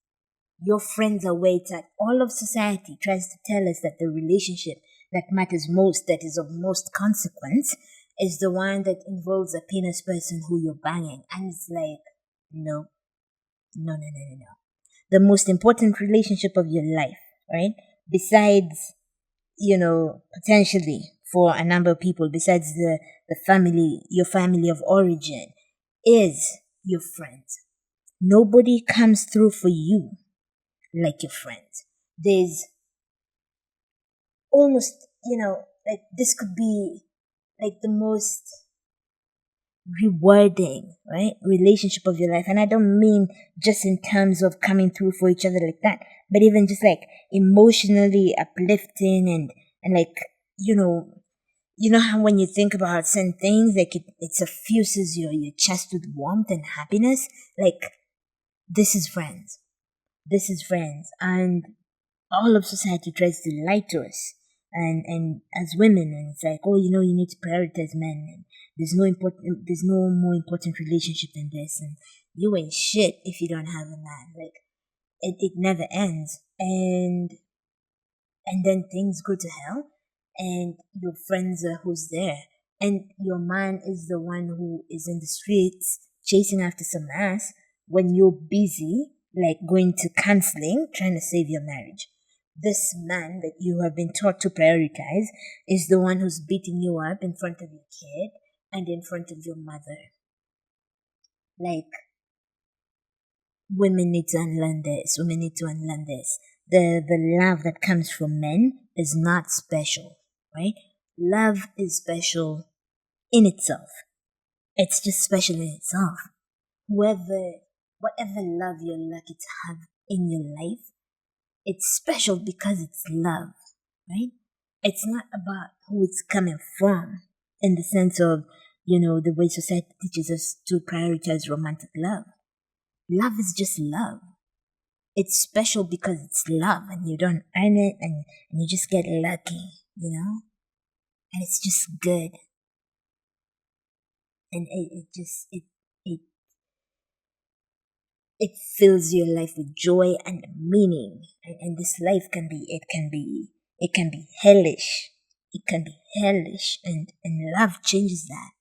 Your friends are where it's at. All of society tries to tell us that the relationship that matters most, that is of most consequence, is the one that involves a penis person who you're banging. And it's like, no, no, no, no, no, no. The most important relationship of your life, right? Besides, potentially for a number of people, besides the family, your family of origin, is your friends. Nobody comes through for you like your friends. There's almost, like this could be like the most rewarding, right, relationship of your life. And I don't mean just in terms of coming through for each other like that, but even just like emotionally uplifting and like, how when you think about certain things, like it suffuses your chest with warmth and happiness. Like, this is friends. This is friends. And all of society tries to lie to us. And as women, and it's like, oh, you need to prioritize men. And there's no more important relationship than this. And you ain't shit if you don't have a man. Like, it never ends. And then things go to hell, and your friends are who's there, and your man is the one who is in the streets chasing after some ass when you're busy, like going to counseling, trying to save your marriage. This man that you have been taught to prioritize is the one who's beating you up in front of your kid and in front of your mother. Like, women need to unlearn this. Women need to unlearn this. The love that comes from men is not special, right? Love is special in itself. It's just special in itself. Whatever love you're lucky to have in your life, it's special because it's love, right? It's not about who it's coming from in the sense of, the way society teaches us to prioritize romantic love. Love is just love. It's special because it's love, and you don't earn it, and you just get lucky, and it's just good. And it fills your life with joy and meaning. And this life can be hellish. It can be hellish, and love changes that.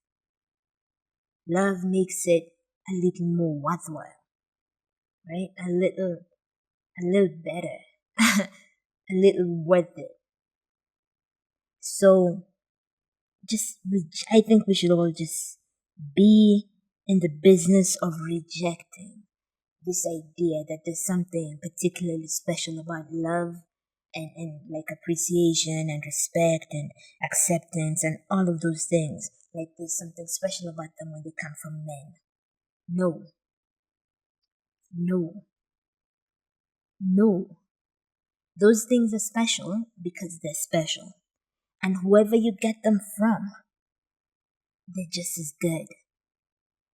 Love makes it a little more worthwhile, right? A little better, a little worth it. So I think we should all just be in the business of rejecting this idea that there's something particularly special about love and like appreciation and respect and acceptance and all of those things. Like, there's something special about them when they come from men. No. No. No. Those things are special because they're special. And whoever you get them from, they're just as good.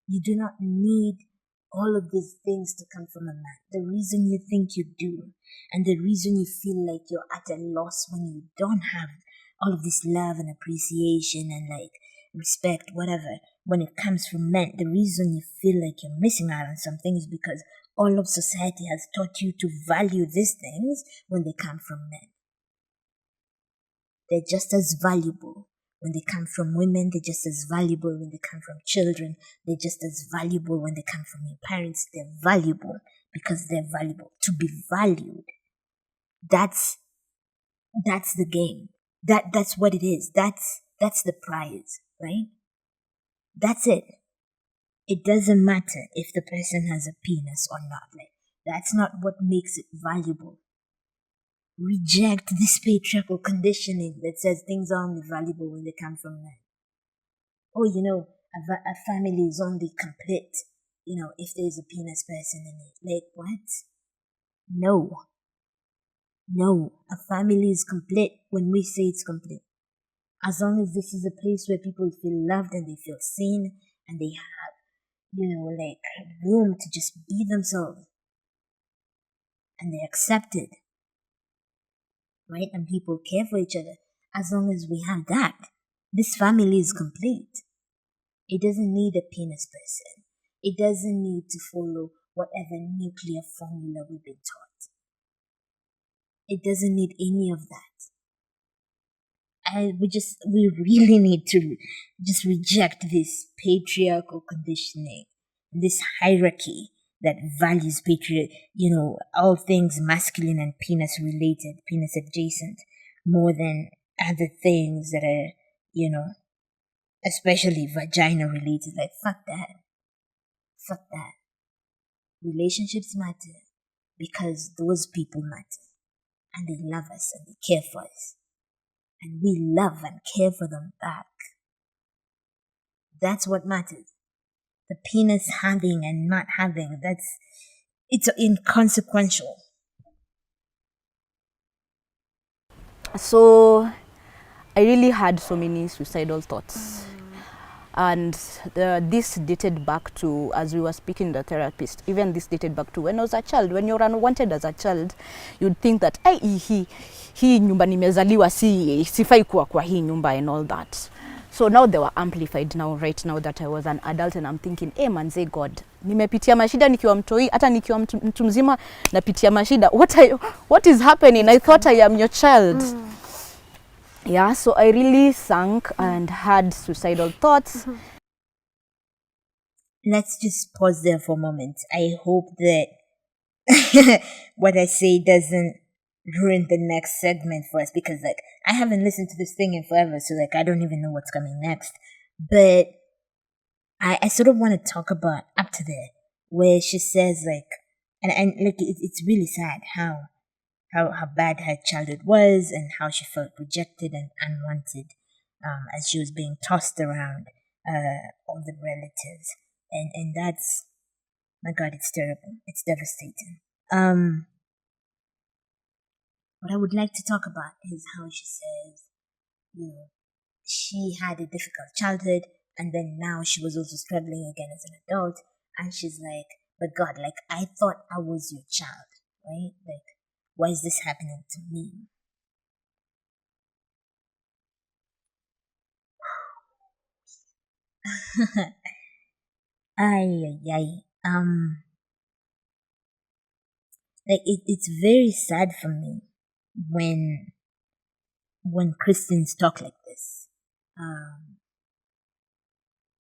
You do not need all of these things to come from a man. The reason you think you do, and the reason you feel like you're at a loss when you don't have all of this love and appreciation and like respect, whatever, when it comes from men, the reason you feel like you're missing out on something is because all of society has taught you to value these things when they come from men. They're just as valuable when they come from women. They're just as valuable when they come from children. They're just as valuable when they come from your parents. They're valuable because they're valuable. To be valued, that's the game. That's what it is. That's the prize, right? That's it. It doesn't matter if the person has a penis or not. Like, that's not what makes it valuable. Reject this patriarchal conditioning that says things are only valuable when they come from men. Oh, a family is only complete, if there's a penis person in it. Like, what? No. No. A family is complete when we say it's complete. As long as this is a place where people feel loved and they feel seen and they have, like room to just be themselves and they're accepted right? And people care for each other. As long as we have that, this family is complete. It doesn't need a penis person. It doesn't need to follow whatever nuclear formula we've been taught. It doesn't need any of that. We really need to just reject this patriarchal conditioning, this hierarchy that values all things masculine and penis related, penis adjacent, more than other things that are, especially vagina related. Like, fuck that. Fuck that. Relationships matter because those people matter. And they love us and they care for us. And we love and care for them back. That's what matters. The penis having and not having, it's inconsequential. So I really had so many suicidal thoughts. And this dated back to, as we were speaking to the therapist, even this dated back to when I was a child. When you're unwanted as a child, you'd think that hii nyumba nimezaliwa sifai kuwa kwa hii nyumba and all that. So now they were amplified right now that I was an adult, and I'm thinking, manze God, nimepitia mashida nikiwa mtoi, hata nikiwa mtu mzima napitia mashida. What is happening? I thought I am your child. Yeah, so I really sank and had suicidal thoughts. Let's just pause there for a moment. I hope that what I say doesn't ruin the next segment for us, because I haven't listened to this thing in forever, so I don't even know what's coming next. But I sort of want to talk about up to there, where she says and it's really sad how bad her childhood was and how she felt rejected and unwanted as she was being tossed around all the relatives, and that's, my God, it's terrible. It's devastating. What I would like to talk about is how she says, she had a difficult childhood, and then now she was also struggling again as an adult, and she's like, but God, I thought I was your child, right? Why is this happening to me? It's very sad for me when Christians talk like this.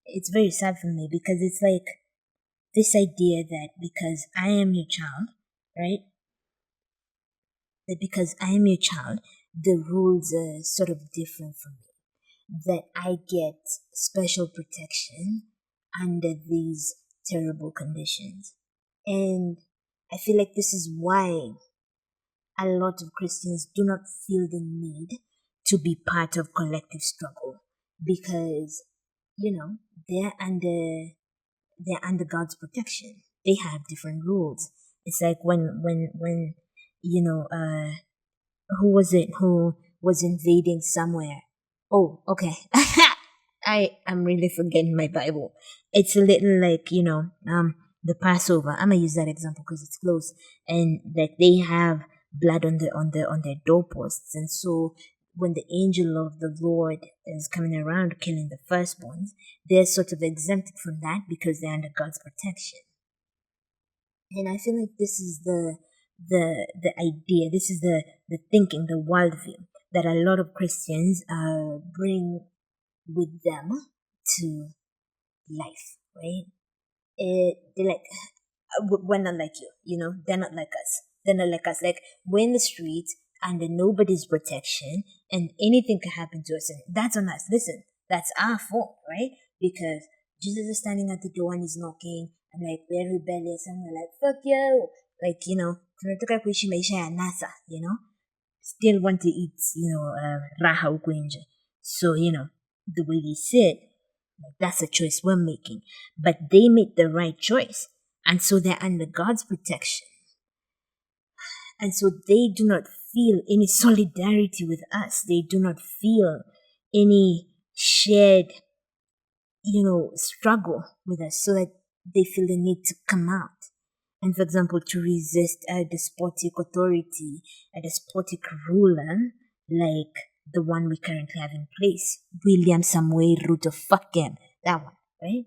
It's very sad for me because it's this idea that because I am your child, right? That because I am your child, the rules are sort of different from me. That I get special protection under these terrible conditions. And I feel like this is why a lot of Christians do not feel the need to be part of collective struggle, because, they're under God's protection. They have different rules. It's like when who was it who was invading somewhere? Oh, okay. I am really forgetting my Bible. It's a little like, the Passover. I'm gonna use that example because it's close, and they have blood on their doorposts, and so when the angel of the Lord is coming around killing the firstborns, they're sort of exempted from that because they're under God's protection. And I feel like this is the idea, this is the thinking, the worldview that a lot of Christians bring with them to life, right? They're like, we're not like you, they're not like us. They're not like us. We're in the streets under nobody's protection, and anything can happen to us, and that's on us. Listen, that's our fault, right? Because Jesus is standing at the door and he's knocking, and we're rebellious, and we're like, fuck you, tunataka kuishi maisha ya nasa, still want to eat, raha huku nje. So, the way they sit, that's a choice we're making. But they made the right choice, and so they're under God's protection. And so they do not feel any solidarity with us. They do not feel any shared, struggle with us, so that they feel the need to come out. And for example, to resist a despotic authority, a despotic ruler, like the one we currently have in place, William Samuel Ruto, fuck him, that one, right?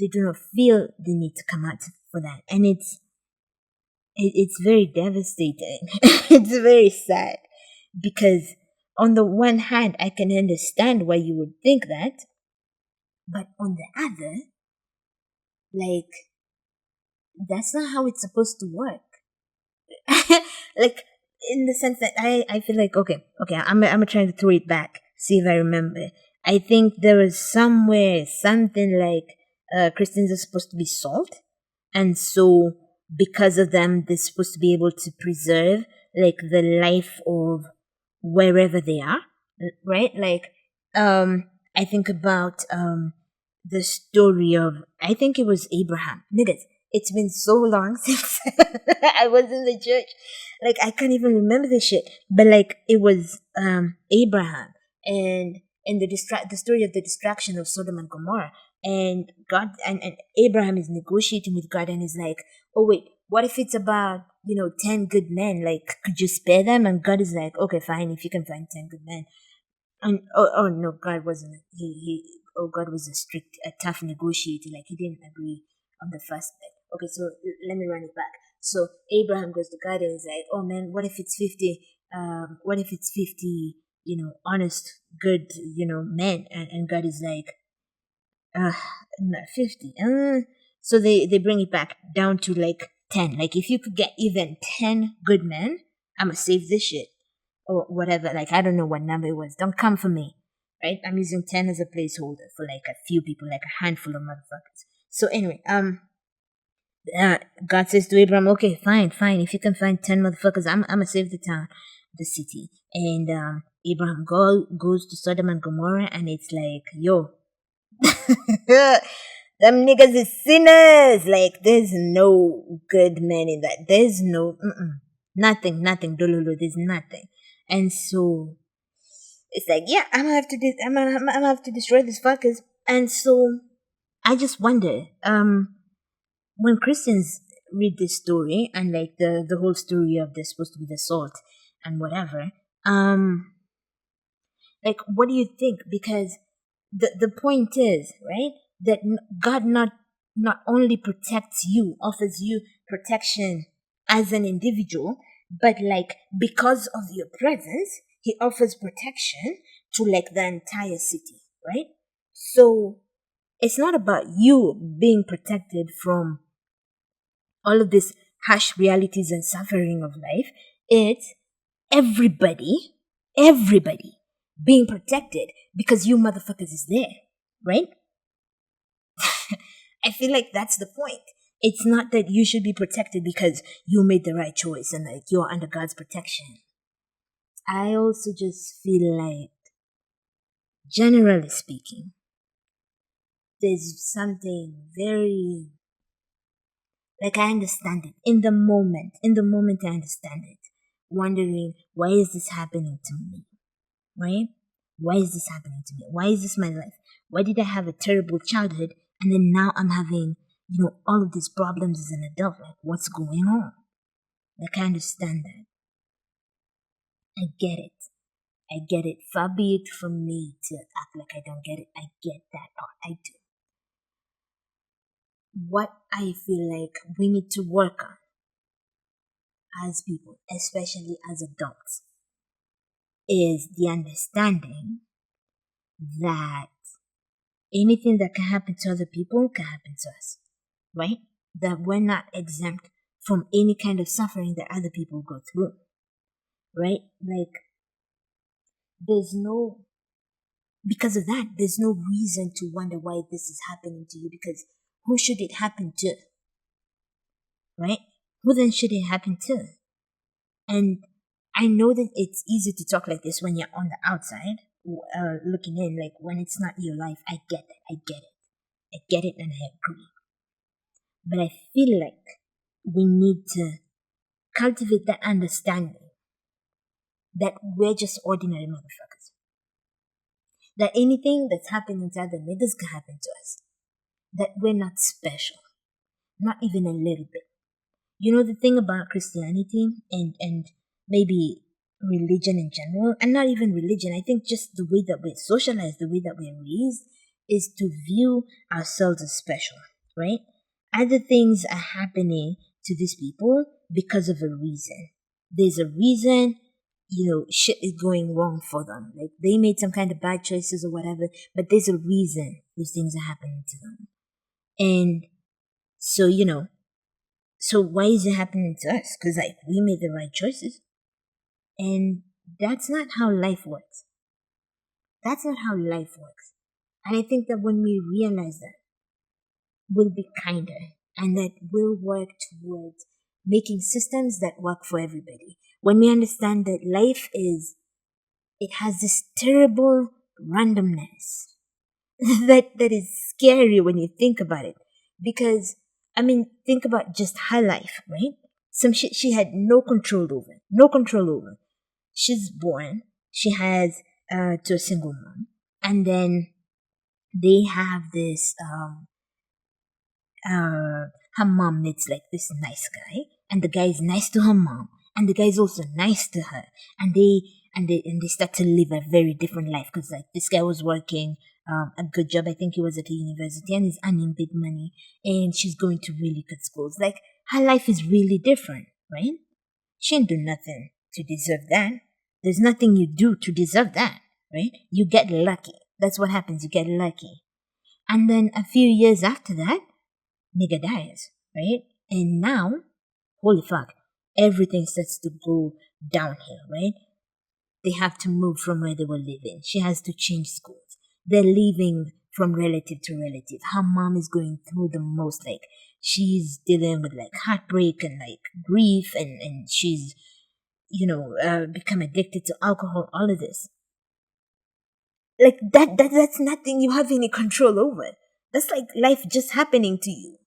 They do not feel the need to come out for that. And it's very devastating. It's very sad because on the one hand, I can understand why you would think that, but on the other, like, that's not how it's supposed to work. Like, in the sense that I feel like, okay, I'm trying to throw it back, see if I remember. I think there was somewhere something like Christians are supposed to be salt, and so because of them, they're supposed to be able to preserve like the life of wherever they are, right? Like, I think about the story of, I think it was Abraham. Niggas, it's been so long since I was in the church. Like, I can't even remember the shit. But like, it was Abraham and the story of the destruction of Sodom and Gomorrah. And God and Abraham is negotiating with God and is like, oh wait, what if it's about 10 good men? Like, could you spare them? And God is like, okay, fine, if you can find 10 good men. And oh no, God wasn't. God was a tough negotiator. Like, he didn't agree on the first thing. Okay, so let me run it back. So Abraham goes to God and is like, oh man, what if it's 50? What if it's 50? Honest, good, men. And God is like, not 50. So they bring it back down to like 10. Like, if you could get even 10 good men, I'ma save this shit. Or whatever. Like, I don't know what number it was. Don't come for me. Right? I'm using 10 as a placeholder for like a few people, like a handful of motherfuckers. So anyway, God says to Abraham, okay, fine. If you can find 10 motherfuckers, I'm gonna save the town, the city. And Abraham goes to Sodom and Gomorrah, and it's like, yo, them niggas is sinners. Like, there's no good men in that. There's no nothing, dololo. There's nothing. And so it's like, yeah, I'm gonna have to destroy these fuckers. And so I just wonder, when Christians read this story and like the whole story of they're supposed to be the salt and whatever, like, what do you think? Because the point is, right, that God not only protects you, offers you protection as an individual, but like, because of your presence, he offers protection to like the entire city, right? So it's not about you being protected from all of these harsh realities and suffering of life. It's everybody being protected because you motherfuckers is there, right? I feel like that's the point. It's not that you should be protected because you made the right choice and like you're under God's protection. I also just feel like, generally speaking, there's something very, like, I understand it in the moment I understand it, wondering, why is this happening to me, right? Why is this happening to me? Why is this my life? Why did I have a terrible childhood and then now I'm having, all of these problems as an adult? Like, what's going on? Like, I understand that. I get it. Far be it from me to act like I don't get it. I get that part. I do. What I feel like we need to work on as people, especially as adults, is the understanding that anything that can happen to other people can happen to us, right? That we're not exempt from any kind of suffering that other people go through, right? Like, because of that, there's no reason to wonder why this is happening to you, because who should it happen to, right? Who then should it happen to? And I know that it's easy to talk like this when you're on the outside, looking in, like when it's not your life. I get it and I agree. But I feel like we need to cultivate that understanding that we're just ordinary motherfuckers. That anything that's happening to other niggas can happen to us. That we're not special. Not even a little bit. You know, the thing about Christianity and maybe religion in general, and not even religion, I think just the way that we're socialized, the way that we're raised, is to view ourselves as special, right? Other things are happening to these people because of a reason. There's a reason, shit is going wrong for them. Like they made some kind of bad choices or whatever, but there's a reason these things are happening to them. And so, so why is it happening to us? Because like we made the right choices. And that's not how life works. That's not how life works. And I think that when we realize that, we'll be kinder and that we'll work towards making systems that work for everybody. When we understand that life it has this terrible randomness that is scary when you think about it. Because, think about just her life, right? Some shit she had no control over. No control over. She's born. She has to a single mom. And then they have this, her mom meets like this nice guy. And the guy is nice to her mom. And the guy is also nice to her. And they start to live a very different life. Because like this guy was working a good job. I think he was at a university and he's earning big money. And she's going to really good schools. Like her life is really different, right? She didn't do nothing to deserve that. There's nothing you do to deserve that, right? You get lucky. That's what happens. You get lucky. And then a few years after that, nigga dies, right? And now, holy fuck, everything starts to go downhill, right? They have to move from where they were living. She has to change schools. They're leaving from relative to relative. Her mom is going through the most. Like, she's dealing with like heartbreak and like grief, and she's, become addicted to alcohol, all of this. Like that's nothing you have any control over. That's like life just happening to you.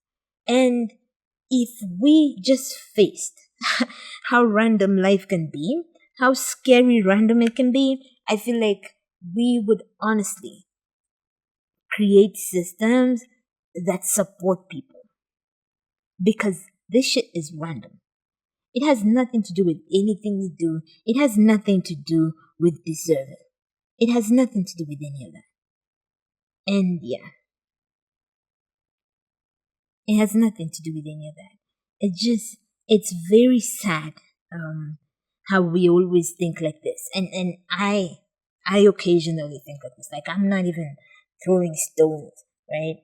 And if we just faced how random life can be, how scary random it can be, I feel like we would honestly create systems that support people. Because this shit is random. It has nothing to do with anything you do. It has nothing to do with deserving. It has nothing to do with any of that. And yeah, it has nothing to do with any of that. It's very sad how we always think like this. And I occasionally think like this. Like I'm not even throwing stones, right?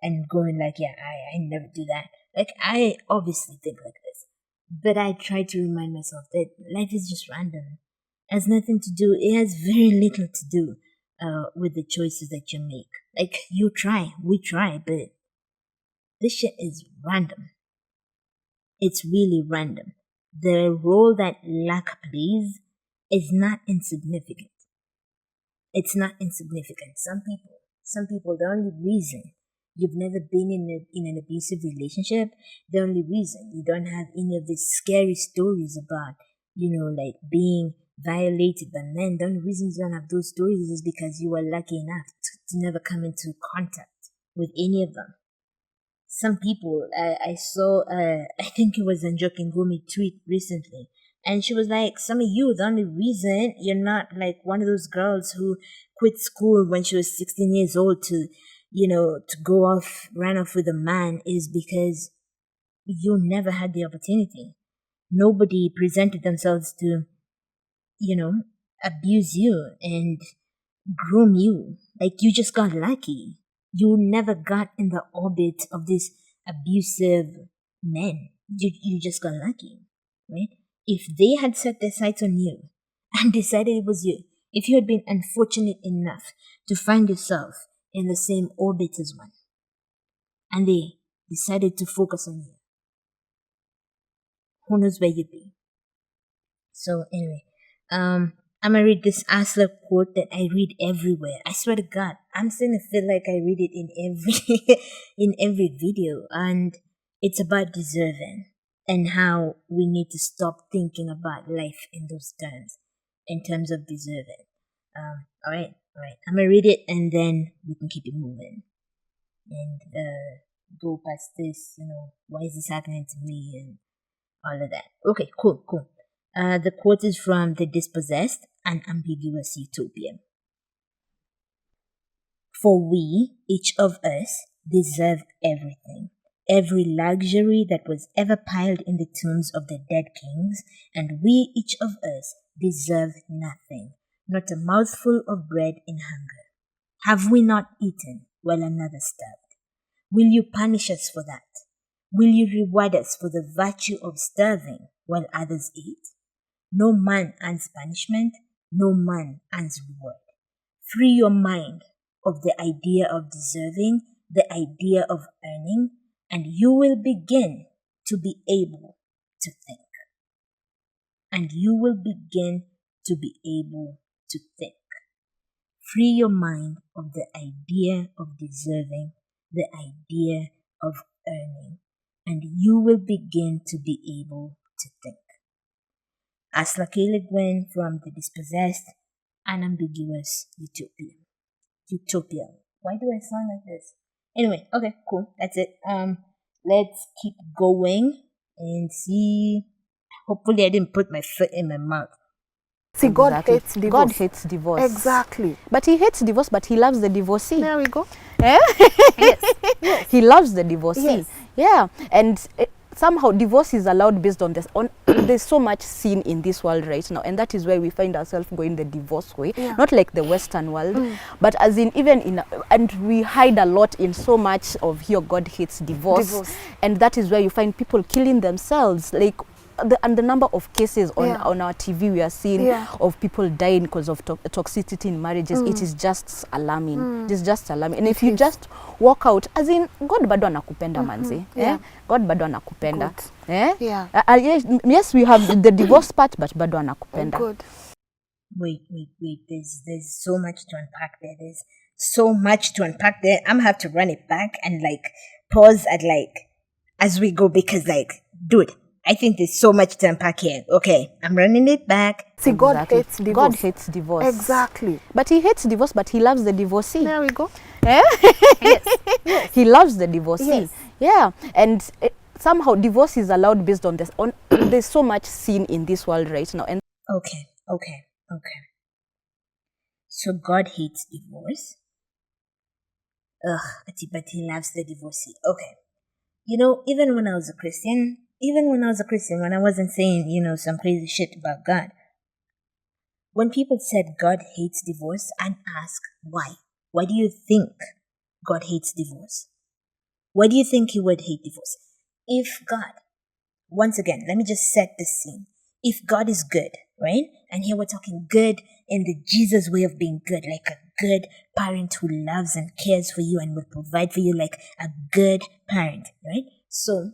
And going like, yeah, I never do that. Like I obviously think like this. But I try to remind myself that life is just random. It has nothing to do, it has very little to do with the choices that you make. Like, you try, we try, but this shit is random. It's really random. The role that luck plays is not insignificant. It's not insignificant. Some people, the only reason you've never been in an abusive relationship, the only reason you don't have any of these scary stories about, like being violated by men, the only reason you don't have those stories is because you were lucky enough to never come into contact with any of them. Some people, I saw, I think it was Njeri Migwi tweet recently, and she was like, some of you, the only reason you're not like one of those girls who quit school when she was 16 years old to run off with a man is because you never had the opportunity. Nobody presented themselves to, abuse you and groom you. Like you just got lucky. You never got in the orbit of these abusive men. You just got lucky, right? If they had set their sights on you and decided it was you, if you had been unfortunate enough to find yourself in the same orbit as one, and they decided to focus on you, who knows where you'd be. So anyway, I'm gonna read this Ursula quote that I read everywhere. I swear to God, I'm starting to feel like I read it in every in every video, and it's about deserving and how we need to stop thinking about life in those terms, in terms of deserving. All right. I'm gonna read it and then we can keep it moving and go past this. Why is this happening to me? And all of that. Okay, cool. The quote is from The Dispossessed, An Ambiguous Utopia. For we, each of us, deserve everything, every luxury that was ever piled in the tombs of the dead kings, and we, each of us, deserve nothing, not a mouthful of bread in hunger. Have we not eaten while another starved? Will you punish us for that? Will you reward us for the virtue of starving while others eat? No man earns punishment, no man earns reward. Free your mind of the idea of deserving, the idea of earning, and you will begin to be able to think. And you will begin to be able to think. Free your mind of the idea of deserving, the idea of earning, and you will begin to be able to think. Aslakele Guinn from The Dispossessed, An Ambiguous Utopia. Utopia. Why do I sound like this? Anyway, okay, cool. That's it. Let's keep going and see. Hopefully I didn't put my foot in my mouth. See, God hates divorce. God hates divorce. Exactly. But he hates divorce, but he loves the divorcee. There we go. Yes. He loves the divorcee. Yes. Yeah. And somehow divorce is allowed based on this. There's so much sin in this world right now, and that is why we find ourselves going the divorce way. Yeah. Not like the Western world, but as in even in, and we hide a lot in so much of here God hates divorce. And that is where you find people killing themselves, like. And the number of cases on our TV we are seeing of people dying because of toxicity in marriages, it is just alarming. It is just alarming. And if you just walk out, as in, God bado anakupenda manzi. God bado anakupenda. Yes, we have the divorce part, but bado anakupenda. Good. Wait. There's so much to unpack there. There's so much to unpack there. I'm gonna have to run it back and pause at as we go because dude, I think there's so much to unpack here. Okay, I'm running it back. See, God hates divorce. God hates divorce. Exactly. But he hates divorce, but he loves the divorcee. There we go. Yes. He loves the divorcee. Yes. Yeah. And somehow divorce is allowed based on this. There's so much sin in this world right now. And Okay. So God hates divorce. But he loves the divorcee. Okay. Even when I was a Christian, when I wasn't saying, some crazy shit about God, when people said God hates divorce, I'd ask, why? Why do you think God hates divorce? Why do you think he would hate divorce? If God, once again, let me just set the scene. If God is good, right? And here we're talking good in the Jesus way of being good, like a good parent who loves and cares for you and will provide for you like a good parent, right? So,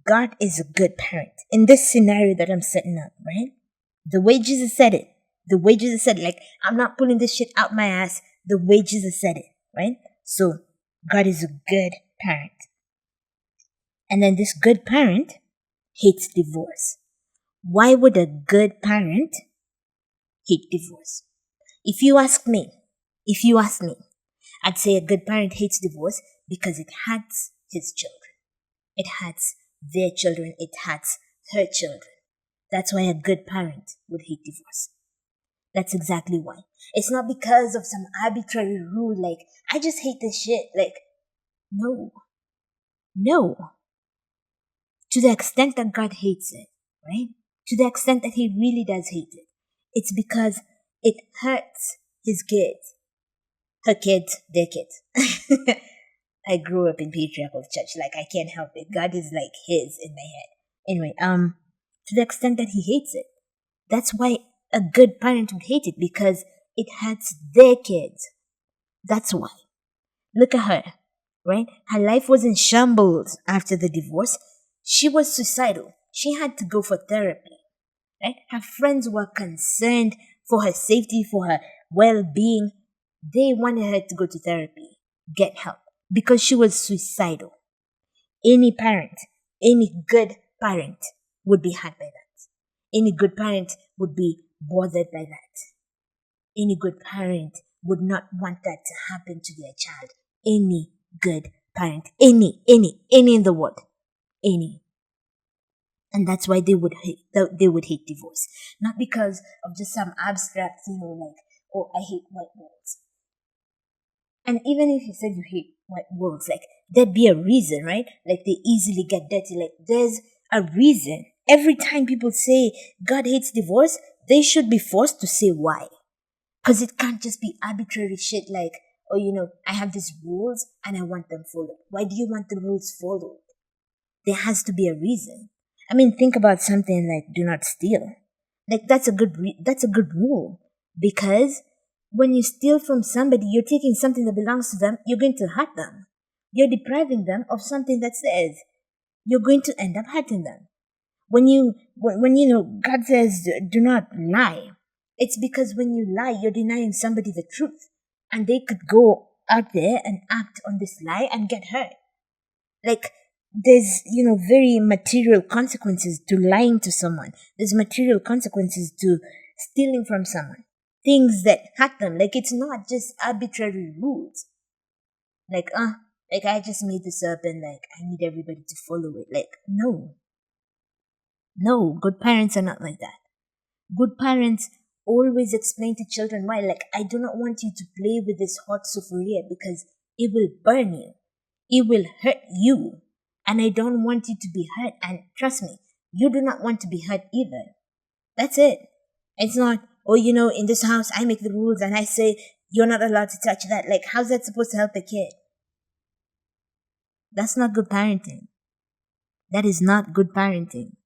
God is a good parent. In this scenario that I'm setting up, right? The way Jesus said it, I'm not pulling this shit out my ass, the way Jesus said it, right? So, God is a good parent. And then this good parent hates divorce. Why would a good parent hate divorce? If you ask me, I'd say a good parent hates divorce because it hurts his children. It hurts their children. It hurts her children. That's why a good parent would hate divorce. That's exactly why. It's not because of some arbitrary rule I just hate this shit. No. To the extent that God hates it, right? To the extent that he really does hate it, it's because it hurts his kids. Her kids, their kids. I grew up in patriarchal church. I can't help it. God is his in my head. Anyway, to the extent that he hates it. That's why a good parent would hate it, because it hurts their kids. That's why. Look at her, right? Her life was in shambles after the divorce. She was suicidal. She had to go for therapy, right? Her friends were concerned for her safety, for her well-being. They wanted her to go to therapy, get help, because she was suicidal. Any parent, any good parent would be hurt by that. Any good parent would be bothered by that. Any good parent would not want that to happen to their child. Any good parent. Any in the world. Any. And that's why they would hate divorce. Not because of just some abstract, like, oh, I hate white walls. And even if you said you hate white walls, like, there'd be a reason, right? Like, they easily get dirty. Like, there's a reason. Every time people say God hates divorce, they should be forced to say why. Because it can't just be arbitrary shit like, oh, I have these rules and I want them followed. Why do you want the rules followed? There has to be a reason. I mean, think about something like do not steal. Like, that's a good rule, because when you steal from somebody, you're taking something that belongs to them. You're going to hurt them. You're depriving them of something that's theirs. You're going to end up hurting them. When God says do not lie, it's because when you lie, you're denying somebody the truth, and they could go out there and act on this lie and get hurt. Like, there's, very material consequences to lying to someone. There's material consequences to stealing from someone. Things that hurt them. Like, it's not just arbitrary rules. Like, I just made this up and, like, I need everybody to follow it. Like, no. No, good parents are not like that. Good parents always explain to children why. Like, I do not want you to play with this hot sufuria because it will burn you. It will hurt you. And I don't want you to be hurt. And trust me, you do not want to be hurt either. That's it. It's not, in this house, I make the rules and I say, you're not allowed to touch that. Like, how's that supposed to help a kid? That's not good parenting. That is not good parenting.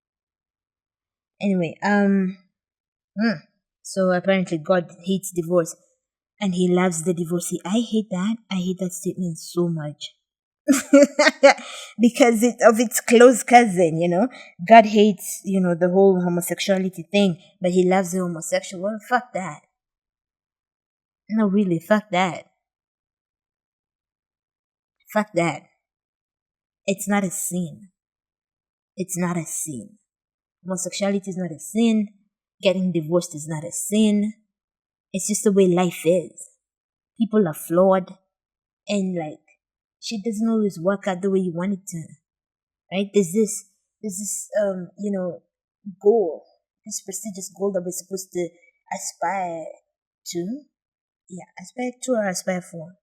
Anyway, so apparently God hates divorce and he loves the divorcee. I hate that. I hate that statement so much. Because of its close cousin, God hates, the whole homosexuality thing, but he loves the homosexual. Well, fuck that. No, really, fuck that. Fuck that. It's not a sin. It's not a sin. Homosexuality is not a sin. Getting divorced is not a sin. It's just the way life is. People are flawed, and like, shit doesn't always work out the way you want it to, right? There's this goal, this prestigious goal that we're supposed to aspire to. Yeah, aspire to or aspire for.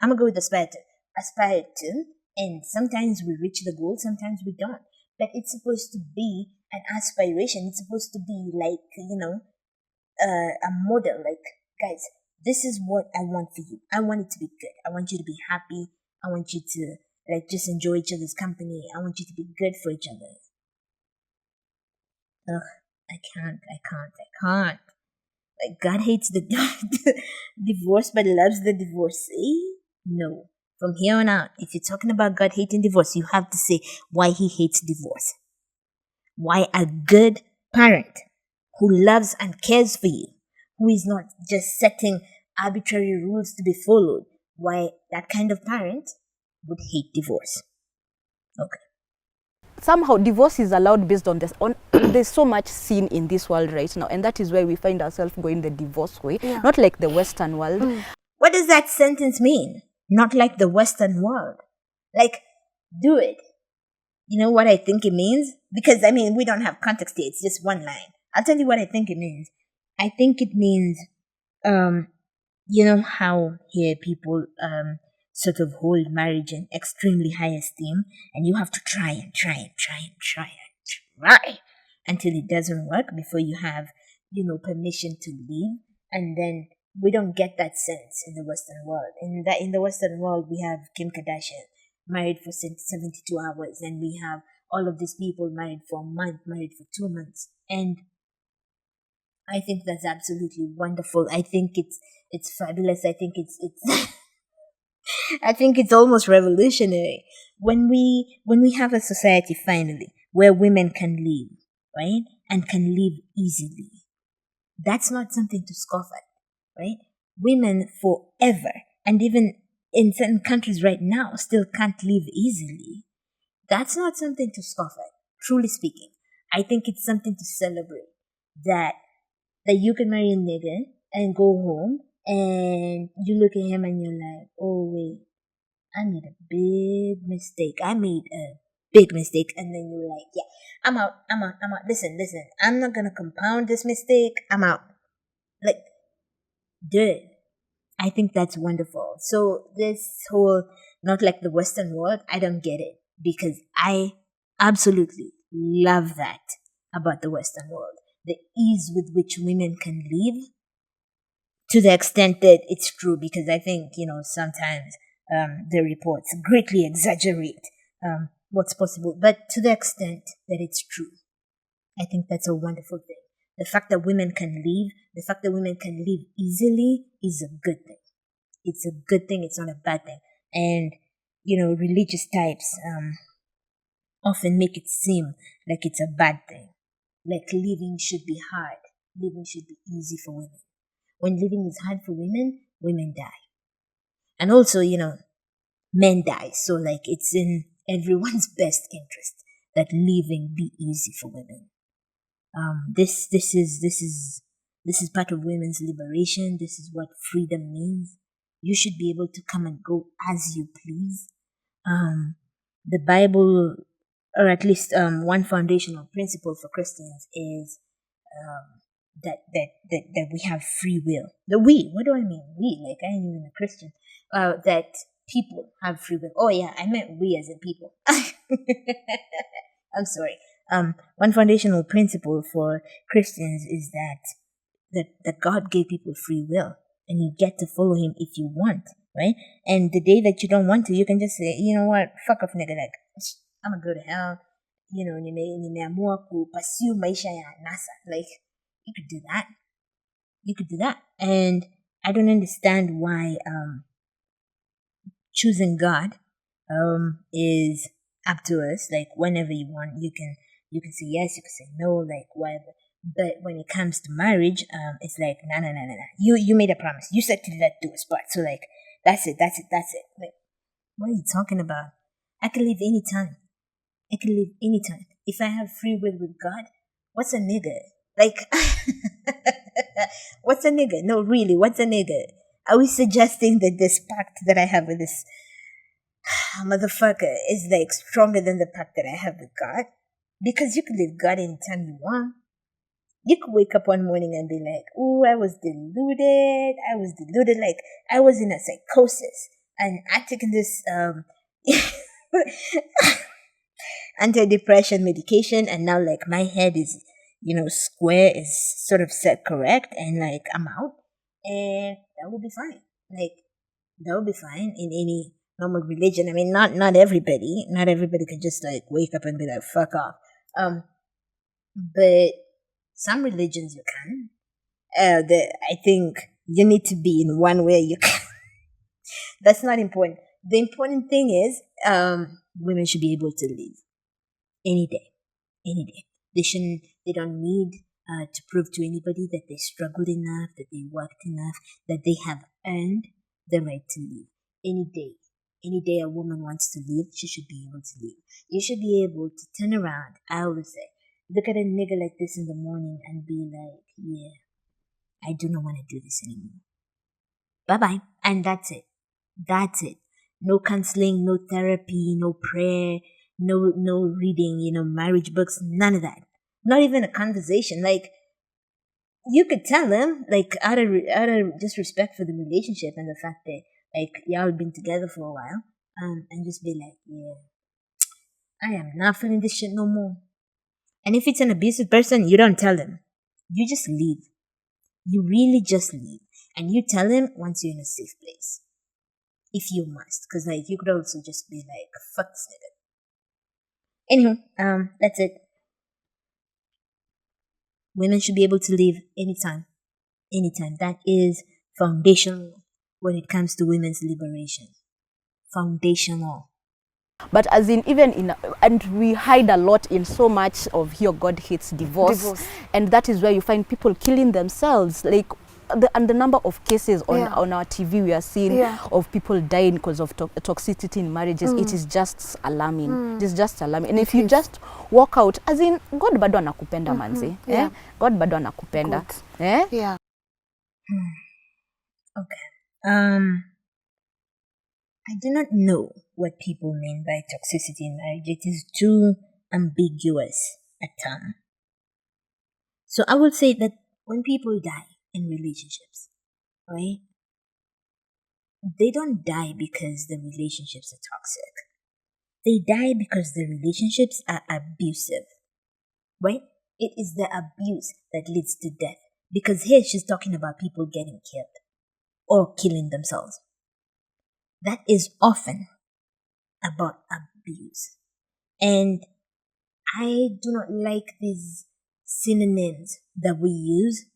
I'm gonna go with aspire to. Aspire to, and sometimes we reach the goal, sometimes we don't. But it's supposed to be an aspiration. It's supposed to be like, a model. Like, guys, this is what I want for you. I want it to be good. I want you to be happy. I want you to, like, just enjoy each other's company. I want you to be good for each other. Ugh, I can't. Like, God hates the divorce but loves the divorcee? No. From here on out, if you're talking about God hating divorce, you have to say why he hates divorce. Why a good parent who loves and cares for you, who is not just setting arbitrary rules to be followed, why that kind of parent would hate divorce. Okay. Somehow divorce is allowed based on this. There's so much sin in this world right now, and that is why we find ourselves going the divorce way, not like the Western world. What does that sentence mean? Not like the Western world. Like, do it. You know what I think it means? Because, we don't have context here. It's just one line. I'll tell you what I think it means. I think it means, how here people sort of hold marriage in extremely high esteem, and you have to try until it doesn't work before you have, permission to leave. And then we don't get that sense in the Western world. In the Western world, we have Kim Kardashian married for 72 hours, and we have all of these people married for a month, married for 2 months. And I think that's absolutely wonderful. I think it's fabulous. I think it's I think it's almost revolutionary when we have a society finally where women can live, right? And can live easily. That's not something to scoff at, right? Women forever, and even in certain countries right now, still can't live easily. That's not something to scoff at, truly speaking. I think it's something to celebrate. That you can marry a nigga and go home and you look at him and you're like, oh wait, I made a big mistake. I made a big mistake, and then you're like, yeah, I'm out. Listen, I'm not gonna compound this mistake. I'm out. Like, do it. I think that's wonderful. So this whole, not like the Western world, I don't get it, because I absolutely love that about the Western world. The ease with which women can live, to the extent that it's true, because I think, sometimes the reports greatly exaggerate what's possible, but to the extent that it's true, I think that's a wonderful thing. The fact that women can live easily is a good thing. It's a good thing. It's not a bad thing. And, religious types often make it seem like it's a bad thing. Like living should be hard. Living should be easy for women. When living is hard for women, women die. And also, men die. So like it's in everyone's best interest that living be easy for women. This is part of women's liberation. This is what freedom means. You should be able to come and go as you please. The Bible, or at least one foundational principle for Christians, is that we have free will. What do I mean? We, like I ain't even a Christian. That people have free will. Oh yeah, I meant we as in people. I'm sorry. One foundational principle for Christians is that God gave people free will, and you get to follow Him if you want, right? And the day that you don't want to, you can just say, you know what, fuck off, nigga, like I'm gonna go to hell. Nimeamua pursue maisha ya nasa. Like you could do that. You could do that, and I don't understand why choosing God is up to us. Like whenever you want, you can say yes, you can say no, like whatever. But when it comes to marriage, it's like nah. You made a promise. You said to do that, do a spot. So like that's it. Like what are you talking about? I can live anytime. If I have free will with God, what's a nigga? Like what's a nigga? No, really, what's a nigga? Are we suggesting that this pact that I have with this motherfucker is like stronger than the pact that I have with God? Because you could live God anytime you want. You could wake up one morning and be like, "Ooh, I was deluded. Like I was in a psychosis and I taken this antidepressant medication, and now like my head is, square, is sort of set correct, and like I'm out, and that will be fine. Like that will be fine in any normal religion. I mean, not everybody can just like wake up and be like, fuck off. But some religions you can. I think you need to be in one where you can. That's not important. The important thing is women should be able to live any day. They don't need to prove to anybody that they struggled enough, that they worked enough, that they have earned the right to live. Any day a woman wants to live, she should be able to live. You should be able to turn around, I always say, look at a nigga like this in the morning and be like, yeah, I do not want to do this anymore. Bye-bye. And that's it. No counseling, no therapy, no prayer, no reading, marriage books, none of that. Not even a conversation. Like, you could tell him, like, out of just respect for the relationship and the fact that, like, y'all have been together for a while, and just be like, yeah, I am not feeling this shit no more. And if it's an abusive person, you don't tell him. You just leave. You really just leave. And you tell him once you're in a safe place. If you must. Because, like, you could also just be like, fuck this nigga. Anywho, that's it. Women should be able to leave anytime. That is foundational when it comes to women's liberation. Foundational. But as in, and we hide a lot in so much of here God hates divorce. And that is where you find people killing themselves. Like, the number of cases on our TV we are seeing of people dying because of toxicity in marriages, it is just alarming. It is just alarming. And if you just walk out, as in, God bado anakupenda manzi. God bado anakupenda. Yeah. Okay. I do not know what people mean by toxicity in marriage. It is too ambiguous a term. So I would say that when people die in relationships, right, they don't die because the relationships are toxic. They die because the relationships are abusive, right? It is the abuse that leads to death. Because here she's talking about people getting killed or killing themselves. That is often about abuse. And I do not like these synonyms that we use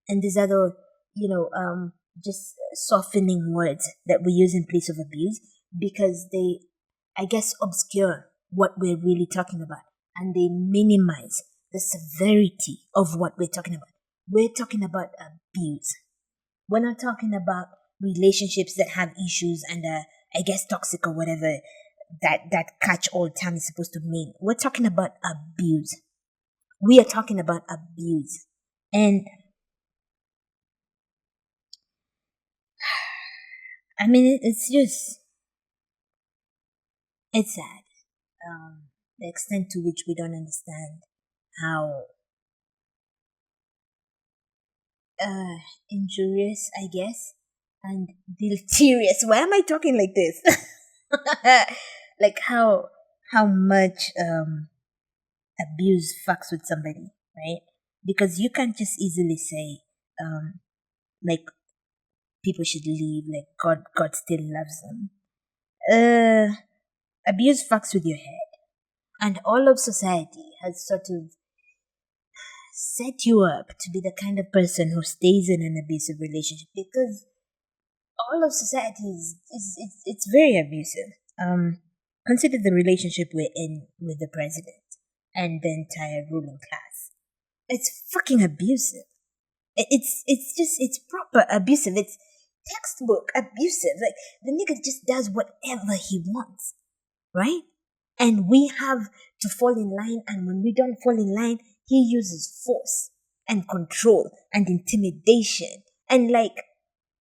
and these other, just softening words that we use in place of abuse, because they, I guess, obscure what we're really talking about, and they minimize the severity of what we're talking about. We're talking about abuse. We're not talking about relationships that have issues and I guess toxic or whatever that catch-all term is supposed to mean. We're talking about abuse. We are talking about abuse. And I mean, it's sad. The extent to which we don't understand how injurious, I guess, and deleterious. Why am I talking like this? Like how much abuse fucks with somebody, right? Because you can't just easily say like people should leave, like God still loves them. Abuse fucks with your head, and all of society has sort of set you up to be the kind of person who stays in an abusive relationship, because all of society is it's very abusive. Consider the relationship we're in with the president and the entire ruling class. It's fucking abusive. It's proper abusive. It's textbook abusive. Like, the nigga just does whatever he wants, right? And we have to fall in line, and when we don't fall in line, he uses force and control and intimidation and like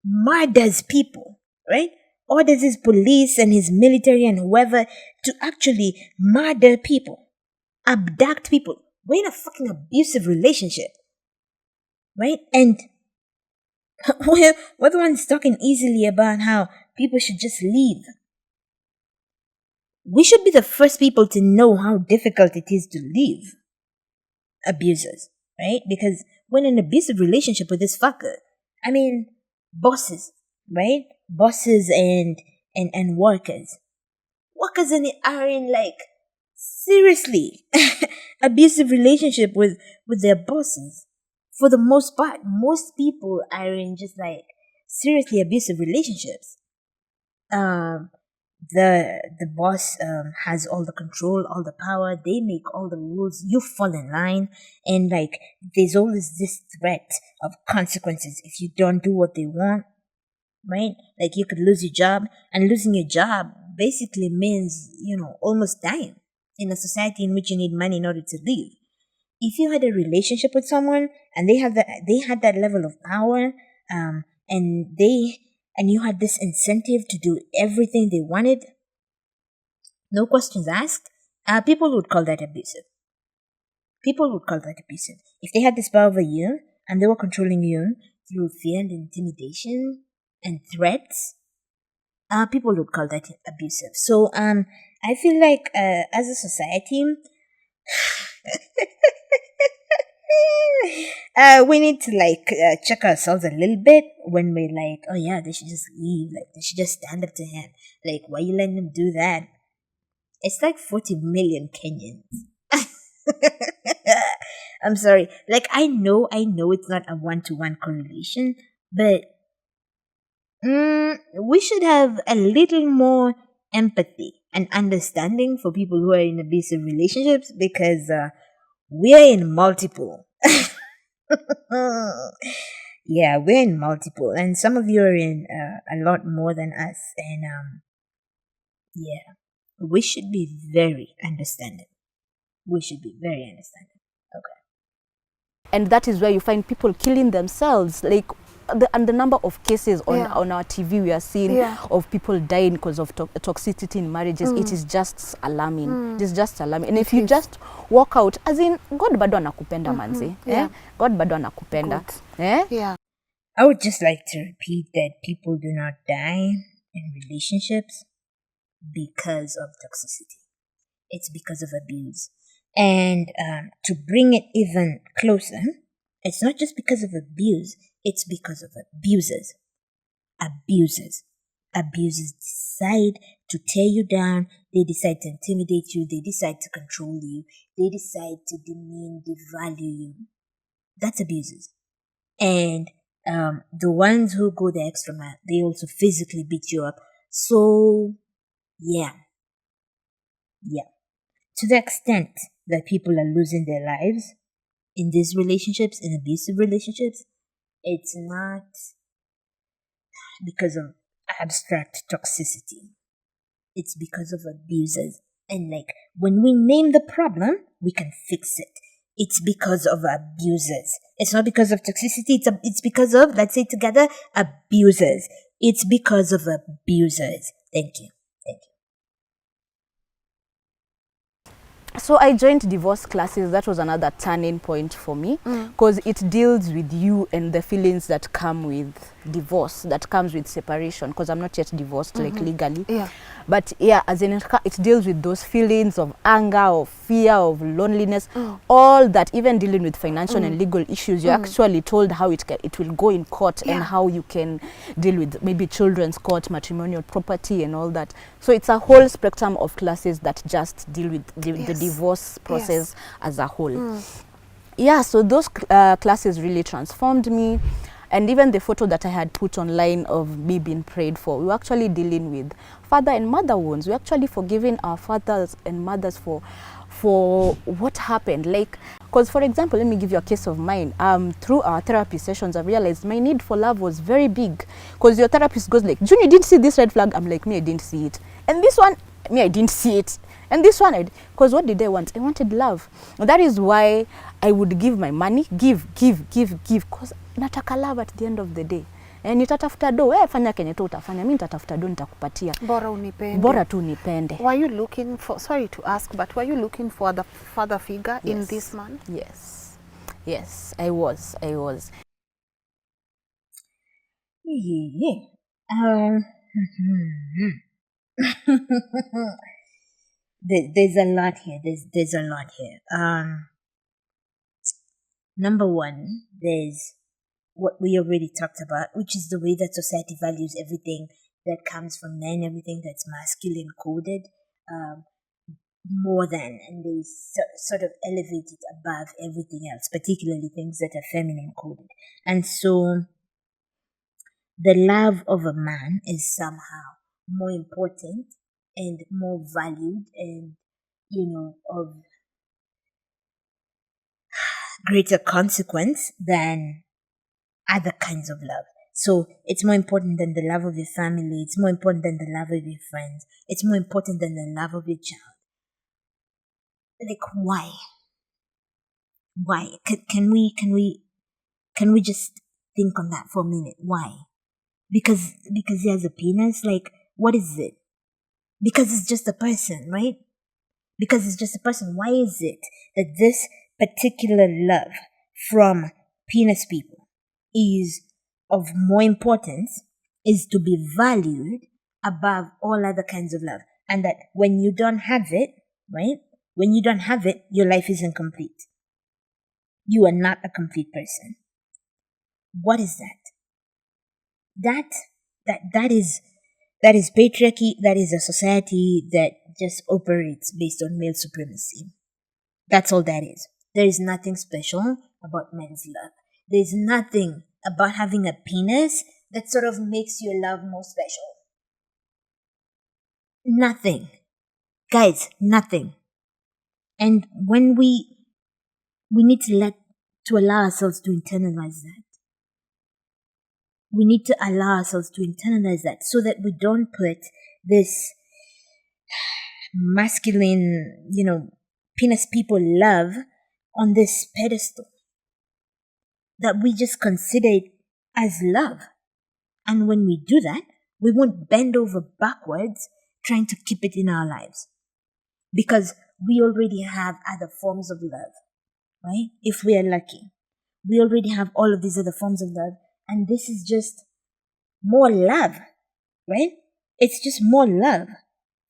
murders people, right? Orders his police and his military and whoever to actually murder people, abduct people. We're in a fucking abusive relationship, right? And we're the ones talking easily about how people should just leave. We should be the first people to know how difficult it is to leave abusers, right? Because when in an abusive relationship with this fucker, I mean, bosses, right? Bosses and workers. Workers are in like seriously abusive relationship with their bosses. For the most part, most people are in just like seriously abusive relationships. The boss has all the control, all the power. They make all the rules. You fall in line, and like there's always this threat of consequences if you don't do what they want, right? Like you could lose your job, and losing your job basically means almost dying in a society in which you need money in order to live. If you had a relationship with someone and they had that level of power, and you had this incentive to do everything they wanted, no questions asked, people would call that abusive. People would call that abusive. If they had this power over you and they were controlling you through fear and intimidation and threats, people would call that abusive. So I feel like as a society, we need to like check ourselves a little bit when we're like, oh yeah, they should just leave. Like they should just stand up to him. Like, why you letting them do that? It's like 40 million Kenyans. I'm sorry. Like I know it's not a 1-to-1 correlation, but we should have a little more empathy and understanding for people who are in abusive relationships, because we're in multiple. Yeah, we're in multiple, and some of you are in a lot more than us, and yeah, we should be very understanding. Okay. And that is where you find people killing themselves. Like and the number of cases on Yeah. on our TV we are seeing Yeah. of people dying because of toxicity in marriages. It is just alarming. It is just alarming. And if you just walk out, as in, God bado anakupenda manzi. Yeah. God bado anakupenda. Good. Yeah. I would just like to repeat that people do not die in relationships because of toxicity. It's because of abuse. And to bring it even closer, it's not just because of abuse, it's because of abusers. Abusers. Abusers decide to tear you down, they decide to intimidate you, they decide to control you, they decide to demean, devalue you. That's abusers. And the ones who go the extra mile, they also physically beat you up. So, yeah. To the extent that people are losing their lives in these relationships, in abusive relationships, it's not because of abstract toxicity. It's because of abusers. And like, when we name the problem, we can fix it. It's because of abusers. It's not because of toxicity. It's because of, let's say together, abusers. It's because of abusers. Thank you. So I joined divorce classes. That was another turning point for me, because it deals with you and the feelings that come with divorce, that comes with separation, because I'm not yet divorced, like legally. Yeah. But yeah, as in it deals with those feelings of anger, of fear, of loneliness, all that, even dealing with financial and legal issues. You're actually told how it will go in court and how you can deal with maybe children's court, matrimonial property and all that. So it's a whole spectrum of classes that just deal with the divorce process as a whole. Yeah, so those classes really transformed me. And even the photo that I had put online of me being prayed for, we were actually dealing with father and mother wounds. We're actually forgiving our fathers and mothers for what happened. Like, because for example, let me give you a case of mine. Through our therapy sessions, I realized my need for love was very big. Because your therapist goes like, June, you didn't see this red flag? I'm like, me, I didn't see it. And this one, me, I didn't see it. And this one, because what did I want? I wanted love. And that is why I would give my money, give, because nataka love at the end of the day. And nitatafuta do, wewe fanya kenye tu utafanya, mimi nitatafuta do nitakupatia. Bora unipende. Bora tu nipende. Were you looking for, sorry to ask, but were you looking for the father figure in this man? Yes, I was. There's a lot here. There's a lot here. Number one, there's what we already talked about, which is the way that society values everything that comes from men, everything that's masculine coded, more than, and they sort of elevate it above everything else, particularly things that are feminine coded. And so the love of a man is somehow more important and more valued and, of greater consequence than other kinds of love. So it's more important than the love of your family. It's more important than the love of your friends. It's more important than the love of your child. Like, why? Why? Can we just think on that for a minute? Why? Because he has a penis? Like, what is it? Because it's just a person, right? Because it's just a person. Why is it that this particular love from penis people is of more importance, is to be valued above all other kinds of love? And that when you don't have it, right? When you don't have it, your life isn't complete. You are not a complete person. What is that? That is patriarchy. That is a society that just operates based on male supremacy. That's all that is. There is nothing special about men's love. There's nothing about having a penis that sort of makes your love more special. Nothing. Guys, nothing. And when we need to allow ourselves to internalize that. We need to allow ourselves to internalize that so that we don't put this masculine, penis people love on this pedestal. That we just consider it as love. And when we do that, we won't bend over backwards trying to keep it in our lives. Because we already have other forms of love, right? If we are lucky, we already have all of these other forms of love. And this is just more love, right? It's just more love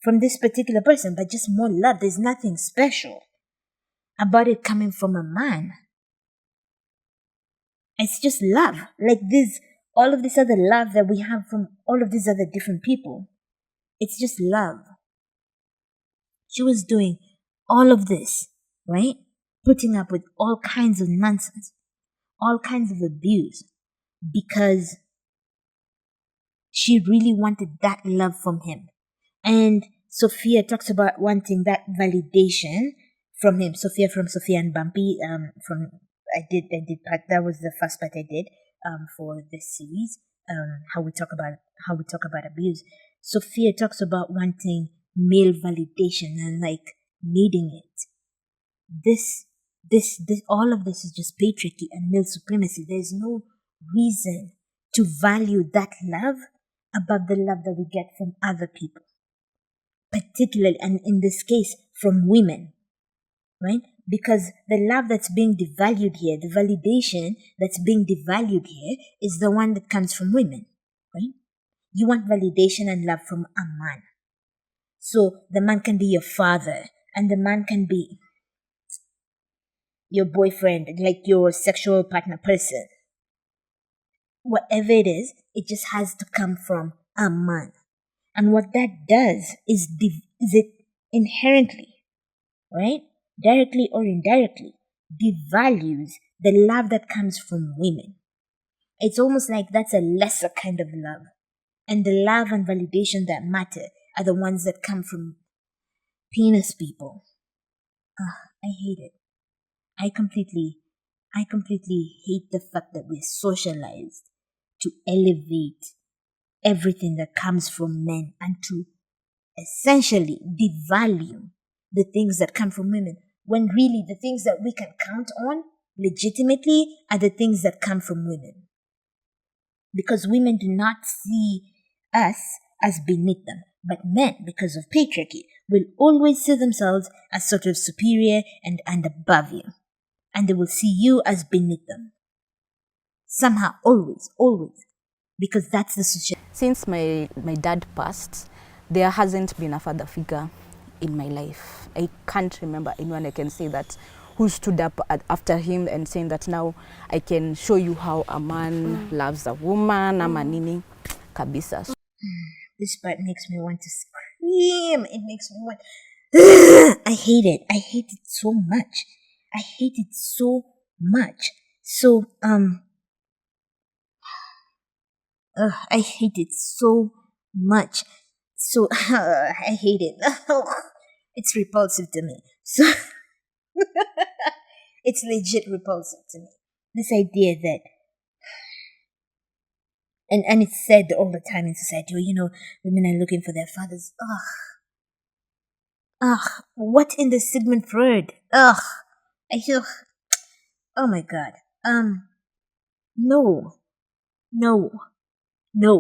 from this particular person, but just more love. There's nothing special about it coming from a man. It's just love. Like this, all of this other love that we have from all of these other different people. It's just love. She was doing all of this, right? Putting up with all kinds of nonsense, all kinds of abuse, because she really wanted that love from him. And Sophia talks about wanting that validation from him. Sophia from Sophia and Bumpy. I did part. That was the first part I did for this series. How we talk about abuse. Sophia talks about wanting male validation and like needing it. This all of this is just patriarchy and male supremacy. There's no reason to value that love above the love that we get from other people, particularly, and in this case, from women, right? Because the love that's being devalued here, the validation that's being devalued here, is the one that comes from women, right? You want validation and love from a man. So the man can be your father, and the man can be your boyfriend, like your sexual partner person. Whatever it is, it just has to come from a man. And what that does is it inherently, right, directly or indirectly, devalues the love that comes from women. It's almost like that's a lesser kind of love. And the love and validation that matter are the ones that come from penis people. I hate it. I completely hate the fact that we're socialized to elevate everything that comes from men and to essentially devalue the things that come from women, when really the things that we can count on legitimately are the things that come from women. Because women do not see us as beneath them, but men, because of patriarchy, will always see themselves as sort of superior and above you. And they will see you as beneath them. Somehow, always. Because that's the social. Since my dad passed, there hasn't been a father figure in my life. I can't remember anyone I can say that who stood up after him and saying that now I can show you how a man loves a woman, ama nini kabisa. This part makes me want to scream. It makes me want. I hate it. I hate it so much. So, I hate it so much. So, I hate it. It's repulsive to me. So, it's legit repulsive to me. This idea that, and it's said all the time in society, women are looking for their fathers. What in the Sigmund Freud? Oh my God. No.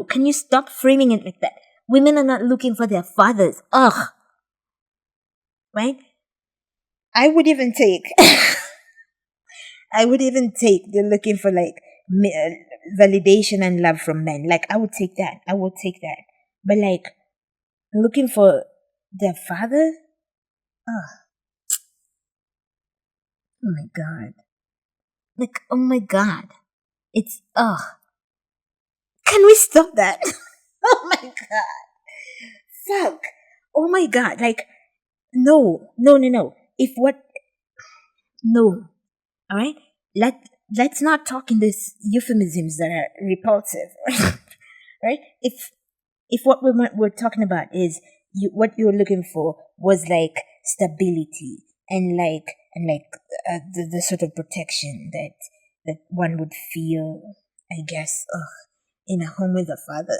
Can you stop framing it like that? Women are not looking for their fathers. Right? I would even take they're looking for like validation and love from men. Like I would take that. But like looking for their father? Oh my God. Like, oh my God. It's, Can we stop that? Oh my God. Fuck. Oh my God. Like, no. No. Alright? Let's not talk in these euphemisms that are repulsive. Right? If what we're talking about is what you're looking for was like stability and the sort of protection that one would feel, I guess, in a home with a father,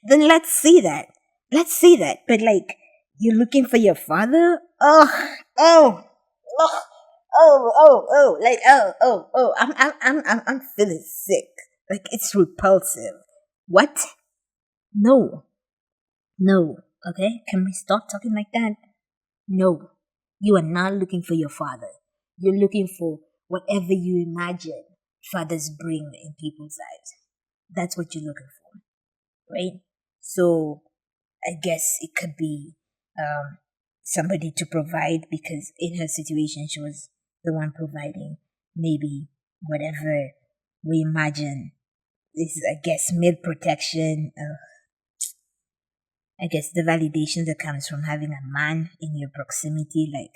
then let's see that. But like, you're looking for your father? I'm feeling sick. Like it's repulsive. What? No. No. Okay? Can we stop talking like that? No. You are not looking for your father. You're looking for whatever you imagine fathers bring in people's lives. That's what you're looking for. Right? So I guess it could be somebody to provide, because in her situation she was the one providing. Maybe whatever we imagine is, I guess, male protection. I guess the validation that comes from having a man in your proximity. Like,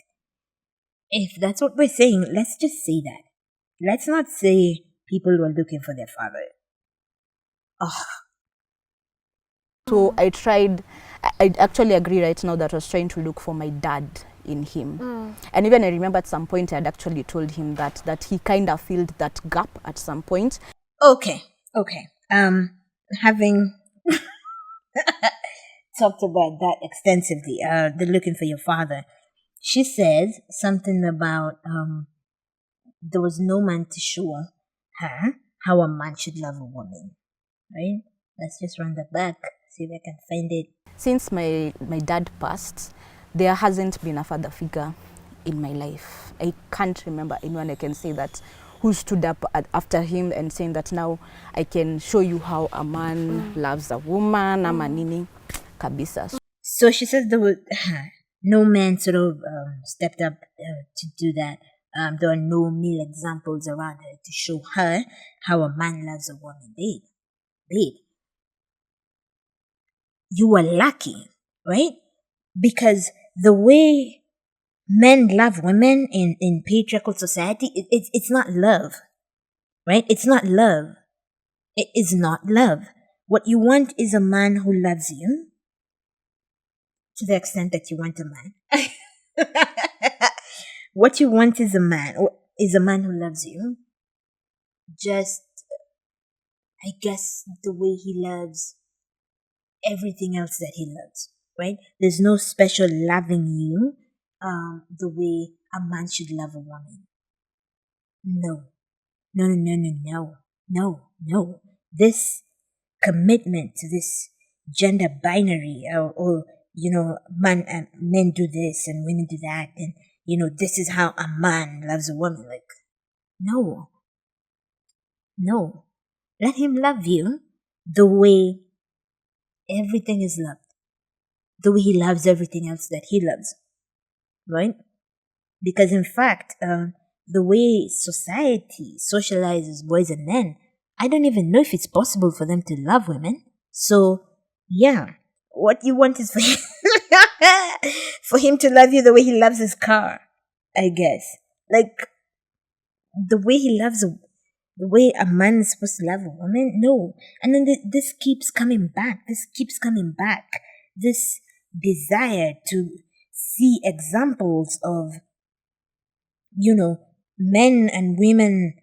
if that's what we're saying, let's just say that. Let's not say people were looking for their father. Oh. So I actually agree right now that I was trying to look for my dad in him. And even I remember at some point I had actually told him that he kind of filled that gap at some point. Okay. Having talked about that extensively, the looking for your father, she says something about there was no man to show her how a man should love a woman. Right? Let's just run that back, see if I can find it. Since my dad passed, there hasn't been a father figure in my life. I can't remember anyone I can say that who stood up after him and saying that now I can show you how a man loves a woman, ama nini kabisa. So she says there was no man sort of stepped up to do that. There are no male examples around her to show her how a man loves a woman. Babe, you are lucky, right? Because the way men love women in patriarchal society, it's not love, right? It's not love. It is not love. What you want is a man who loves you to the extent that you want a man. What you want is a man who loves you. Just, I guess, the way he loves everything else that he loves, right? There's no special loving you the way a man should love a woman. No. This commitment to this gender binary, or men do this and women do that, and this is how a man loves a woman. Like, no. Let him love you the way everything is loved, the way he loves everything else that he loves, right? Because in fact, the way society socializes boys and men, I don't even know if it's possible for them to love women. So, yeah, what you want is for him, for him to love you the way he loves his car, I guess. Like, the way he loves the way a man is supposed to love a woman? No. And then this keeps coming back. This desire to see examples of, men and women,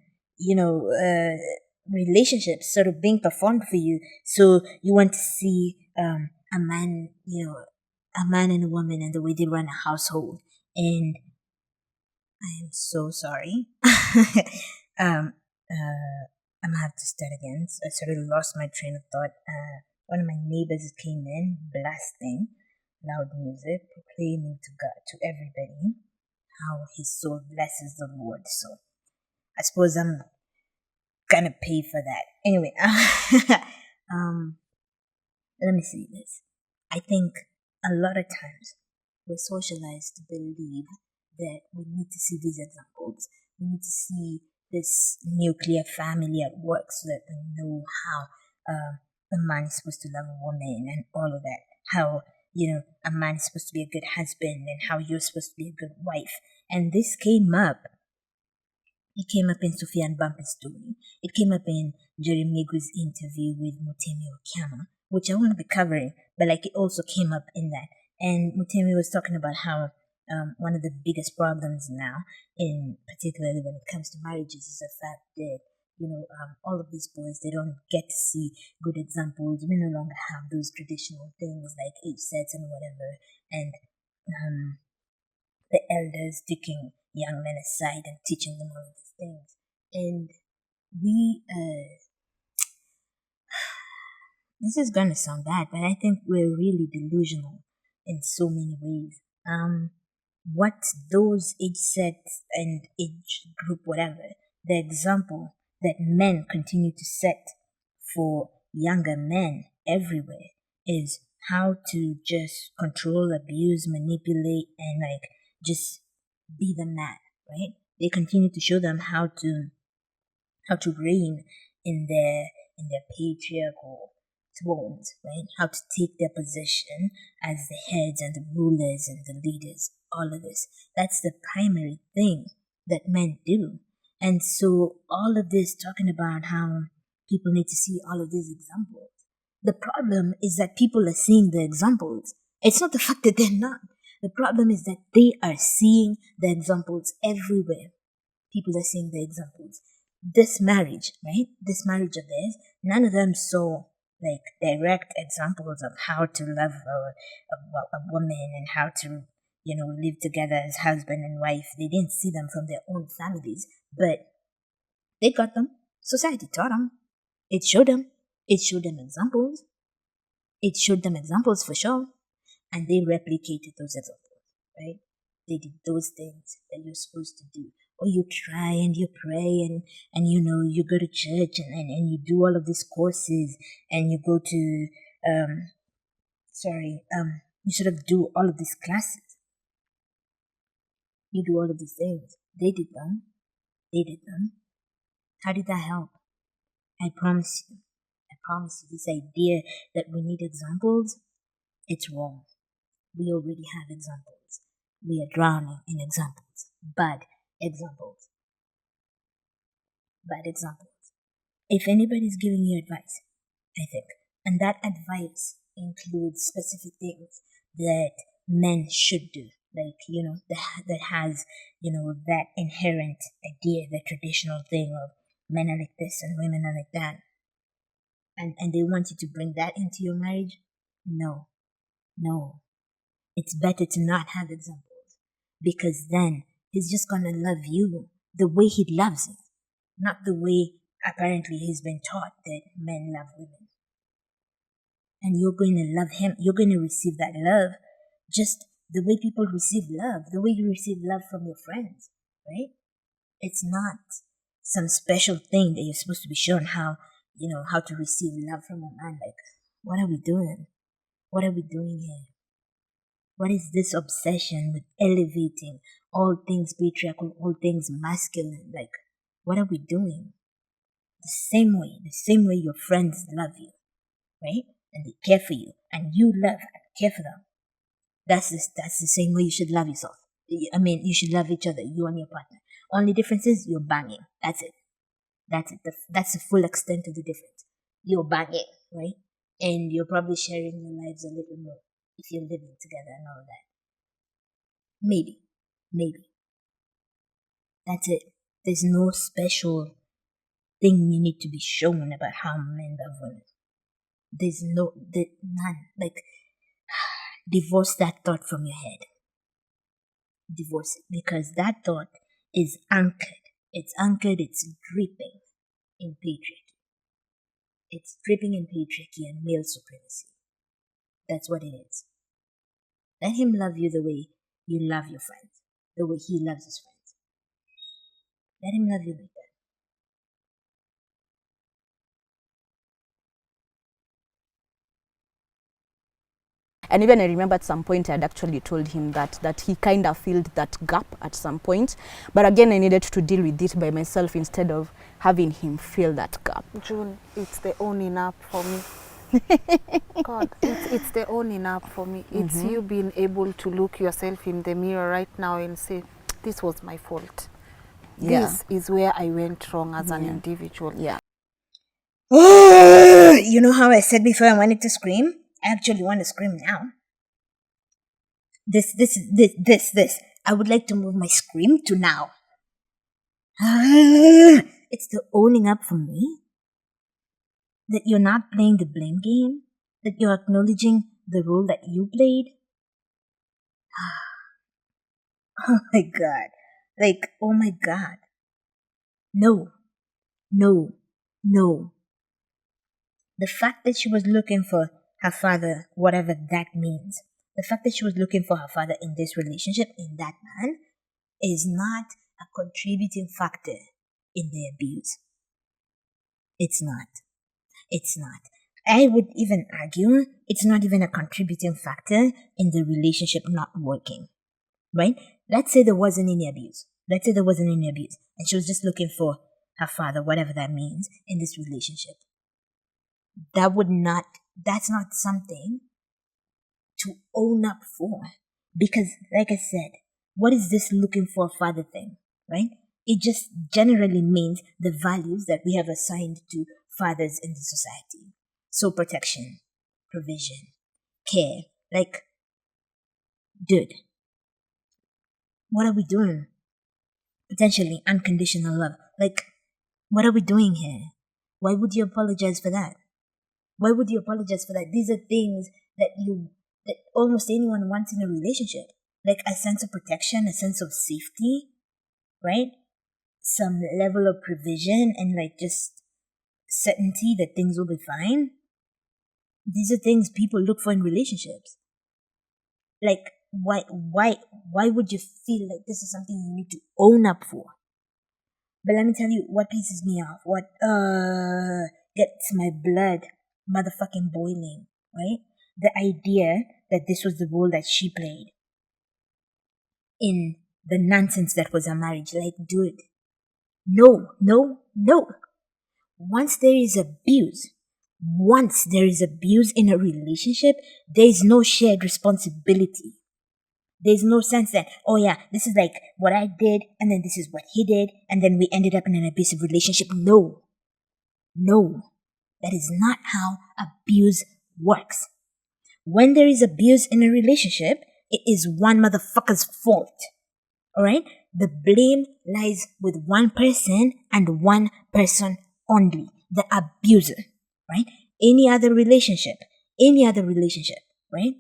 relationships sort of being performed for you. So you want to see a man, a man and a woman and the way they run a household. And I am so sorry. I'm gonna have to start again. So I sort of lost my train of thought. One of my neighbors came in blasting loud music, proclaiming to God, to everybody, how his soul blesses the Lord. So I suppose I'm gonna pay for that. Anyway, let me see this. I think a lot of times we're socialized to believe that we need to see these examples. We need to see this nuclear family at work so that we know how a man is supposed to love a woman and all of that. How, a man is supposed to be a good husband and how you're supposed to be a good wife. And this came up. It came up in Sophia and Bumpy's story. It came up in Njeri Migwi's interview with Mutemi Okiama, which I won't be covering, but like it also came up in that. And Mutemi was talking about how one of the biggest problems now, particularly when it comes to marriages, is the fact that all of these boys, they don't get to see good examples. We no longer have those traditional things like age sets and whatever, and the elders taking young men aside and teaching them all of these things. And we, this is gonna sound bad, but I think we're really delusional in so many ways. What those age sets and age group, whatever, the example that men continue to set for younger men everywhere is how to just control, abuse, manipulate, and like just be the man, right? They continue to show them how to reign in their patriarchal thrones, right? How to take their position as the heads and the rulers and the leaders, all of this. That's the primary thing that men do. And so all of this talking about how people need to see all of these examples. The problem is that people are seeing the examples. It's not the fact that they're not. The problem is that they are seeing the examples everywhere. People are seeing the examples. This marriage, right? This marriage of theirs, none of them saw like direct examples of how to love a woman and how to, live together as husband and wife. They didn't see them from their own families, but they got them. Society taught them. It showed them. It showed them examples. It showed them examples for sure. And they replicated those examples, right? They did those things that you're supposed to do. Or you try and you pray and you go to church and you do all of these courses and you go to, you sort of do all of these classes. You do all of these things. They did them. They did them. How did that help? I promise you, this idea that we need examples, it's wrong. We already have examples. We are drowning in examples. Bad examples. Bad examples. If anybody's giving you advice, I think, and that advice includes specific things that men should do, like, that has, that inherent idea, the traditional thing of men are like this and women are like that, and they want you to bring that into your marriage, no. It's better to not have examples, because then he's just gonna love you the way he loves you, not the way apparently he's been taught that men love women. And you're going to love him, you're going to receive that love just the way people receive love, the way you receive love from your friends, right? It's not some special thing that you're supposed to be shown how to receive love from a man. Like, what are we doing? What are we doing here? What is this obsession with elevating all things patriarchal, all things masculine? Like, what are we doing? The same way your friends love you, right? And they care for you, and you love and care for them. That's the same way you should love yourself. I mean, you should love each other, you and your partner. Only difference is you're banging. That's it. That's the full extent of the difference. You're banging, right? And you're probably sharing your lives a little more if you're living together and all that. Maybe. That's it. There's no special thing you need to be shown about how men love women. There's none. Like, divorce that thought from your head. Divorce it, because that thought is anchored. It's anchored, it's dripping in patriarchy. It's dripping in patriarchy and male supremacy. That's what it is. Let him love you the way you love your friends, the way he loves his friends. Let him love you like that. And even I remember at some point I had actually told him that he kind of filled that gap at some point. But again, I needed to deal with it by myself instead of having him fill that gap. June, it's the owning up for me. God, it's the owning up for me. It's you being able to look yourself in the mirror right now and say, this was my fault. Yeah. This is where I went wrong as an individual. Yeah. Oh, you know how I said before I wanted to scream? I actually want to scream now. This. I would like to move my scream to now. It's the owning up for me. That you're not playing the blame game. That you're acknowledging the role that you played. Oh my God. Like, oh my God. No, no, no. The fact that she was looking for her father, whatever that means, the fact that she was looking for her father in this relationship, in that man, is not a contributing factor in the abuse. It's not. It's not. I would even argue it's not even a contributing factor in the relationship not working. Right? Let's say there wasn't any abuse. Let's say there wasn't any abuse. And she was just looking for her father, whatever that means, in this relationship. That's not something to own up for. Because, like I said, what is this looking for a father thing? Right? It just generally means the values that we have assigned to fathers in the society. So protection, provision, care. Like, dude, what are we doing? Potentially unconditional love. Like, what are we doing here? Why would you apologize for that? Why would you apologize for that? These are things that almost anyone wants in a relationship. Like a sense of protection, a sense of safety, right? Some level of provision and like just certainty that things will be fine. These are things people look for in relationships. Like, why would you feel like this is something you need to own up for? But let me tell you what pisses me off, what gets my blood motherfucking boiling, right? The idea that this was the role that she played in the nonsense that was her marriage. Like, dude, no. Once there is abuse in a relationship, there is no shared responsibility. There's no sense that, oh yeah, this is like what I did, and then this is what he did, and then we ended up in an abusive relationship. No. That is not how abuse works. When there is abuse in a relationship, it is one motherfucker's fault. Alright? The blame lies with one person and one person only. The abuser. Right? Any other relationship, right?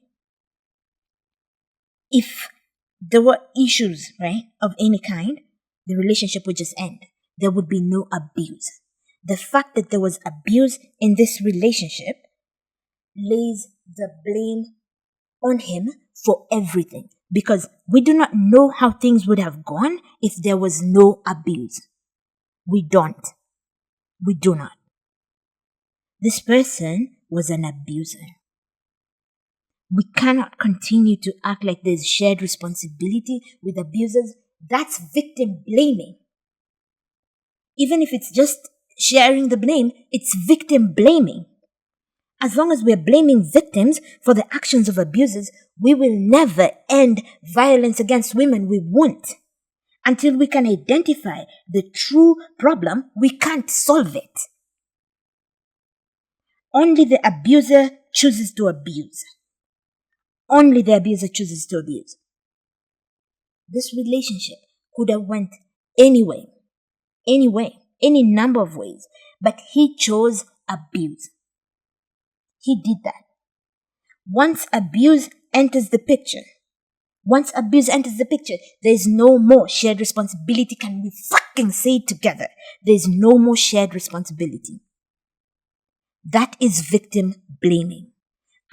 If there were issues, right, of any kind, the relationship would just end. There would be no abuse. The fact that there was abuse in this relationship lays the blame on him for everything. Because we do not know how things would have gone if there was no abuse. We don't. We do not. This person was an abuser. We cannot continue to act like there's shared responsibility with abusers. That's victim blaming. Even if it's just sharing the blame, it's victim blaming. As long as we're blaming victims for the actions of abusers, we will never end violence against women. We won't. Until we can identify the true problem, we can't solve it. Only the abuser chooses to abuse. Only the abuser chooses to abuse. This relationship could have went any number of ways, but he chose abuse. He did that. Once abuse enters the picture, there's no more shared responsibility. Can we fucking say it together? There's no more shared responsibility. That is victim blaming.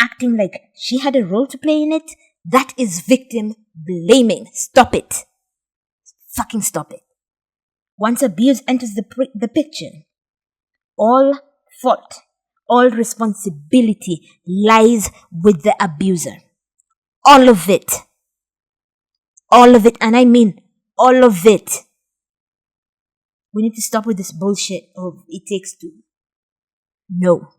Acting like she had a role to play in it, that is victim blaming. Stop it. Fucking stop it. Once abuse enters the picture, all fault, all responsibility lies with the abuser. All of it. All of it, and I mean all of it. We need to stop with this bullshit of it takes two. No.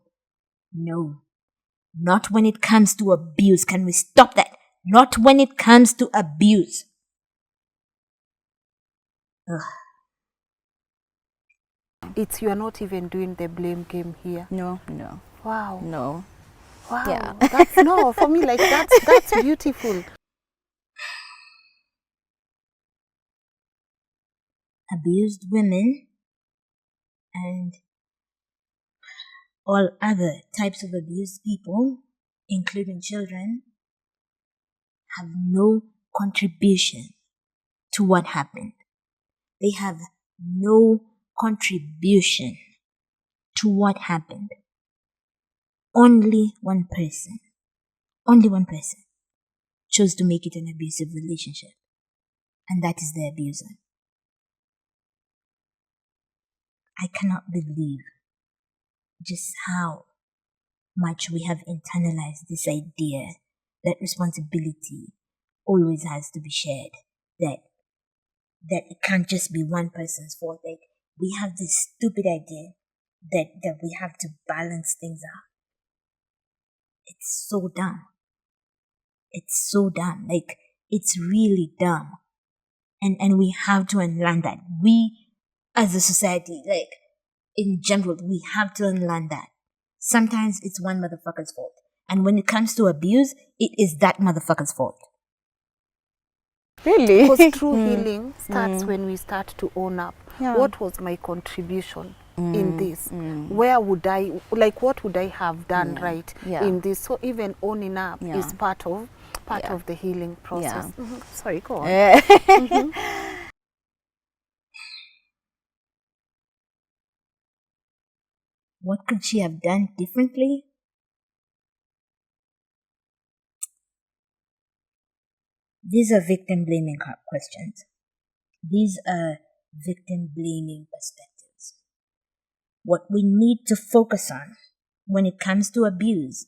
Not when it comes to abuse. Can we stop that? Not when it comes to abuse. Ugh. You are not even doing the blame game here. No. Wow. No. Wow. Yeah. That's no, for me, like that's beautiful. Abused women and all other types of abused people, including children, have no contribution to what happened. they have no contribution to what happened. Only one person chose to make it an abusive relationship, and that is the abuser. I cannot believe just how much we have internalized this idea that responsibility always has to be shared, that it can't just be one person's fault. Like, we have this stupid idea that we have to balance things out. It's so dumb. It's so dumb. Like, it's really dumb. And we have to unlearn that. We, as a society, like, in general, we have to unlearn that. Sometimes it's one motherfucker's fault. And when it comes to abuse, it is that motherfucker's fault. Really? Because true healing starts when we start to own up. Yeah. What was my contribution in this? Where would I, like, what would I have done right in this? So even owning up is part of the healing process. Sorry, go on. What could she have done differently? These are victim blaming questions. These are victim blaming perspectives. What we need to focus on when it comes to abuse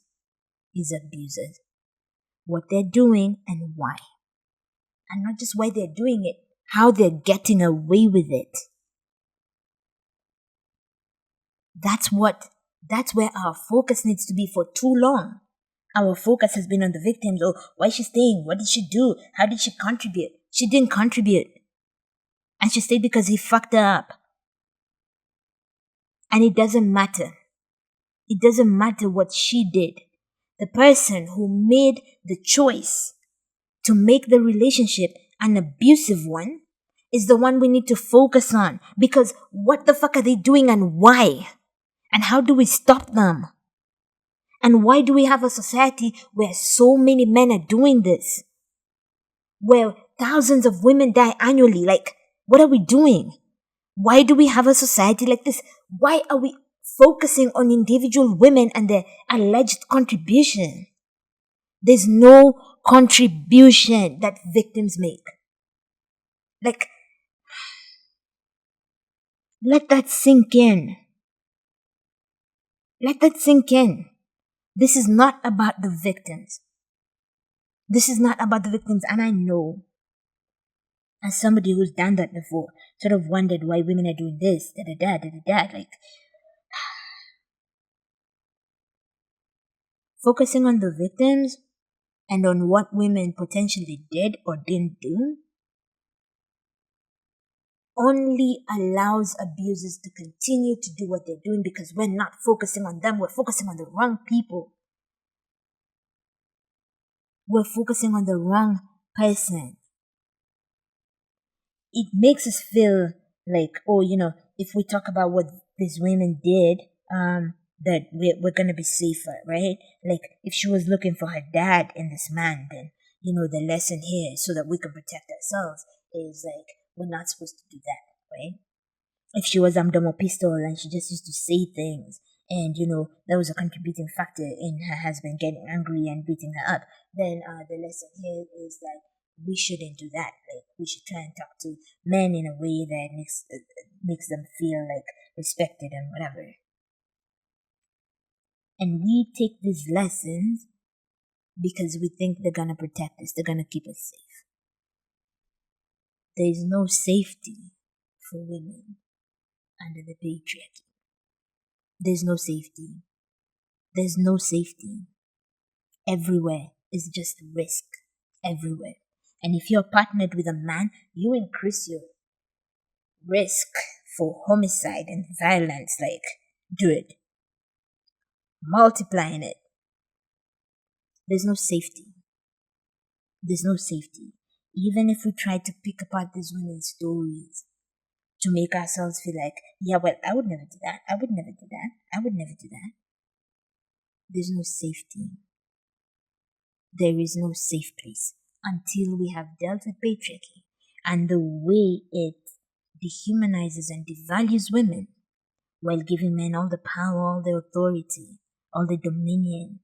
is abusers. What they're doing and why. And not just why they're doing it, how they're getting away with it. That's where our focus needs to be for too long. Our focus has been on the victims. Oh, why is she staying? What did she do? How did she contribute? She didn't contribute. And she stayed because he fucked her up. And it doesn't matter. It doesn't matter what she did. The person who made the choice to make the relationship an abusive one is the one we need to focus on. Because what the fuck are they doing and why? And how do we stop them? And why do we have a society where so many men are doing this? Where thousands of women die annually? Like, what are we doing? Why do we have a society like this? Why are we focusing on individual women and their alleged contribution? There's no contribution that victims make. Like, let that sink in. Let that sink in. This is not about the victims. This is not about the victims. And I know, as somebody who's done that before, sort of wondered why women are doing this, like, focusing on the victims and on what women potentially did or didn't do only allows abusers to continue to do what they're doing, because we're not focusing on them. We're focusing on the wrong people. We're focusing on the wrong person. It makes us feel like, oh, if we talk about what these women did, that we're going to be safer, right? Like, if she was looking for her dad in this man, then, the lesson here, so that we can protect ourselves, is like, we're not supposed to do that, right? If she was Amdomo Pistol and she just used to say things, and, that was a contributing factor in her husband getting angry and beating her up, then the lesson here is that we shouldn't do that. Like, we should try and talk to men in a way that makes them feel like respected and whatever. And we take these lessons because we think they're gonna protect us, they're gonna keep us safe. There is no safety for women under the patriarchy. There's no safety. There's no safety. Everywhere is just risk. Everywhere. And if you're partnered with a man, you increase your risk for homicide and violence. Like, do it. Multiplying it. There's no safety. There's no safety. Even if we try to pick apart these women's stories to make ourselves feel like, yeah, well, I would never do that. I would never do that. I would never do that. There's no safety. There is no safe place until we have dealt with patriarchy and the way it dehumanizes and devalues women while giving men all the power, all the authority, all the dominion,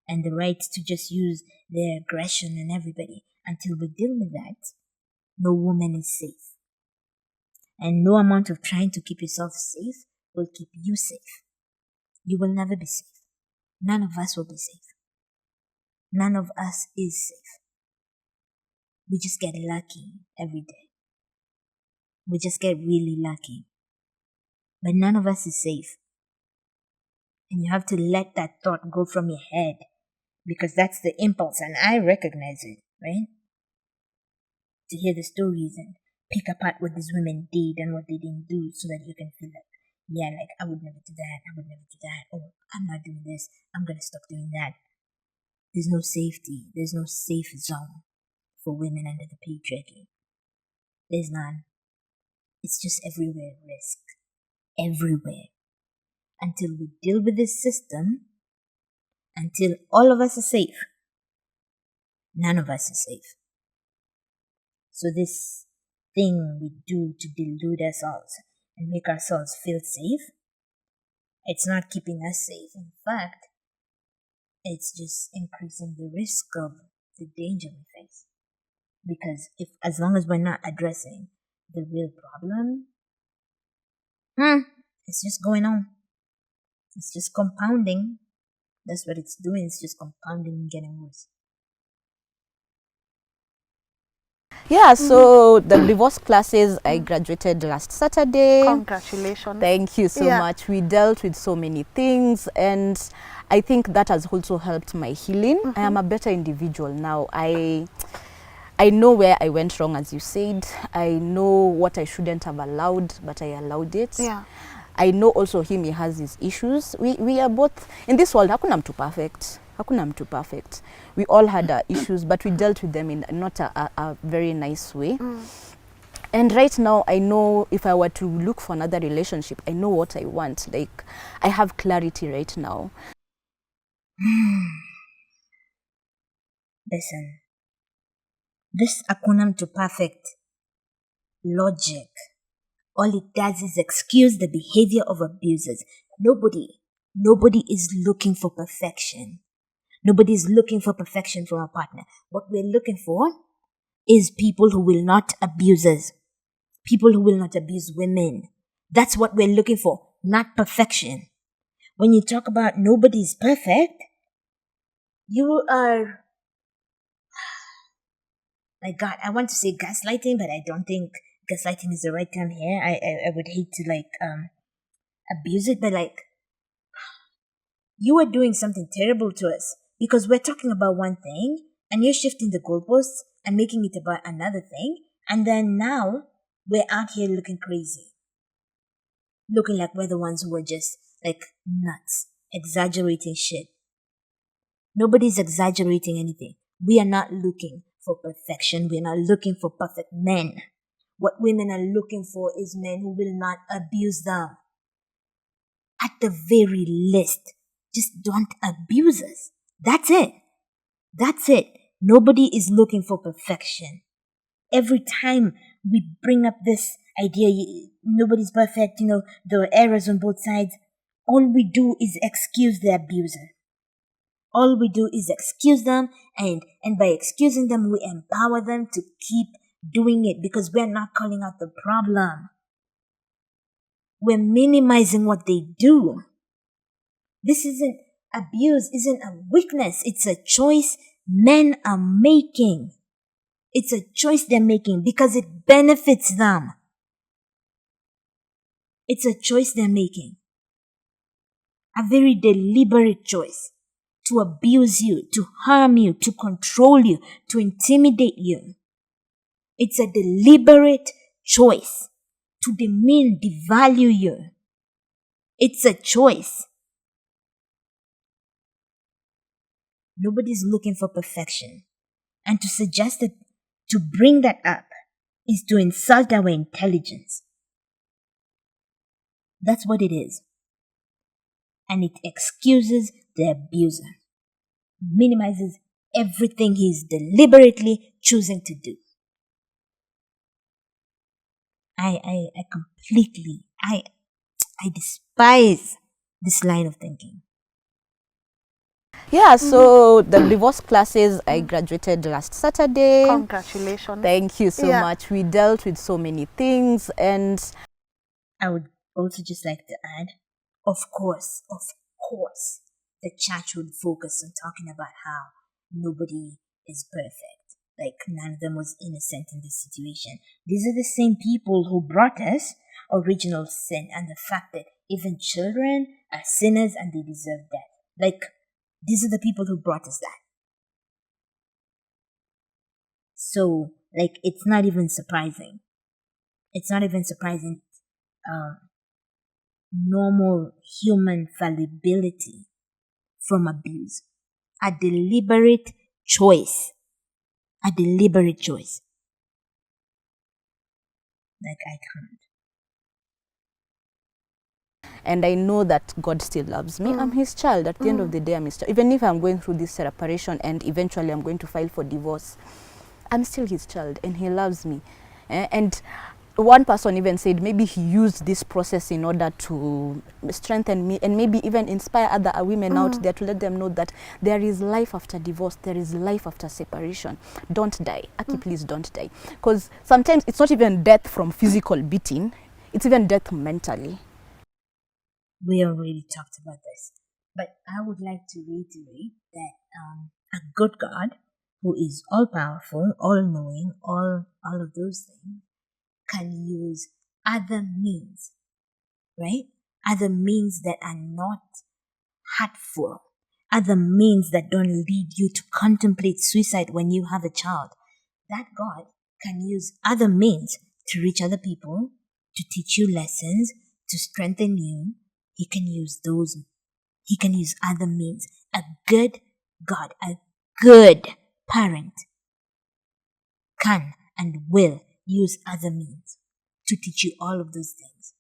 and the right to just use their aggression on everybody. Until we deal with that, no woman is safe. And no amount of trying to keep yourself safe will keep you safe. You will never be safe. None of us will be safe. None of us is safe. We just get lucky every day. We just get really lucky. But none of us is safe. And you have to let that thought go from your head, because that's the impulse, and I recognize it, right? To hear the stories and pick apart what these women did and what they didn't do, so that you can feel like, yeah, like, I would never do that, I would never do that, oh, I'm not doing this, I'm gonna stop doing that. There's no safety, there's no safe zone for women under the patriarchy. There's none. It's just everywhere risk. Everywhere. Until we deal with this system, until all of us are safe, none of us is safe. So this thing we do to delude ourselves and make ourselves feel safe, it's not keeping us safe. In fact, it's just increasing the risk of the danger we face. Because as long as we're not addressing the real problem, it's just going on. It's just compounding. That's what it's doing. It's just compounding and getting worse. Yeah, so the divorce classes, I graduated last Saturday. Congratulations. Thank you so much. We dealt with so many things, and I think that has also helped my healing. I am a better individual now. I know where I went wrong, as you said. I know what I shouldn't have allowed, but I allowed it. Yeah. I know also him, he has his issues. We are both, in this world, hakuna mtu perfect. Hakuna mtu perfect. We all had our issues, but we dealt with them in not a very nice way. And right now, I know if I were to look for another relationship, I know what I want. Like, I have clarity right now. Listen, this hakuna mtu perfect logic, all it does is excuse the behavior of abusers. Nobody is looking for perfection. Nobody is looking for perfection from a partner. What we're looking for is people who will not abuse us. People who will not abuse women. That's what we're looking for, not perfection. When you talk about nobody's perfect, you are, my God, I want to say gaslighting, but I don't think gaslighting is the right term here. I would hate to abuse it, but you are doing something terrible to us, because we're talking about one thing and you're shifting the goalposts and making it about another thing, and then now we're out here looking crazy, looking like we're the ones who are just nuts, exaggerating shit. Nobody's exaggerating anything. We are not looking for perfection. We're not looking for perfect men. What women are looking for is men who will not abuse them. At the very least, just don't abuse us. That's it. That's it. Nobody is looking for perfection. Every time we bring up this idea, nobody's perfect, there are errors on both sides, all we do is excuse the abuser. All we do is excuse them, and by excusing them, we empower them to keep doing it, because we're not calling out the problem. We're minimizing what they do. This isn't abuse, isn't a weakness. It's a choice men are making. It's a choice they're making because it benefits them. It's a choice they're making. A very deliberate choice to abuse you, to harm you, to control you, to intimidate you. It's a deliberate choice to demean, devalue you. It's a choice. Nobody's looking for perfection. And to suggest that, to bring that up, is to insult our intelligence. That's what it is. And it excuses the abuser, minimizes everything he's deliberately choosing to do. I completely, I despise this line of thinking. Yeah, so the divorce classes, I graduated last Saturday. Congratulations. Thank you so much. We dealt with so many things, and I would also just like to add, of course, the church would focus on talking about how nobody is perfect. Like none of them was innocent in this situation. These are the same people who brought us original sin and the fact that even children are sinners and they deserve death. Like, these are the people who brought us that. So, like, it's not even surprising. It's not even surprising. Normal human fallibility from abuse. A deliberate choice. A deliberate choice. Like, I can't. and I know that God still loves me. I'm his child. At the end of the day, I'm his child. Even if I'm going through this separation and eventually I'm going to file for divorce, I'm still his child and he loves me. And one person even said maybe he used this process in order to strengthen me and maybe even inspire other women out there to let them know that there is life after divorce, there is life after separation. Don't die. Aki, please don't die. Because sometimes it's not even death from physical beating, it's even death mentally. We already talked about this, but I would like to reiterate that a good God, who is all powerful, all knowing, all of those things, can use other means, right? Other means that are not hurtful, other means that don't lead you to contemplate suicide when you have a child. That God can use other means to reach other people, to teach you lessons, to strengthen you. He can use those. He can use other means. A good God, a good parent can and will use other means to teach you all of those things.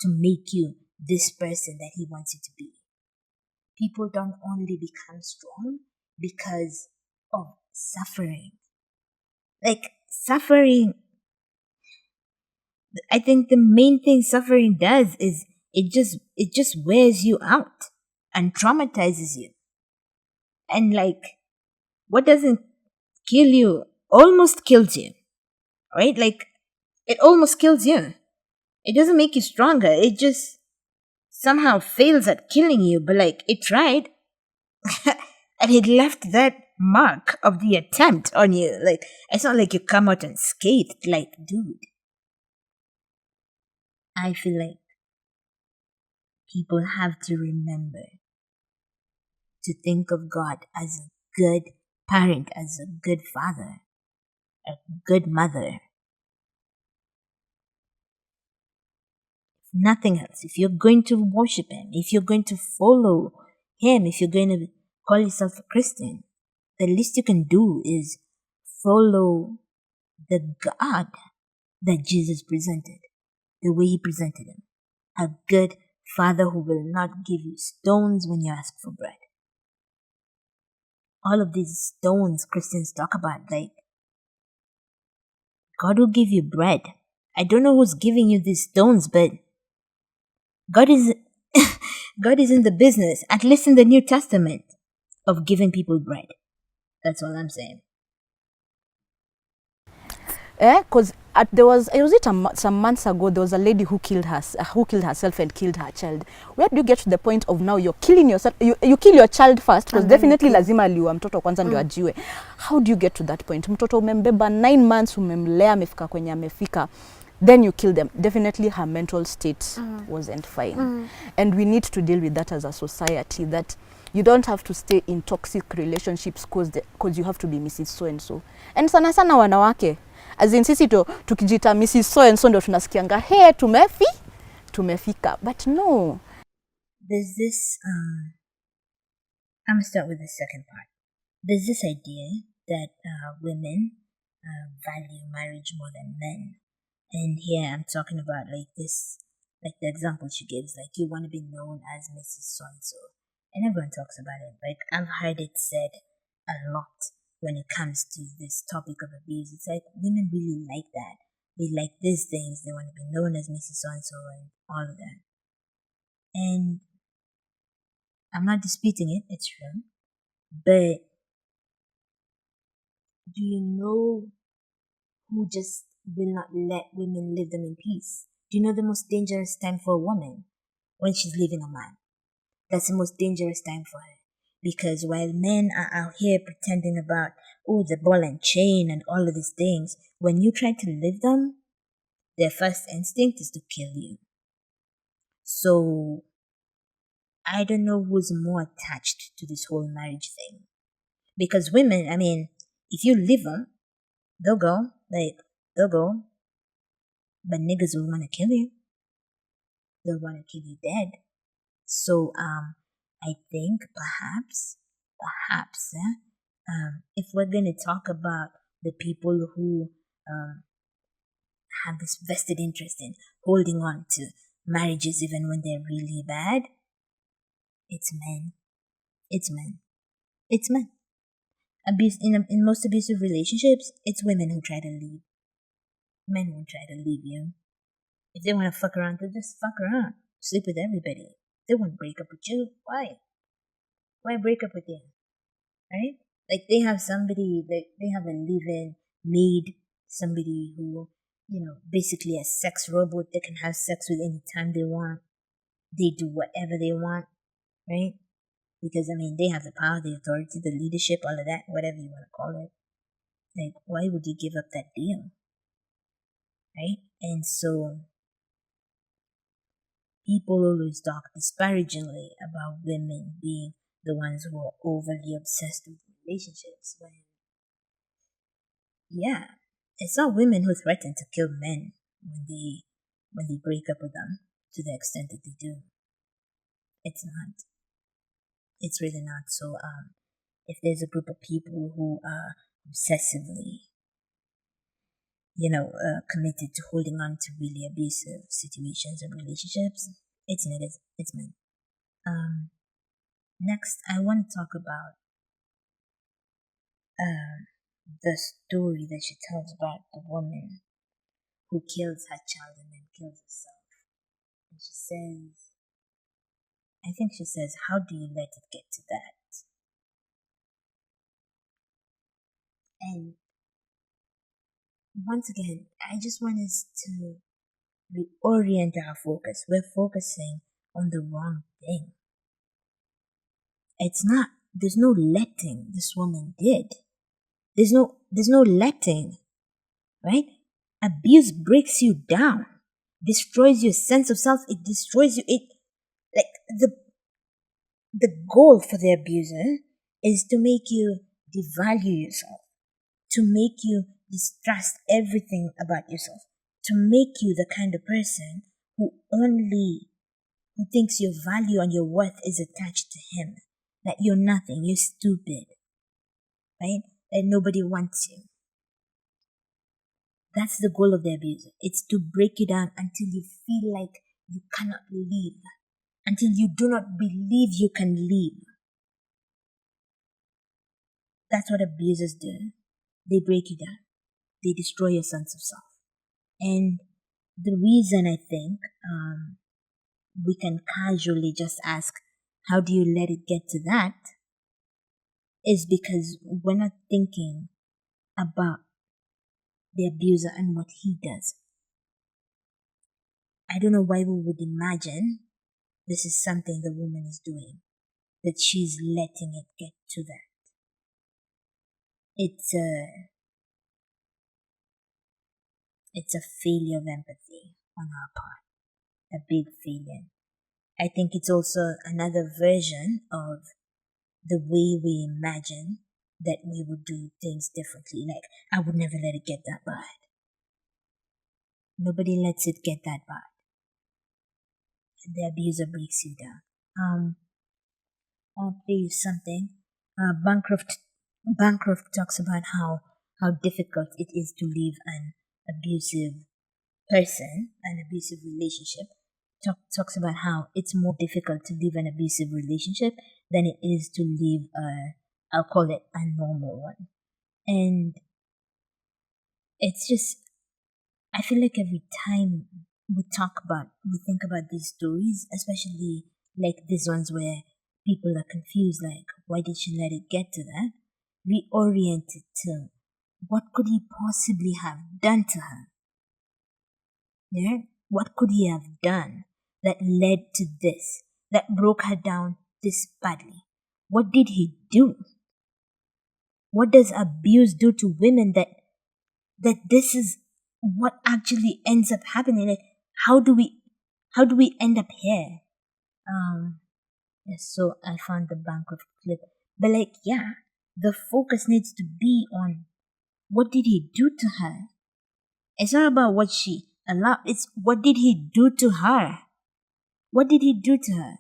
To make you this person that he wants you to be. People don't only become strong because of suffering. Like, suffering, I think the main thing suffering does is it just wears you out and traumatizes you. And like, what doesn't kill you almost kills you, right? Like, it almost kills you. It doesn't make you stronger. It just somehow fails at killing you, but like, it tried. And it left that mark of the attempt on you. Like, it's not like you come out unscathed. Like, dude, I feel like people have to remember to think of God as a good parent, as a good father, a good mother. Nothing else. If you're going to worship Him, if you're going to follow Him, if you're going to call yourself a Christian, the least you can do is follow the God that Jesus presented, the way He presented Him. A good Father who will not give you stones when you ask for bread. All of these stones Christians talk about, like, God will give you bread. I don't know who's giving you these stones, but God is God is in the business, at least in the New Testament, of giving people bread. That's all I'm saying. Because there was, some months ago, there was a lady who killed herself and killed her child. Where do you get to the point of now you're killing yourself? You kill your child first, because definitely lazima aliwa mtoto kwanza ndio ajiwe. How do you get to that point? Mtoto umembeba 9 months, umemlea amefika kwenye amefika, then you kill them. Definitely her mental state wasn't fine. And we need to deal with that as a society, that you don't have to stay in toxic relationships because you have to be Mrs. So-and-so. And sana sana wanawake, as in sisi tukijita Mrs. So-and-so ndo tunasikianga, hey, tumefika. But no. There's this, I'm going to start with the second part. There's this idea that women value marriage more than men. And here I'm talking about like this, like the example she gives, like you want to be known as Mrs. So-and-so. And everyone talks about it. Like, I've heard it said a lot when it comes to this topic of abuse. It's like women really like that. They like these things. They want to be known as Mrs. So-and-so and all of that. And I'm not disputing it. It's true. But do you know who just will not let women leave them in peace? Do you know the most dangerous time for a woman? When she's leaving a man. That's the most dangerous time for her. Because while men are out here pretending about, oh, the ball and chain and all of these things, when you try to leave them, their first instinct is to kill you. So, I don't know who's more attached to this whole marriage thing. Because women, I mean, if you leave them, they'll go. They'll go. But niggas will want to kill you. They'll want to kill you dead. So, I think perhaps, if we're going to talk about the people who have this vested interest in holding on to marriages even when they're really bad, it's men. It's men. It's men. Abuse in most abusive relationships, it's women who try to leave. Men won't try to leave you. If they want to fuck around, they'll just fuck around. Sleep with everybody. They won't break up with you. Why? Why break up with you? Right? Like they have somebody, they have a live-in maid, somebody who, basically a sex robot. They can have sex with any time they want. They do whatever they want, right? Because, they have the power, the authority, the leadership, all of that, whatever you want to call it. Like, why would you give up that deal? Right? And so, people always talk disparagingly about women being the ones who are overly obsessed with relationships. When, yeah, it's not women who threaten to kill men when they break up with them to the extent that they do. It's not. It's really not. So, if there's a group of people who are obsessively, committed to holding on to really abusive situations or relationships, it's niggas, it's men. Next, I want to talk about the story that she tells about the woman who kills her child and then kills herself. And she says, how do you let it get to that? And once again, I just want us to reorient our focus. We're focusing on the wrong thing. It's not, there's no letting this woman did. There's no letting, right? Abuse breaks you down, destroys your sense of self. It destroys you. The goal for the abuser is to make you devalue yourself, to make you distrust everything about yourself, to make you the kind of person who thinks your value and your worth is attached to him, that you're nothing, you're stupid, right? That nobody wants you. That's the goal of the abuser. It's to break you down until you feel like you cannot leave, until you do not believe you can leave. That's what abusers do. They break you down. They destroy your sense of self. And the reason I think we can casually just ask, how do you let it get to that? Is because we're not thinking about the abuser and what he does. I don't know why we would imagine this is something the woman is doing, that she's letting it get to that. It's a failure of empathy on our part, a big failure. I think it's also another version of the way we imagine that we would do things differently. Like, I would never let it get that bad. Nobody lets it get that bad. The abuser breaks you down. I'll play you something. Bancroft talks about how difficult it is to leave an abusive person, an abusive relationship. Talks about how it's more difficult to leave an abusive relationship than it is to leave I'll call it a normal one. And it's just, I feel like every time we think about these stories, especially like these ones where people are confused, like, why did she let it get to that? We orient it to, what could he possibly have done to her? Yeah? What could he have done that led to this, that broke her down this badly? What did he do? What does abuse do to women that this is what actually ends up happening? Like, how do we end up here? Yes, so I found the Bancroft clip. But like, yeah, the focus needs to be on, what did he do to her? It's not about what she allowed, it's what did he do to her? What did he do to her?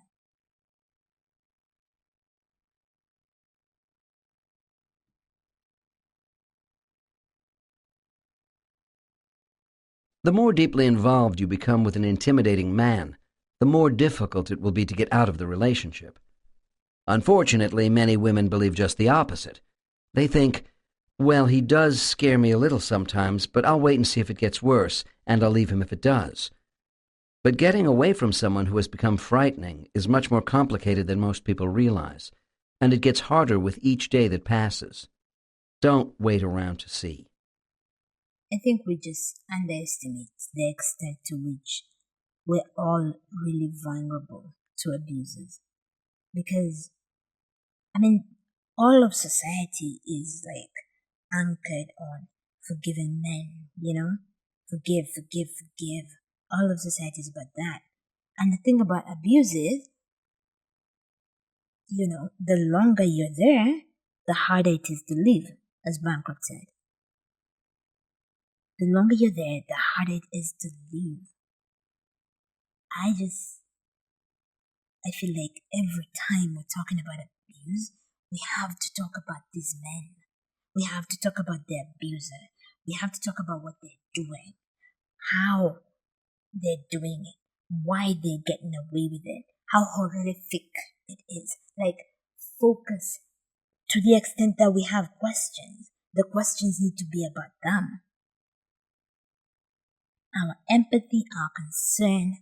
The more deeply involved you become with an intimidating man, the more difficult it will be to get out of the relationship. Unfortunately, many women believe just the opposite. They think, well, he does scare me a little sometimes, but I'll wait and see if it gets worse, and I'll leave him if it does. But getting away from someone who has become frightening is much more complicated than most people realize, and it gets harder with each day that passes. Don't wait around to see. I think we just underestimate the extent to which we're all really vulnerable to abuses. Because, I mean, all of society is like anchored on forgiving men, you know? Forgive, forgive, forgive. All of society is about that. And the thing about abuse is, you know, the longer you're there, the harder it is to leave, as Bancroft said. The longer you're there, the harder it is to leave. I feel like every time we're talking about abuse, we have to talk about these men. We have to talk about the abuser. We have to talk about what they're doing, how they're doing it, why they're getting away with it, how horrific it is. Like, focus to the extent that we have questions. The questions need to be about them. Our empathy, our concern,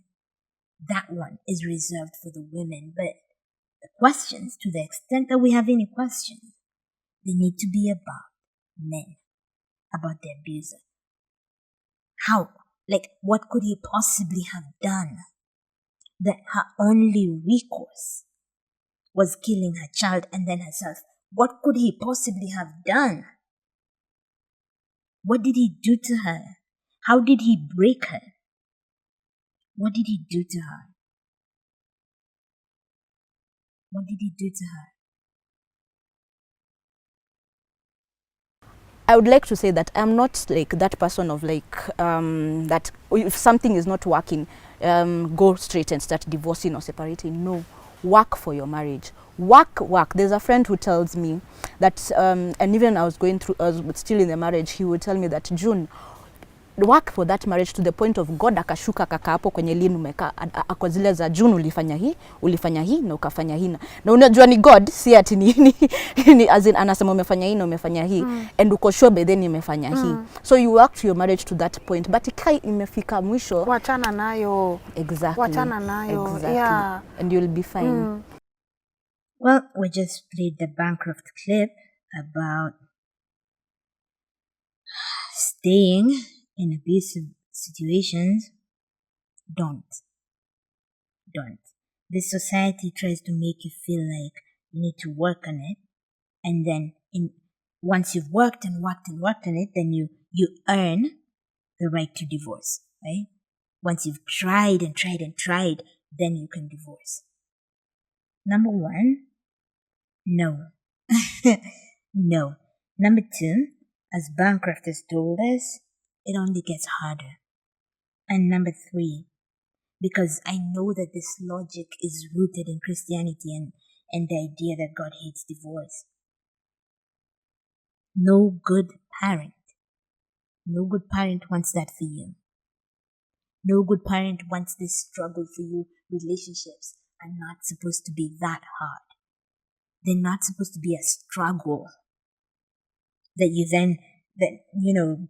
that one is reserved for the women. But the questions, to the extent that we have any questions, they need to be about men, about the abuser. How? Like, what could he possibly have done that her only recourse was killing her child and then herself? What could he possibly have done? What did he do to her? How did he break her? What did he do to her? What did he do to her? I would like to say that I'm not like that person of like that if something is not working, go straight and start divorcing or separating. No, work for your marriage. Work. There's a friend who tells me that, and even I was still in the marriage, he would tell me that, June, work for that marriage to the point of God akashuka kaka hapo kwenye Lynn umeka ako zile za June ulifanya hii na ukafanya hii na unajua ni God, si ati ni as in anasema umefanya hii na umefanya hii and uko sure by then umefanya hii, so you work to your marriage to that point, but ikai imefika mwisho wachana nayo. Exactly. Wachana nayo. Exactly. Yeah. And you'll be fine. Well, we just played the Bancroft clip about staying in abusive situations. Don't. This society tries to make you feel like you need to work on it, and then once you've worked on it, then you earn the right to divorce, right? Once you've tried, then you can divorce. Number one, no. No. Number two, as Bancroft has told us, it only gets harder. And number three, because I know that this logic is rooted in Christianity and the idea that God hates divorce. No good parent wants that for you. No good parent wants this struggle for you. Relationships are not supposed to be that hard. They're not supposed to be a struggle. that you then, that,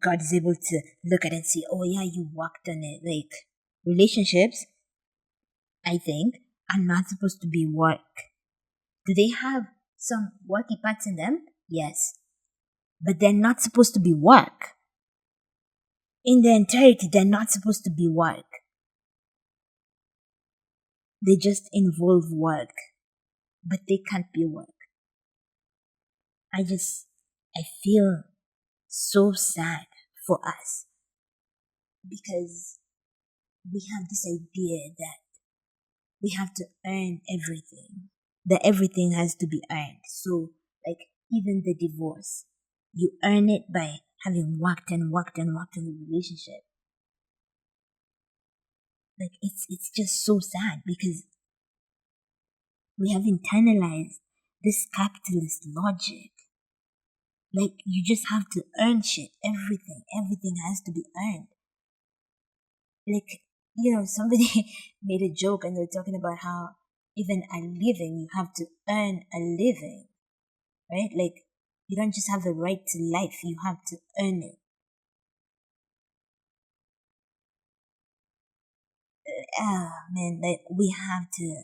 God is able to look at and see, oh yeah, you worked on it. Like, relationships, I think, are not supposed to be work. Do they have some worky parts in them? Yes. But they're not supposed to be work. In their entirety, they're not supposed to be work. They just involve work. But they can't be work. I feel so sad for us because we have this idea that we have to earn everything, that everything has to be earned. So, like, even the divorce, you earn it by having worked and worked and worked in the relationship. Like, it's just so sad because we have internalized this capitalist logic. Like, you just have to earn shit. Everything has to be earned. Like, somebody made a joke and they were talking about how even a living, you have to earn a living, right? Like, you don't just have the right to life, you have to earn it. Man, like, we have to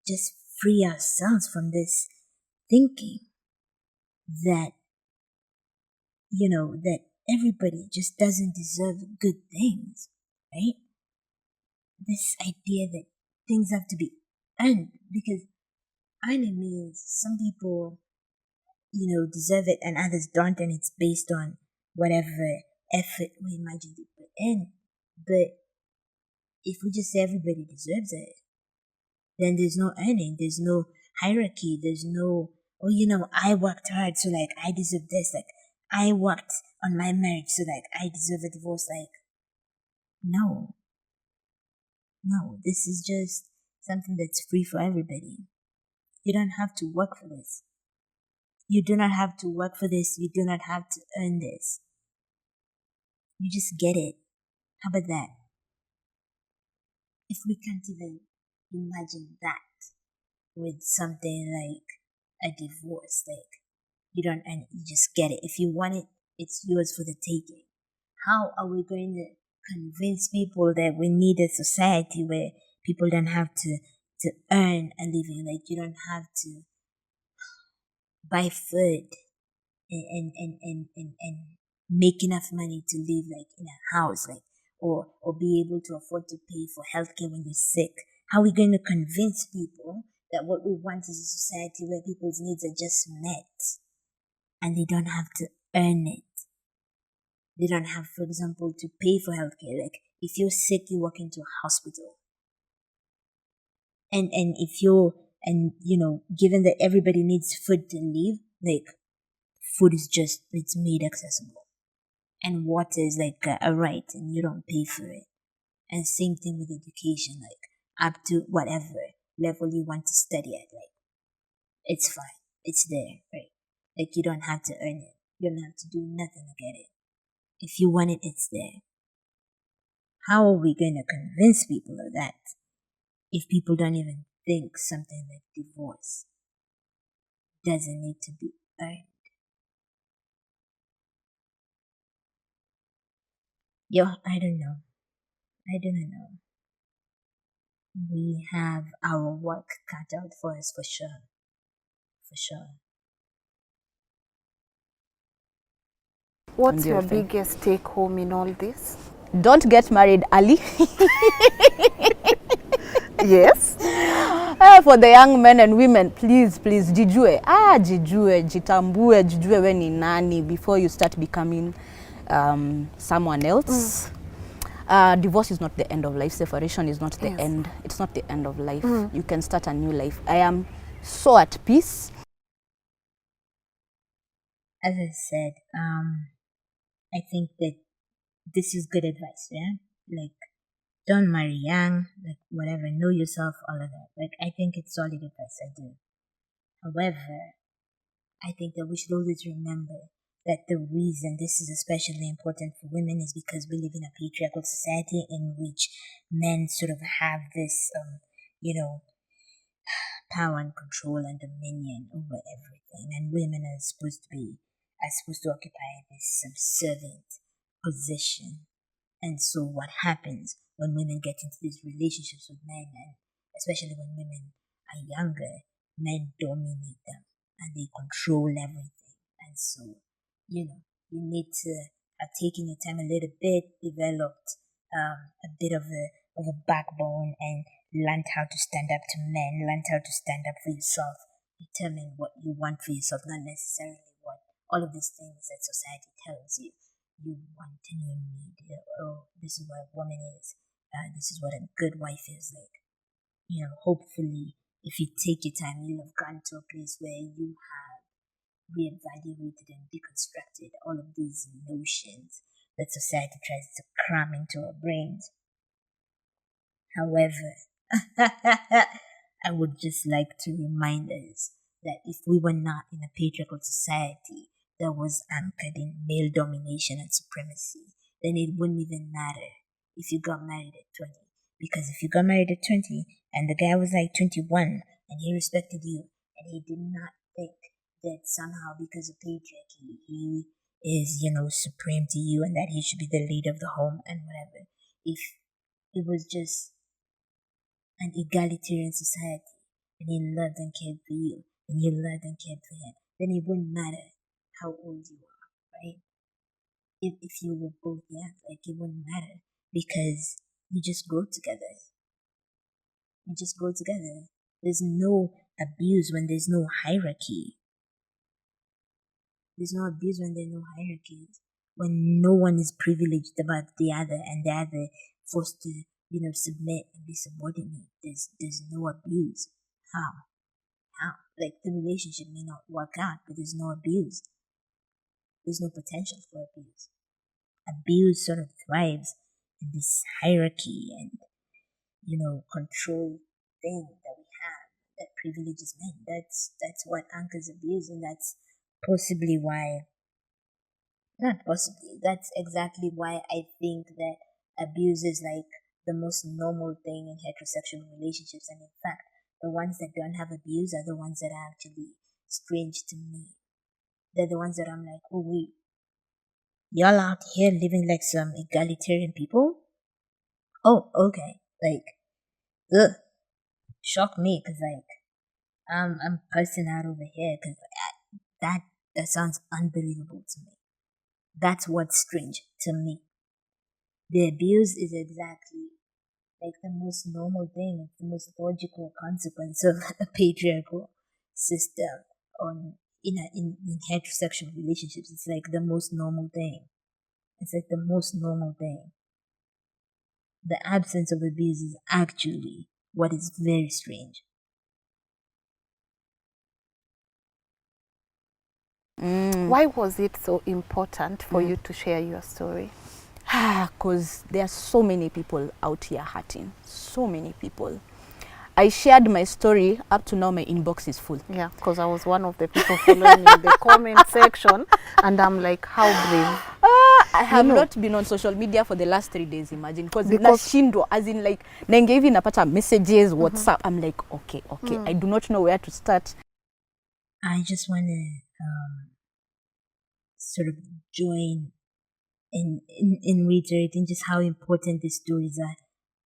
just free ourselves from this thinking that, that everybody just doesn't deserve good things, right? This idea that things have to be earned, because earning means some people, deserve it and others don't, and it's based on whatever effort we imagine they put in. But if we just say everybody deserves it, then there's no earning, there's no hierarchy, there's no, I worked hard, so like I deserve this, like I worked on my marriage, so like I deserve a divorce. Like, no, this is just something that's free for everybody. You don't have to work for this. You do not have to work for this. You do not have to earn this. You just get it. How about that? If we can't even imagine that with something like a divorce, like you don't earn it, you just get it. If you want it, it's yours for the taking. How are we going to convince people that we need a society where people don't have to earn a living? Like, you don't have to buy food and make enough money to live like in a house, like, or be able to afford to pay for healthcare when you're sick. How are we going to convince people that what we want is a society where people's needs are just met and they don't have to earn it? They don't have, for example, to pay for healthcare. Like, if you're sick, you walk into a hospital. And if you're, and given that everybody needs food to live, like, food is just, it's made accessible. And water is like a right and you don't pay for it. And same thing with education, like up to whatever level you want to study at, like, it's fine. It's there, right? Like, you don't have to earn it. You don't have to do nothing to get it. If you want it, it's there. How are we going to convince people of that if people don't even think something like divorce doesn't need to be earned? I don't know. I don't know. We have our work cut out for us, for sure. For sure. What's your biggest take home in all this? Don't get married early. Yes. For the young men and women, please, jijue. Jitambue, jijue we ni nani before you start becoming someone else. Divorce is not the end of life. Separation is not the end. It's not the end of life. You can start a new life. I am so at peace. As I said, I think that this is good advice, yeah? Like, don't marry young, like, whatever, know yourself, all of that. Like, I think it's solid advice, I do. However, I think that we should always remember that the reason this is especially important for women is because we live in a patriarchal society in which men sort of have this, power and control and dominion over everything, and women are supposed to be are supposed to occupy this subservient position. And so what happens when women get into these relationships with men, and especially when women are younger, men dominate them and they control everything. And so, you need to have taken your time a little bit, developed a bit of a backbone, and learned how to stand up to men, learned how to stand up for yourself, determine what you want for yourself, not necessarily what all of these things that society tells you want and you need. Oh, this is what a woman is. This is what a good wife is like. Hopefully, if you take your time, you'll have gotten to a place where you have reevaluated and deconstructed all of these notions that society tries to cram into our brains. However, I would just like to remind us that if we were not in a patriarchal society that was anchored in male domination and supremacy, then it wouldn't even matter if you got married at 20. Because if you got married at 20 and the guy was like 21 and he respected you and he did not think that somehow because of patriarchy he is, supreme to you and that he should be the leader of the home and whatever. If it was just an egalitarian society and he loved and cared for you and you loved and cared for him, then it wouldn't matter how old you are, right? If you were both young, like it wouldn't matter because you just grow together. You just grow together. There's no abuse when there's no hierarchy. There's no abuse when there are no hierarchies. When no one is privileged about the other and the other forced to, submit and be subordinate. There's no abuse. How? Like the relationship may not work out, but there's no abuse. There's no potential for abuse. Abuse sort of thrives in this hierarchy and, control thing that we have that privileges men. That's what anchors abuse, and that's possibly why, not possibly, that's exactly why I think that abuse is like the most normal thing in heterosexual relationships. And in fact, the ones that don't have abuse are the ones that are actually strange to me. They're the ones that I'm like, oh wait, y'all out here living like some egalitarian people? Oh, okay. Like, ugh, shock me, cause like, I'm cursing out over here, cause that sounds unbelievable to me. That's what's strange to me. The abuse is exactly like the most normal thing, it's the most logical consequence of a patriarchal system in heterosexual relationships. It's like the most normal thing. It's like the most normal thing. The absence of abuse is actually what is very strange. Why was it so important for you to share your story? Because there are so many people out here hurting. So many people. I shared my story. Up to now, my inbox is full. Yeah, because I was one of the people following in the comment section, and I'm like, how brave. I have not been on social media for the last 3 days, imagine. Because nashindwa, as in like, nenge hivi napata messages, WhatsApp. I'm like, okay. I do not know where to start. I just want to sort of join in reiterating just how important these stories are.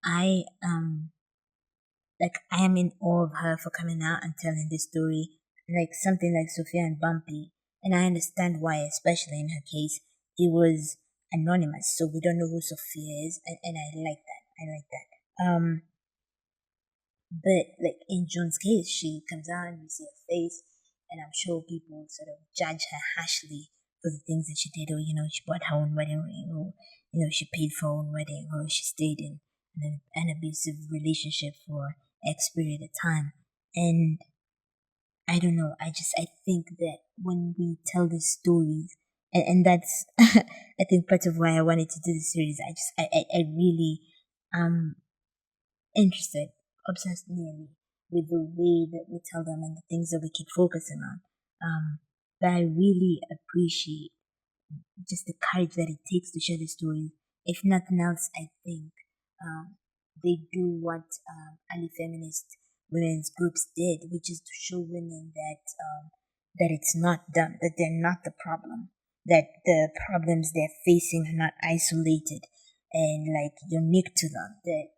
I am in awe of her for coming out and telling this story, like something like Sophia and Bumpy. And I understand why, especially in her case, it was anonymous, so we don't know who Sophia is, and I like that. But like in Joan's case, she comes out and we see her face, and I'm sure people sort of judge her harshly for the things that she did, or she bought her own wedding ring, or she paid for her own wedding, or she stayed in an abusive relationship for X period of time. And I don't know, I think that when we tell these stories, and that's I think part of why I wanted to do this series, I really interested, obsessed nearly with the way that we tell them and the things that we keep focusing on. But I really appreciate just the courage that it takes to share the stories. If nothing else, I think they do what early feminist women's groups did, which is to show women that that it's not them, that they're not the problem, that the problems they're facing are not isolated and like unique to them, that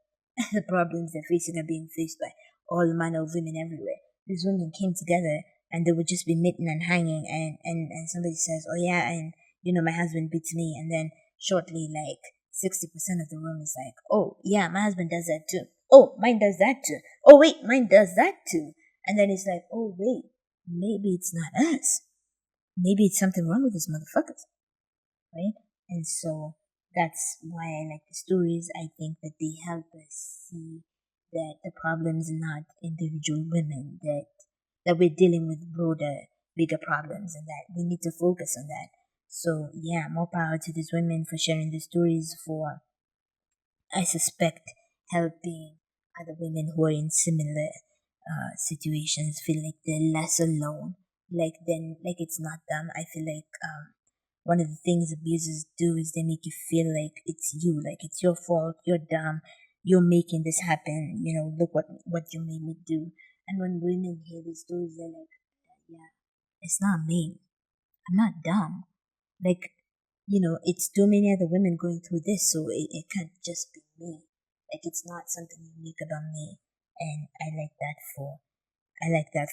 the problems they're facing are being faced by all manner of women everywhere. These women came together and they would just be knitting and hanging, and somebody says, oh yeah, and my husband beats me, and then shortly like 60% of the room is like, oh yeah, my husband does that too. Oh, mine does that too. Oh wait, mine does that too. And then it's like, oh wait, maybe it's not us. Maybe it's something wrong with these motherfuckers, right? And so that's why I like the stories. I think that they help us see that the problem's not individual women, that we're dealing with broader, bigger problems, and that we need to focus on that. So yeah, more power to these women for sharing the stories, for, I suspect, helping other women who are in similar situations feel like they're less alone. Like it's not them. I feel like one of the things abusers do is they make you feel like it's you, like it's your fault, you're dumb, you're making this happen. Look what you made me do. And when women hear these stories, they're like, yeah, it's not me. I'm not dumb. Like, it's too many other women going through this, so it can't just be me. Like, it's not something unique about me. And I like that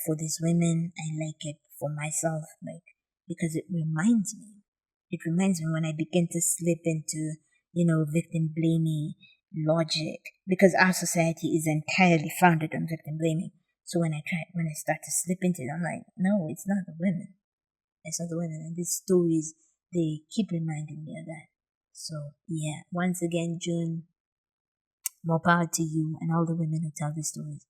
for these women. I like it for myself, like, because it reminds me. It reminds me when I begin to slip into, victim blaming logic, because our society is entirely founded on victim blaming. So when I start to slip into it, I'm like, no, it's not the women. It's not the women. And these stories, they keep reminding me of that. So yeah, once again, June, more power to you and all the women who tell these stories.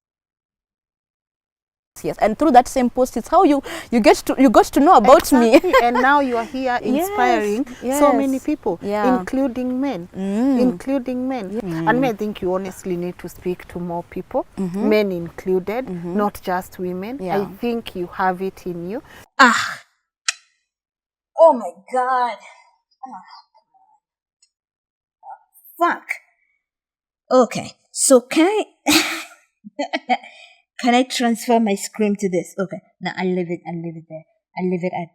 Yes, and through that same post, it's how you got to know about me. And now you are here inspiring so many people, including men. And I think you honestly need to speak to more people, men included, not just women. I think you have it in you. Oh my God. Fuck. Okay, so can I transfer my scream to this? Okay, now I leave it there. I leave it at,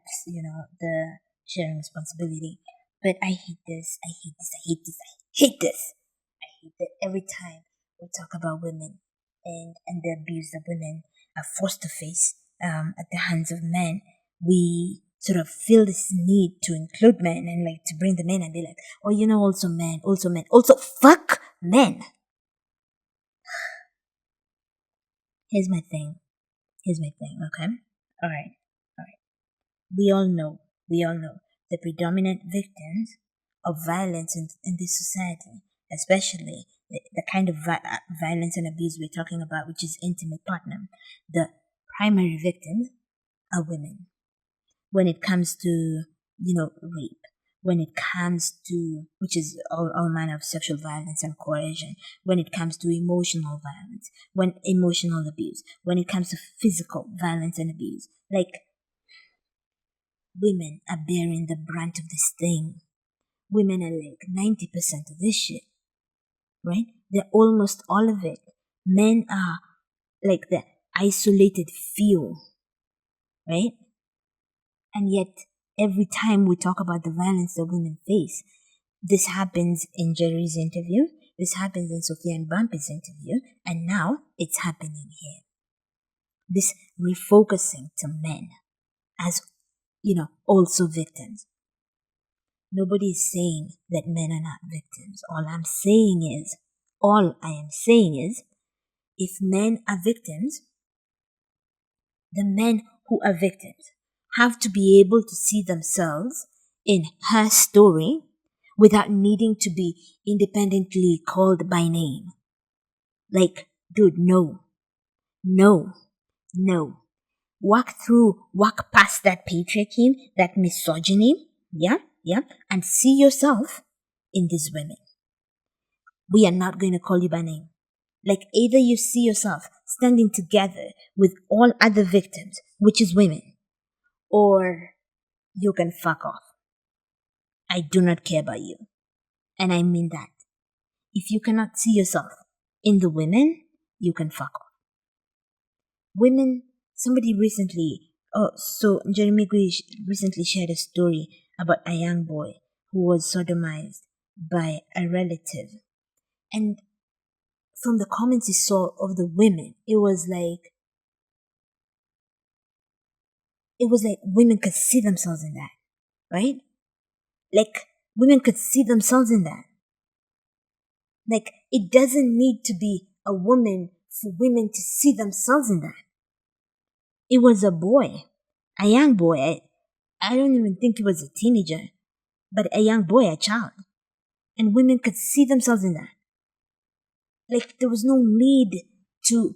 the sharing responsibility. But I hate this. I hate that every time we talk about women and the abuse that women are forced to face at the hands of men, we sort of feel this need to include men and like to bring them in and be like, oh, also men, also fuck men. Here's my thing, okay? All right. We all know the predominant victims of violence in this society, especially the kind of violence and abuse we're talking about, which is intimate partner. The primary victims are women. When it comes to, rape, when it comes to, which is all manner of sexual violence and coercion, when it comes to emotional violence, emotional abuse, when it comes to physical violence and abuse, like, women are bearing the brunt of this thing. Women are like 90% of this shit, right? They're almost all of it. Men are like the isolated few, right? And yet, every time we talk about the violence that women face, this happens in Njeri's interview, this happens in Sophia and Bumpy's interview, and now it's happening here. This refocusing to men as, also victims. Nobody is saying that men are not victims. All I am saying is, if men are victims, the men who are victims have to be able to see themselves in her story without needing to be independently called by name. Like, dude, no. Walk past that patriarchy, that misogyny, and see yourself in these women. We are not going to call you by name. Like, either you see yourself standing together with all other victims, which is women, or you can fuck off. I do not care about you. And I mean that. If you cannot see yourself in the women, you can fuck off. Women, somebody recently Oh, so Njeri Migwi recently shared a story about a young boy who was sodomized by a relative. And from the comments he saw of the women, it was like women could see themselves in that, right? Like women could see themselves in that. Like it doesn't need to be a woman for women to see themselves in that. It was a boy, a young boy. I don't even think he was a teenager, but a young boy, a child. And women could see themselves in that. Like there was no need to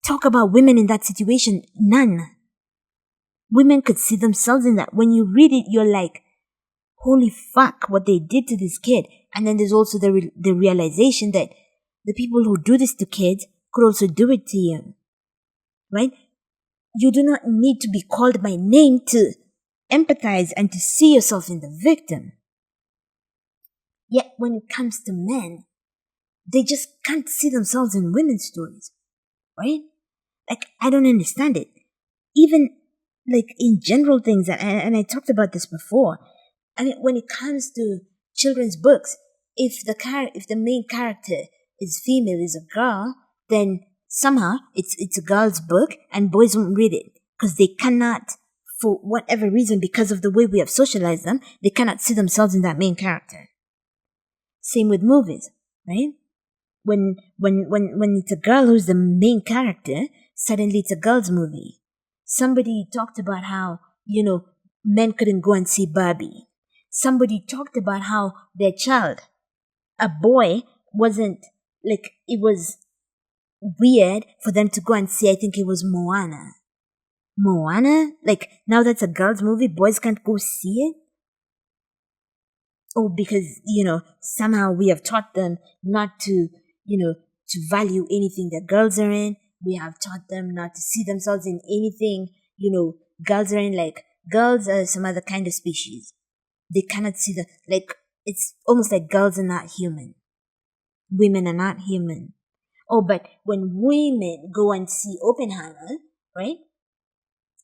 talk about women in that situation. None. Women could see themselves in that. When you read it, you're like, holy fuck, what they did to this kid. And then there's also the realization that the people who do this to kids could also do it to you. Right? You do not need to be called by name to empathize and to see yourself in the victim. Yet when it comes to men, they just can't see themselves in women's stories. Right? Like, I don't understand it. Even like in general things, and I talked about this before. I mean, when it comes to children's books, if the main character is female, is a girl, then somehow it's a girl's book and boys won't read it because they cannot, for whatever reason, because of the way we have socialized them, they cannot see themselves in that main character. Same with movies, right? When it's a girl who's the main character, suddenly it's a girl's movie. Somebody talked about how, men couldn't go and see Barbie. Somebody talked about how their child, a boy, wasn't, like, it was weird for them to go and see, I think it was Moana. Moana? Like, now that's a girl's movie, boys can't go see it? Oh, because, somehow we have taught them not to, to value anything that girls are in. We have taught them not to see themselves in anything, girls are in. Like, girls are some other kind of species. They cannot see it's almost like girls are not human. Women are not human. Oh, but when women go and see Oppenheimer, right?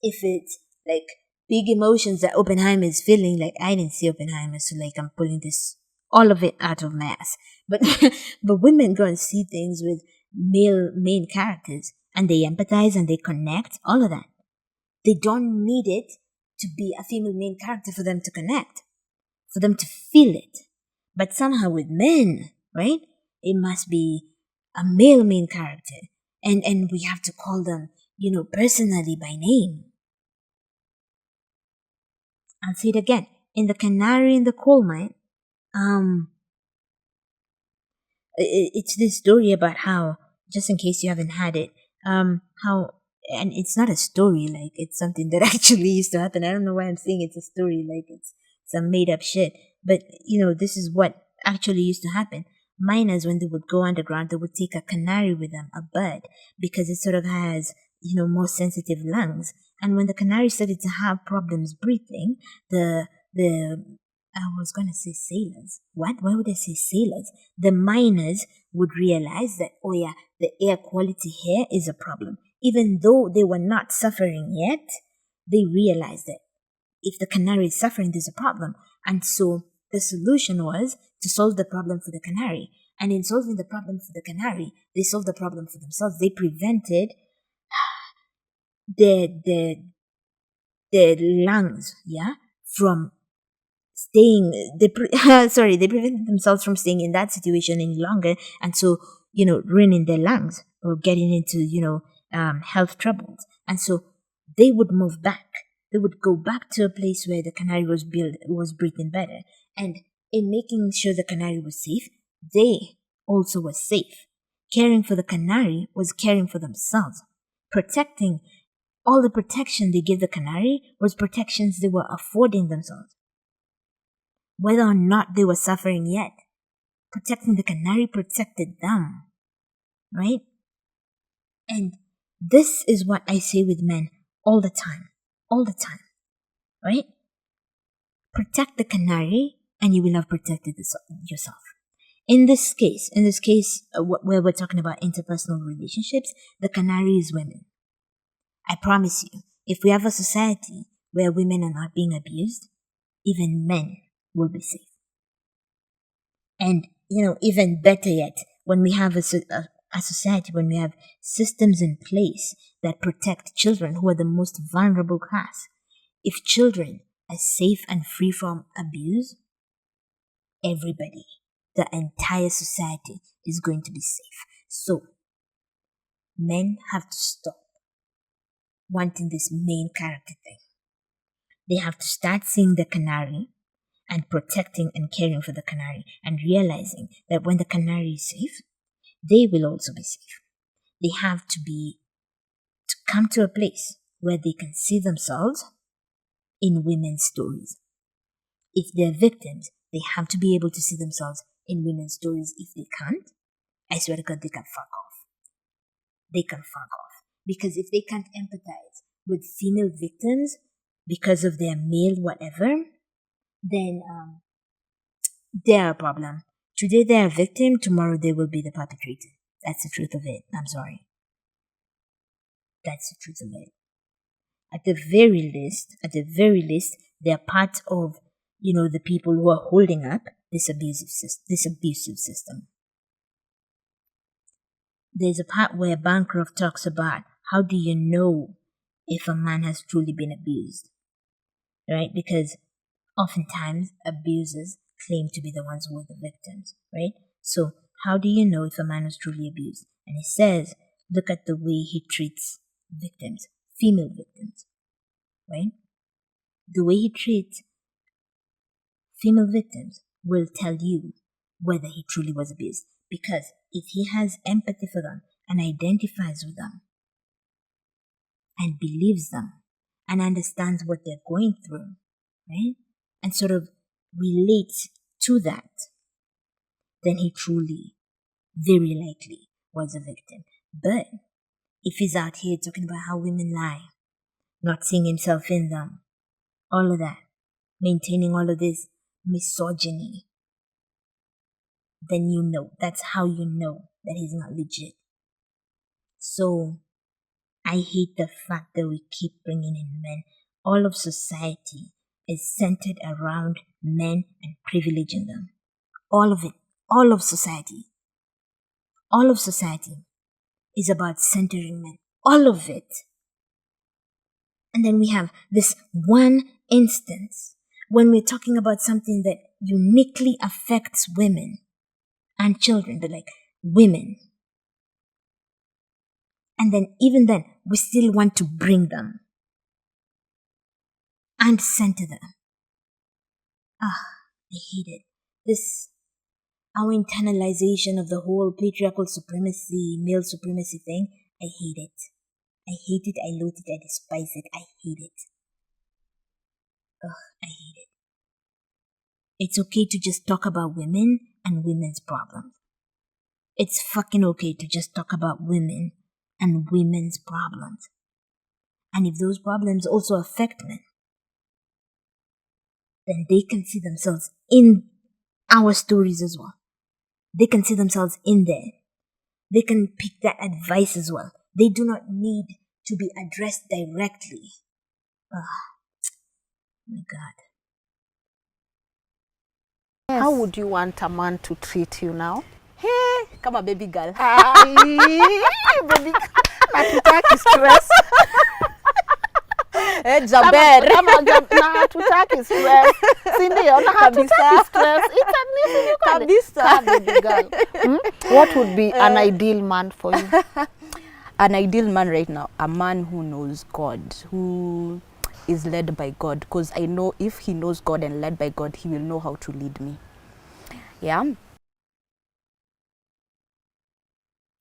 If it's like big emotions that Oppenheimer is feeling, like I didn't see Oppenheimer, so like I'm pulling this all of it out of my ass. But but women go and see things with male main characters and they empathize and they connect, all of that. They don't need it to be a female main character for them to connect, for them to feel it. But somehow with men, right? It must be a male main character. And we have to call them, personally by name. I'll say it again. In the Canary in the Coal Mine, it's this story about how, just in case you haven't had it, how, and it's not a story, like it's something that actually used to happen. I don't know why I'm saying it's a story, like it's some made up shit. But, this is what actually used to happen. Miners, when they would go underground, they would take a canary with them, a bird, because it sort of has, more sensitive lungs. And when the canary started to have problems breathing, I was going to say sailors. What? Why would I say sailors? The miners would realize that, oh yeah, the air quality here is a problem. Even though they were not suffering yet, they realized that if the canary is suffering, there's a problem. And so the solution was to solve the problem for the canary. And in solving the problem for the canary, they solved the problem for themselves. They prevented their lungs, from staying. They prevented themselves from staying in that situation any longer, and so ruining their lungs or getting into health troubles. And so they would move back. They would go back to a place where the canary was breathing better, and in making sure the canary was safe, they also were safe. Caring for the canary was caring for themselves. Protecting all the protection they gave the canary was protections they were affording themselves. Whether or not they were suffering yet, protecting the canary protected them. Right? And this is what I say with men all the time. All the time. Right? Protect the canary and you will have protected yourself. In this case, where we're talking about interpersonal relationships, the canary is women. I promise you, if we have a society where women are not being abused, even men will be safe. And, even better yet, when we have a society, when we have systems in place that protect children who are the most vulnerable class, if children are safe and free from abuse, everybody, the entire society is going to be safe. So, men have to stop wanting this main character thing. They have to start seeing the canary and protecting and caring for the canary and realizing that when the canary is safe, they will also be safe. They have to come to a place where they can see themselves in women's stories. If they're victims, they have to be able to see themselves in women's stories. If they can't, I swear to God, they can fuck off. They can fuck off. Because if they can't empathize with female victims because of their male whatever, then they're a problem. Today they're a victim, tomorrow they will be the perpetrator. That's the truth of it. I'm sorry. That's the truth of it. At the very least, they're part of, the people who are holding up this abusive system. There's a part where Bancroft talks about how do you know if a man has truly been abused, right? Because oftentimes abusers claim to be the ones who are the victims, right? So how do you know if a man was truly abused? And he says, look at the way he treats victims, female victims, right? The way he treats female victims will tell you whether he truly was abused. Because if he has empathy for them and identifies with them and believes them and understands what they're going through, right? And sort of relates to that, then he truly, very likely, was a victim. But if he's out here talking about how women lie, not seeing himself in them, all of that, maintaining all of this misogyny, then that's how you know that he's not legit. So, I hate the fact that we keep bringing in men. All of society is centered around men and privileging them. All of it. All of society. All of society is about centering men. All of it. And then we have this one instance when we're talking about something that uniquely affects women and children, but like women. And then even then, we still want to bring them and center them. I hate it. Our internalization of the whole patriarchal supremacy, male supremacy thing, I hate it. I hate it, I loathe it, I despise it, I hate it. I hate it. It's okay to just talk about women and women's problems. It's fucking okay to just talk about women and women's problems. And if those problems also affect men, then they can see themselves in our stories as well. They can see themselves in there. They can pick that advice as well. They do not need to be addressed directly. My God. Yes. How would you want a man to treat you now? Hey, come on, baby girl. Baby girl. Natutaki stress. Jaber. Natutaki stress. Sindio, natutaki stress. It's a new thing, baby girl. What would be an ideal man for you? An ideal man right now, a man who knows God, who is led by God, because I know if he knows God and led by God, he will know how to lead me. Yeah.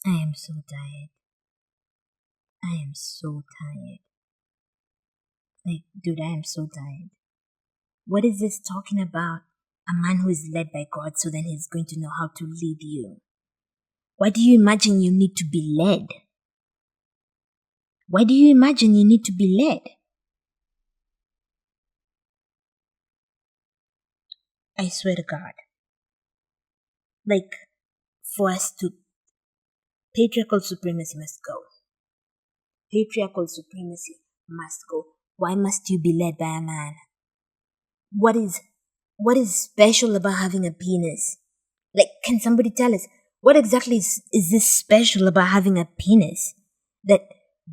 I am so tired. I am so tired. Like, dude, I am so tired. What is this talking about? A man who is led by God, so then he's going to know how to lead you. Why do you imagine you need to be led? Why do you imagine you need to be led? I swear to God. Like, for us to... Patriarchal supremacy must go. Patriarchal supremacy must go. Why must you be led by a man? What is special about having a penis? Like, can somebody tell us what exactly is this special about having a penis that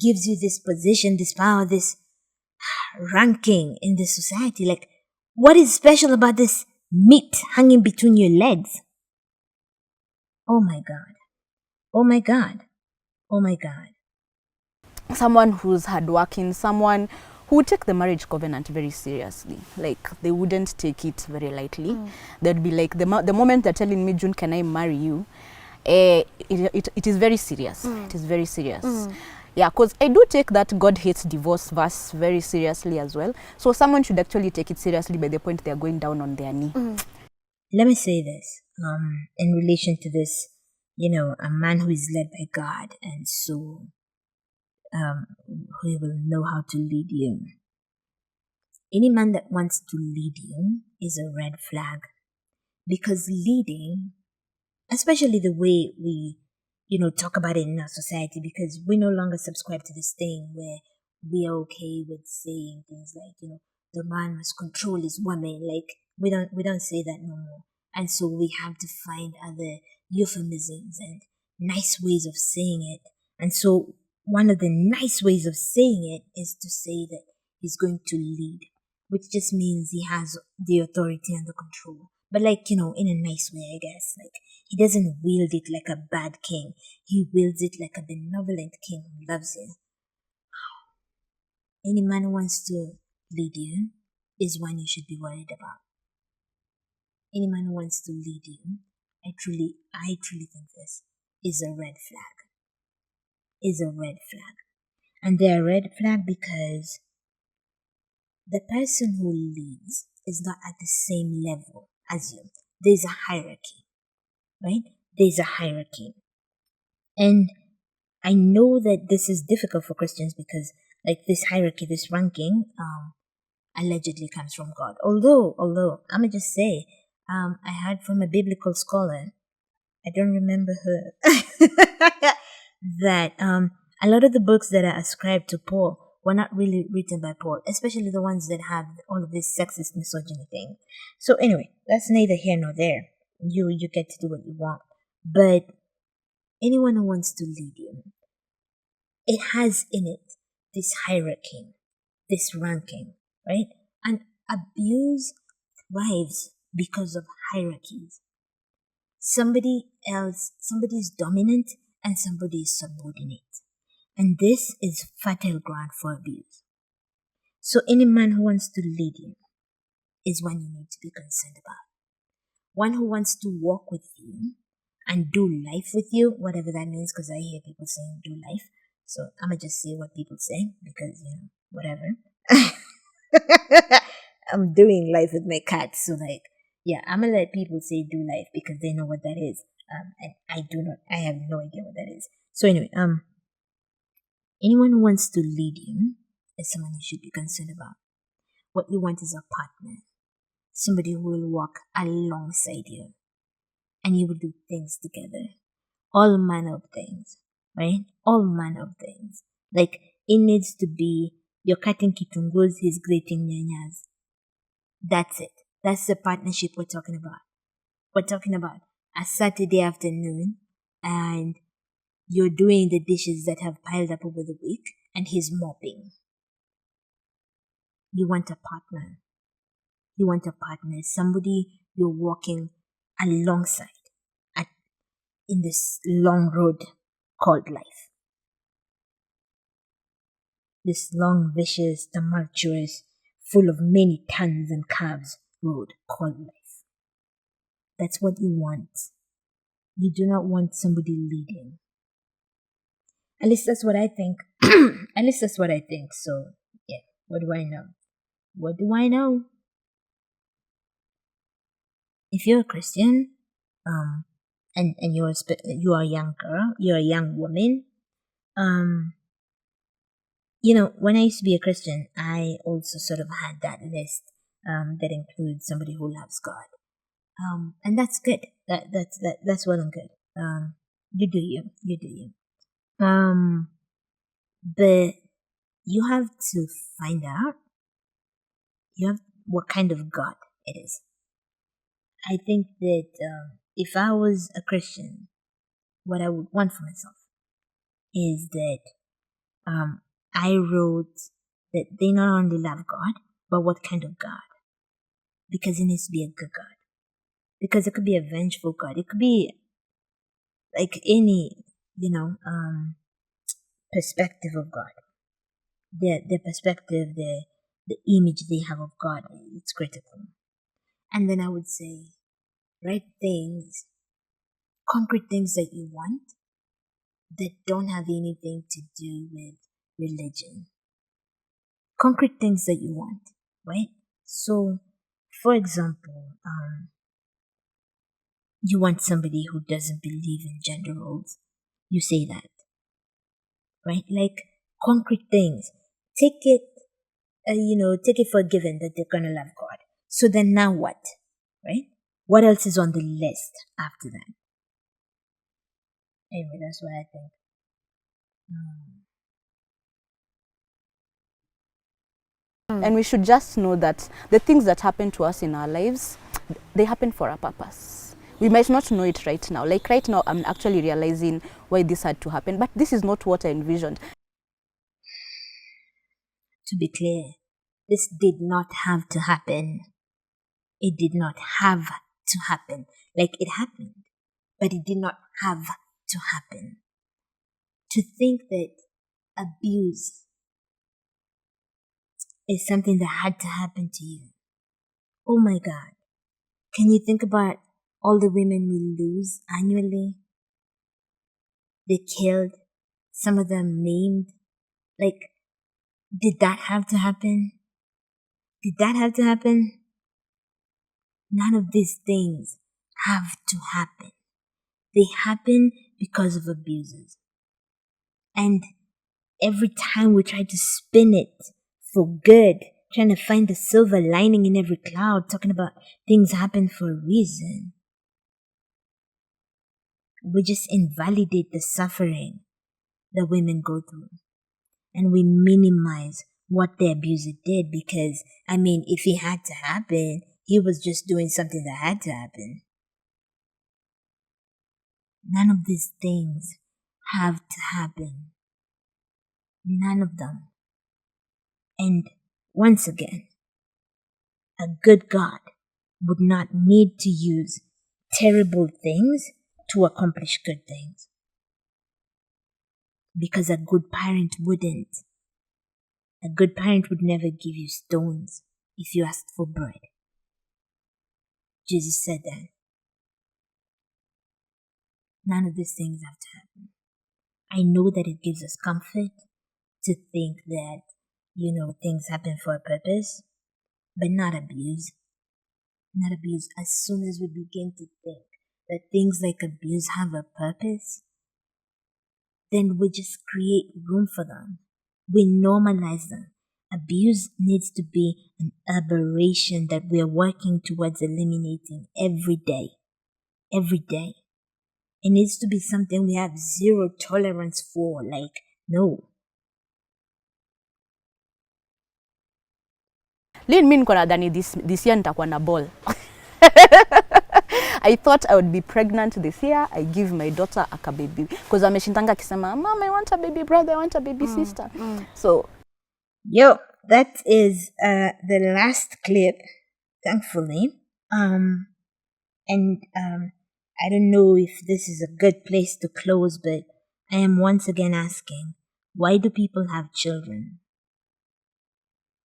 gives you this position, this power, this ranking in this society? Like, what is special about this meat hanging between your legs? Oh my God. Oh my God. Oh my God. Someone who's hardworking, someone who would take the marriage covenant very seriously. Like, they wouldn't take it very lightly. They'd be like, the moment they're telling me, June, can I marry you? It is very serious. It is very serious. Yeah, because I do take that God hates divorce verse very seriously as well. So someone should actually take it seriously by the point they're going down on their knee. Let me say this, in relation to this, a man who is led by God, and so he will know how to lead you. Any man that wants to lead you is a red flag, because leading, especially the way we, talk about it in our society, because we no longer subscribe to this thing where we are okay with saying things like, the man must control his woman. Like, we don't say that no more. And so we have to find other euphemisms and nice ways of saying it. And so one of the nice ways of saying it is to say that he's going to lead, which just means he has the authority and the control. But in a nice way, I guess. Like, he doesn't wield it like a bad king. He wields it like a benevolent king who loves you. Any man who wants to lead you is one you should be worried about. Any man who wants to lead you, I truly think this is a red flag. Is a red flag. And they're a red flag because the person who leads is not at the same level as you. There's a hierarchy, right? There's a hierarchy. And I know that this is difficult for Christians because, like, this hierarchy, this ranking, allegedly comes from God. Although, I'm gonna just say, I heard from a biblical scholar, I don't remember her, that a lot of the books that are ascribed to Paul were not really written by Paul, especially the ones that have all of this sexist misogyny thing. So anyway, that's neither here nor there. You get to do what you want. But anyone who wants to lead you, it has in it this hierarchy, this ranking, right? And abuse thrives because of hierarchies. Somebody is dominant and somebody is subordinate. And this is fertile ground for abuse. So any man who wants to lead you is one you need to be concerned about. One who wants to walk with you and do life with you, whatever that means, because I hear people saying do life. So I'm going to just say what people say because, whatever. I'm doing life with my cat. So I'm going to let people say do life because they know what that is. And I have no idea what that is. So anyway, anyone who wants to lead you is someone you should be concerned about. What you want is a partner. Somebody who will walk alongside you. And you will do things together. All manner of things. Right? All manner of things. Like, it needs to be you're cutting kitungos, he's grating nyanyas. That's it. That's the partnership we're talking about. We're talking about a Saturday afternoon and you're doing the dishes that have piled up over the week and he's mopping. You want a partner. You want a partner. Somebody you're walking alongside in this long road called life. This long, vicious, tumultuous, full of many turns and curves road called life. That's what you want. You do not want somebody leading. At least that's what I think. At least that's what I think. So, yeah, what do I know? What do I know? If you're a Christian, and you are a young girl, you're a young woman, when I used to be a Christian, I also sort of had that list that includes somebody who loves God. And that's good. That's well and good. You do you. But you have to find out what kind of God it is. I think that if I was a Christian, what I would want for myself is that I wrote that they not only love God, but what kind of God. Because it needs to be a good God. Because it could be a vengeful God. It could be like any, perspective of God. The perspective, the image they have of God, it's critical. And then I would say, write things, concrete things that you want that don't have anything to do with religion. Concrete things that you want, right? So, for example, you want somebody who doesn't believe in gender roles. You say that, right? Like concrete things. Take it, take it for given that they're gonna love God. So then now what, right? What else is on the list after that? Anyway, that's what I think. And we should just know that the things that happen to us in our lives, they happen for a purpose. We might not know it right now. Like right now, I'm actually realizing why this had to happen, but this is not what I envisioned. To be clear, this did not have to happen. It did not have to happen. Like it happened, but it did not have to happen. To think that abuse is something that had to happen to you. Oh my God. Can you think about all the women we lose annually? They killed, some of them maimed. Like, did that have to happen? Did that have to happen? None of these things have to happen. They happen because of abuses. And every time we try to spin it for good, trying to find the silver lining in every cloud, talking about things happen for a reason, we just invalidate the suffering that women go through. And we minimize what the abuser did because, if it had to happen, he was just doing something that had to happen. None of these things have to happen. None of them. And once again, a good God would not need to use terrible things to accomplish good things. Because a good parent wouldn't. A good parent would never give you stones if you asked for bread. Jesus said that. None of these things have to happen. I know that it gives us comfort to think that, things happen for a purpose, but not abuse. Not abuse. As soon as we begin to think that things like abuse have a purpose, then we just create room for them. We normalize them. Abuse needs to be an aberration that we are working towards eliminating every day. Every day. It needs to be something we have zero tolerance for. Like, no. Lynn, mi niko nadhani this year nitakuwa na ball. I thought I would be pregnant this year. I give my daughter a baby because ameshindanga akisema, Mom, I want a baby brother, I want a baby sister. So, yo, that is the last clip, thankfully. And I don't know if this is a good place to close, but I am once again asking, why do people have children?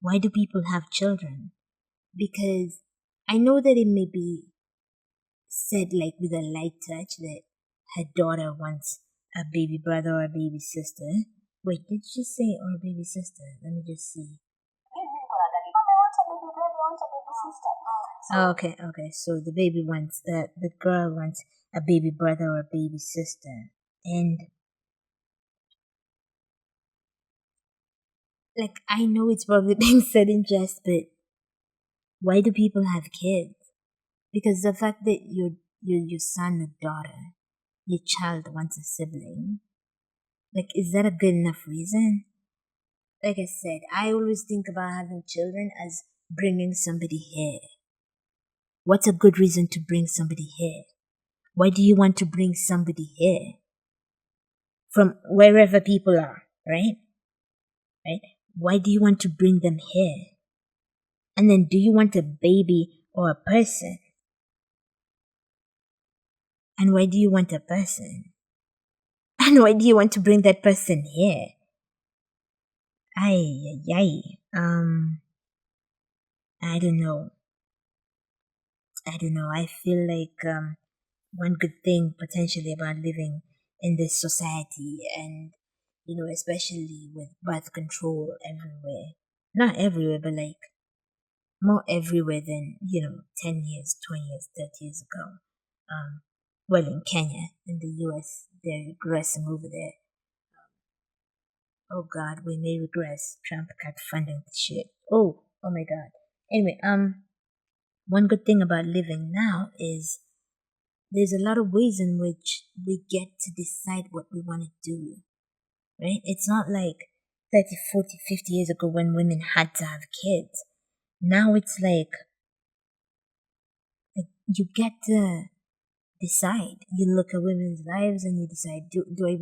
Why do people have children? Because I know that it may be said like with a light touch that her daughter wants a baby brother or a baby sister. Wait, did she say or a baby sister? Let me just see. Oh, okay. So the baby wants the girl wants a baby brother or a baby sister, and like I know it's probably being said in jest, but why do people have kids? Because the fact that your son or daughter, your child wants a sibling, like is that a good enough reason? like I said, I always think about having children as bringing somebody here. What's a good reason to bring somebody here? Why do you want to bring somebody here? From wherever people are, right? Right? Why do you want to bring them here? And then do you want a baby or a person? And why do you want a person? And why do you want to bring that person here? Ay, ay, ay. I don't know. I feel like one good thing potentially about living in this society, and especially with birth control everywhere. Not everywhere, but like more everywhere than 10 years, 20 years, 30 years ago. Well, in Kenya, in the US, they're regressing over there. Oh God, we may regress. Trump cut funding the shit. Oh my God. Anyway, one good thing about living now is there's a lot of ways in which we get to decide what we want to do, right? It's not like 30, 40, 50 years ago when women had to have kids. Now it's like you get to decide. You look at women's lives and you decide, do I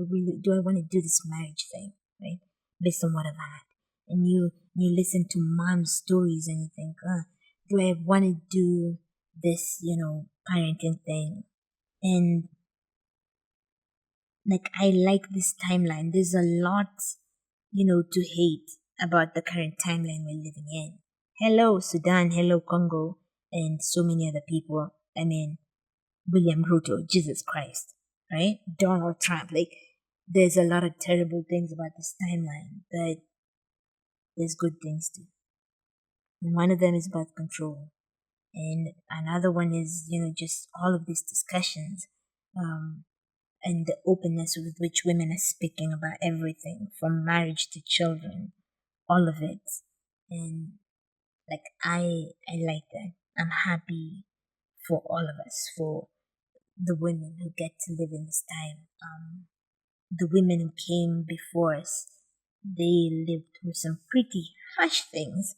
want to do this marriage thing, right? Based on what I've had. And you listen to mom's stories and you think, do I want to do this, parenting thing? And like, I like this timeline. There's a lot, to hate about the current timeline we're living in. Hello, Sudan. Hello, Congo. And so many other people. I mean, William Ruto, Jesus Christ, right? Donald Trump. Like, there's a lot of terrible things about this timeline, but there's good things too. And one of them is birth control. And another one is, just all of these discussions, and the openness with which women are speaking about everything from marriage to children, all of it. And like, I like that. I'm happy for all of us, for the women who get to live in this time. The women who came before us, they lived through some pretty harsh things,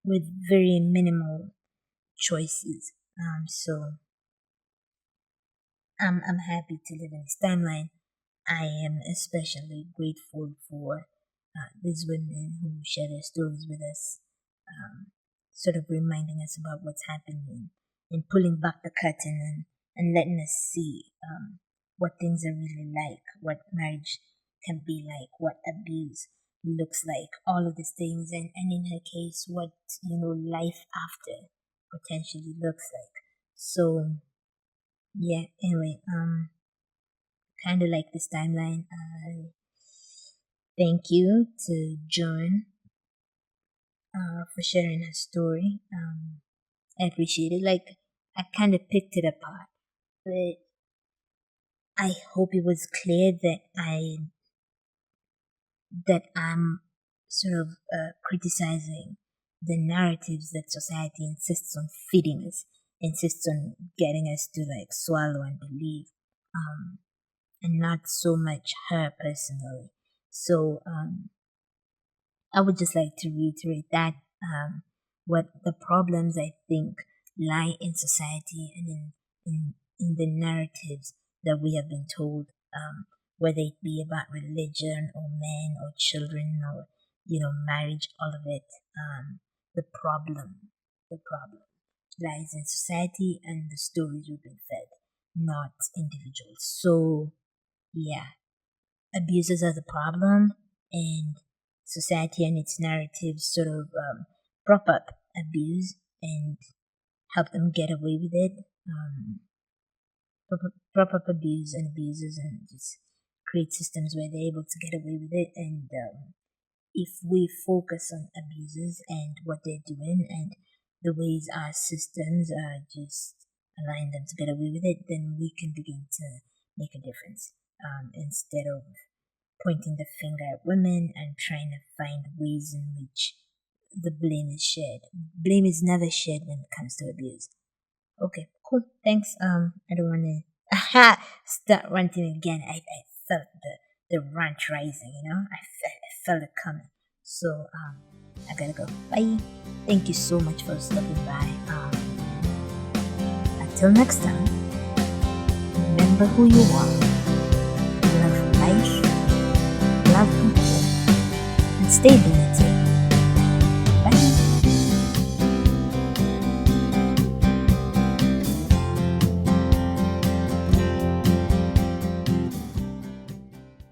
with very minimal choices. So I'm happy to live in this timeline. I am especially grateful for these women who share their stories with us, sort of reminding us about what's happening and pulling back the curtain and letting us see what things are really like, what marriage can be like, what abuse looks like, all of these things, and in her case, what life after potentially looks like. So yeah, anyway, kind of like this timeline. Thank you to Joan for sharing her story. I appreciate it. Like, I kind of picked it apart, but I hope it was clear that I'm sort of criticizing the narratives that society insists on feeding us, insists on getting us to like swallow and believe, and not so much her personally. So I would just like to reiterate that what the problems I think lie in society and in the narratives that we have been told, whether it be about religion or men or children or marriage, all of it. The problem lies in society and the stories we've been fed, not individuals. So yeah, abusers are the problem, and society and its narratives sort of prop up abuse and help them get away with it. Prop up abuse and abusers and just create systems where they're able to get away with it. And if we focus on abusers and what they're doing and the ways our systems are just allowing them to get away with it, then we can begin to make a difference, instead of pointing the finger at women and trying to find ways in which the blame is shared. Blame is never shared when it comes to abuse. Okay, cool. Thanks. I don't want to start ranting again. I felt the rant rising. I felt it coming. So I gotta go. Bye. Thank you so much for stopping by. Until next time, remember who you are. Love life, love people, and stay limited.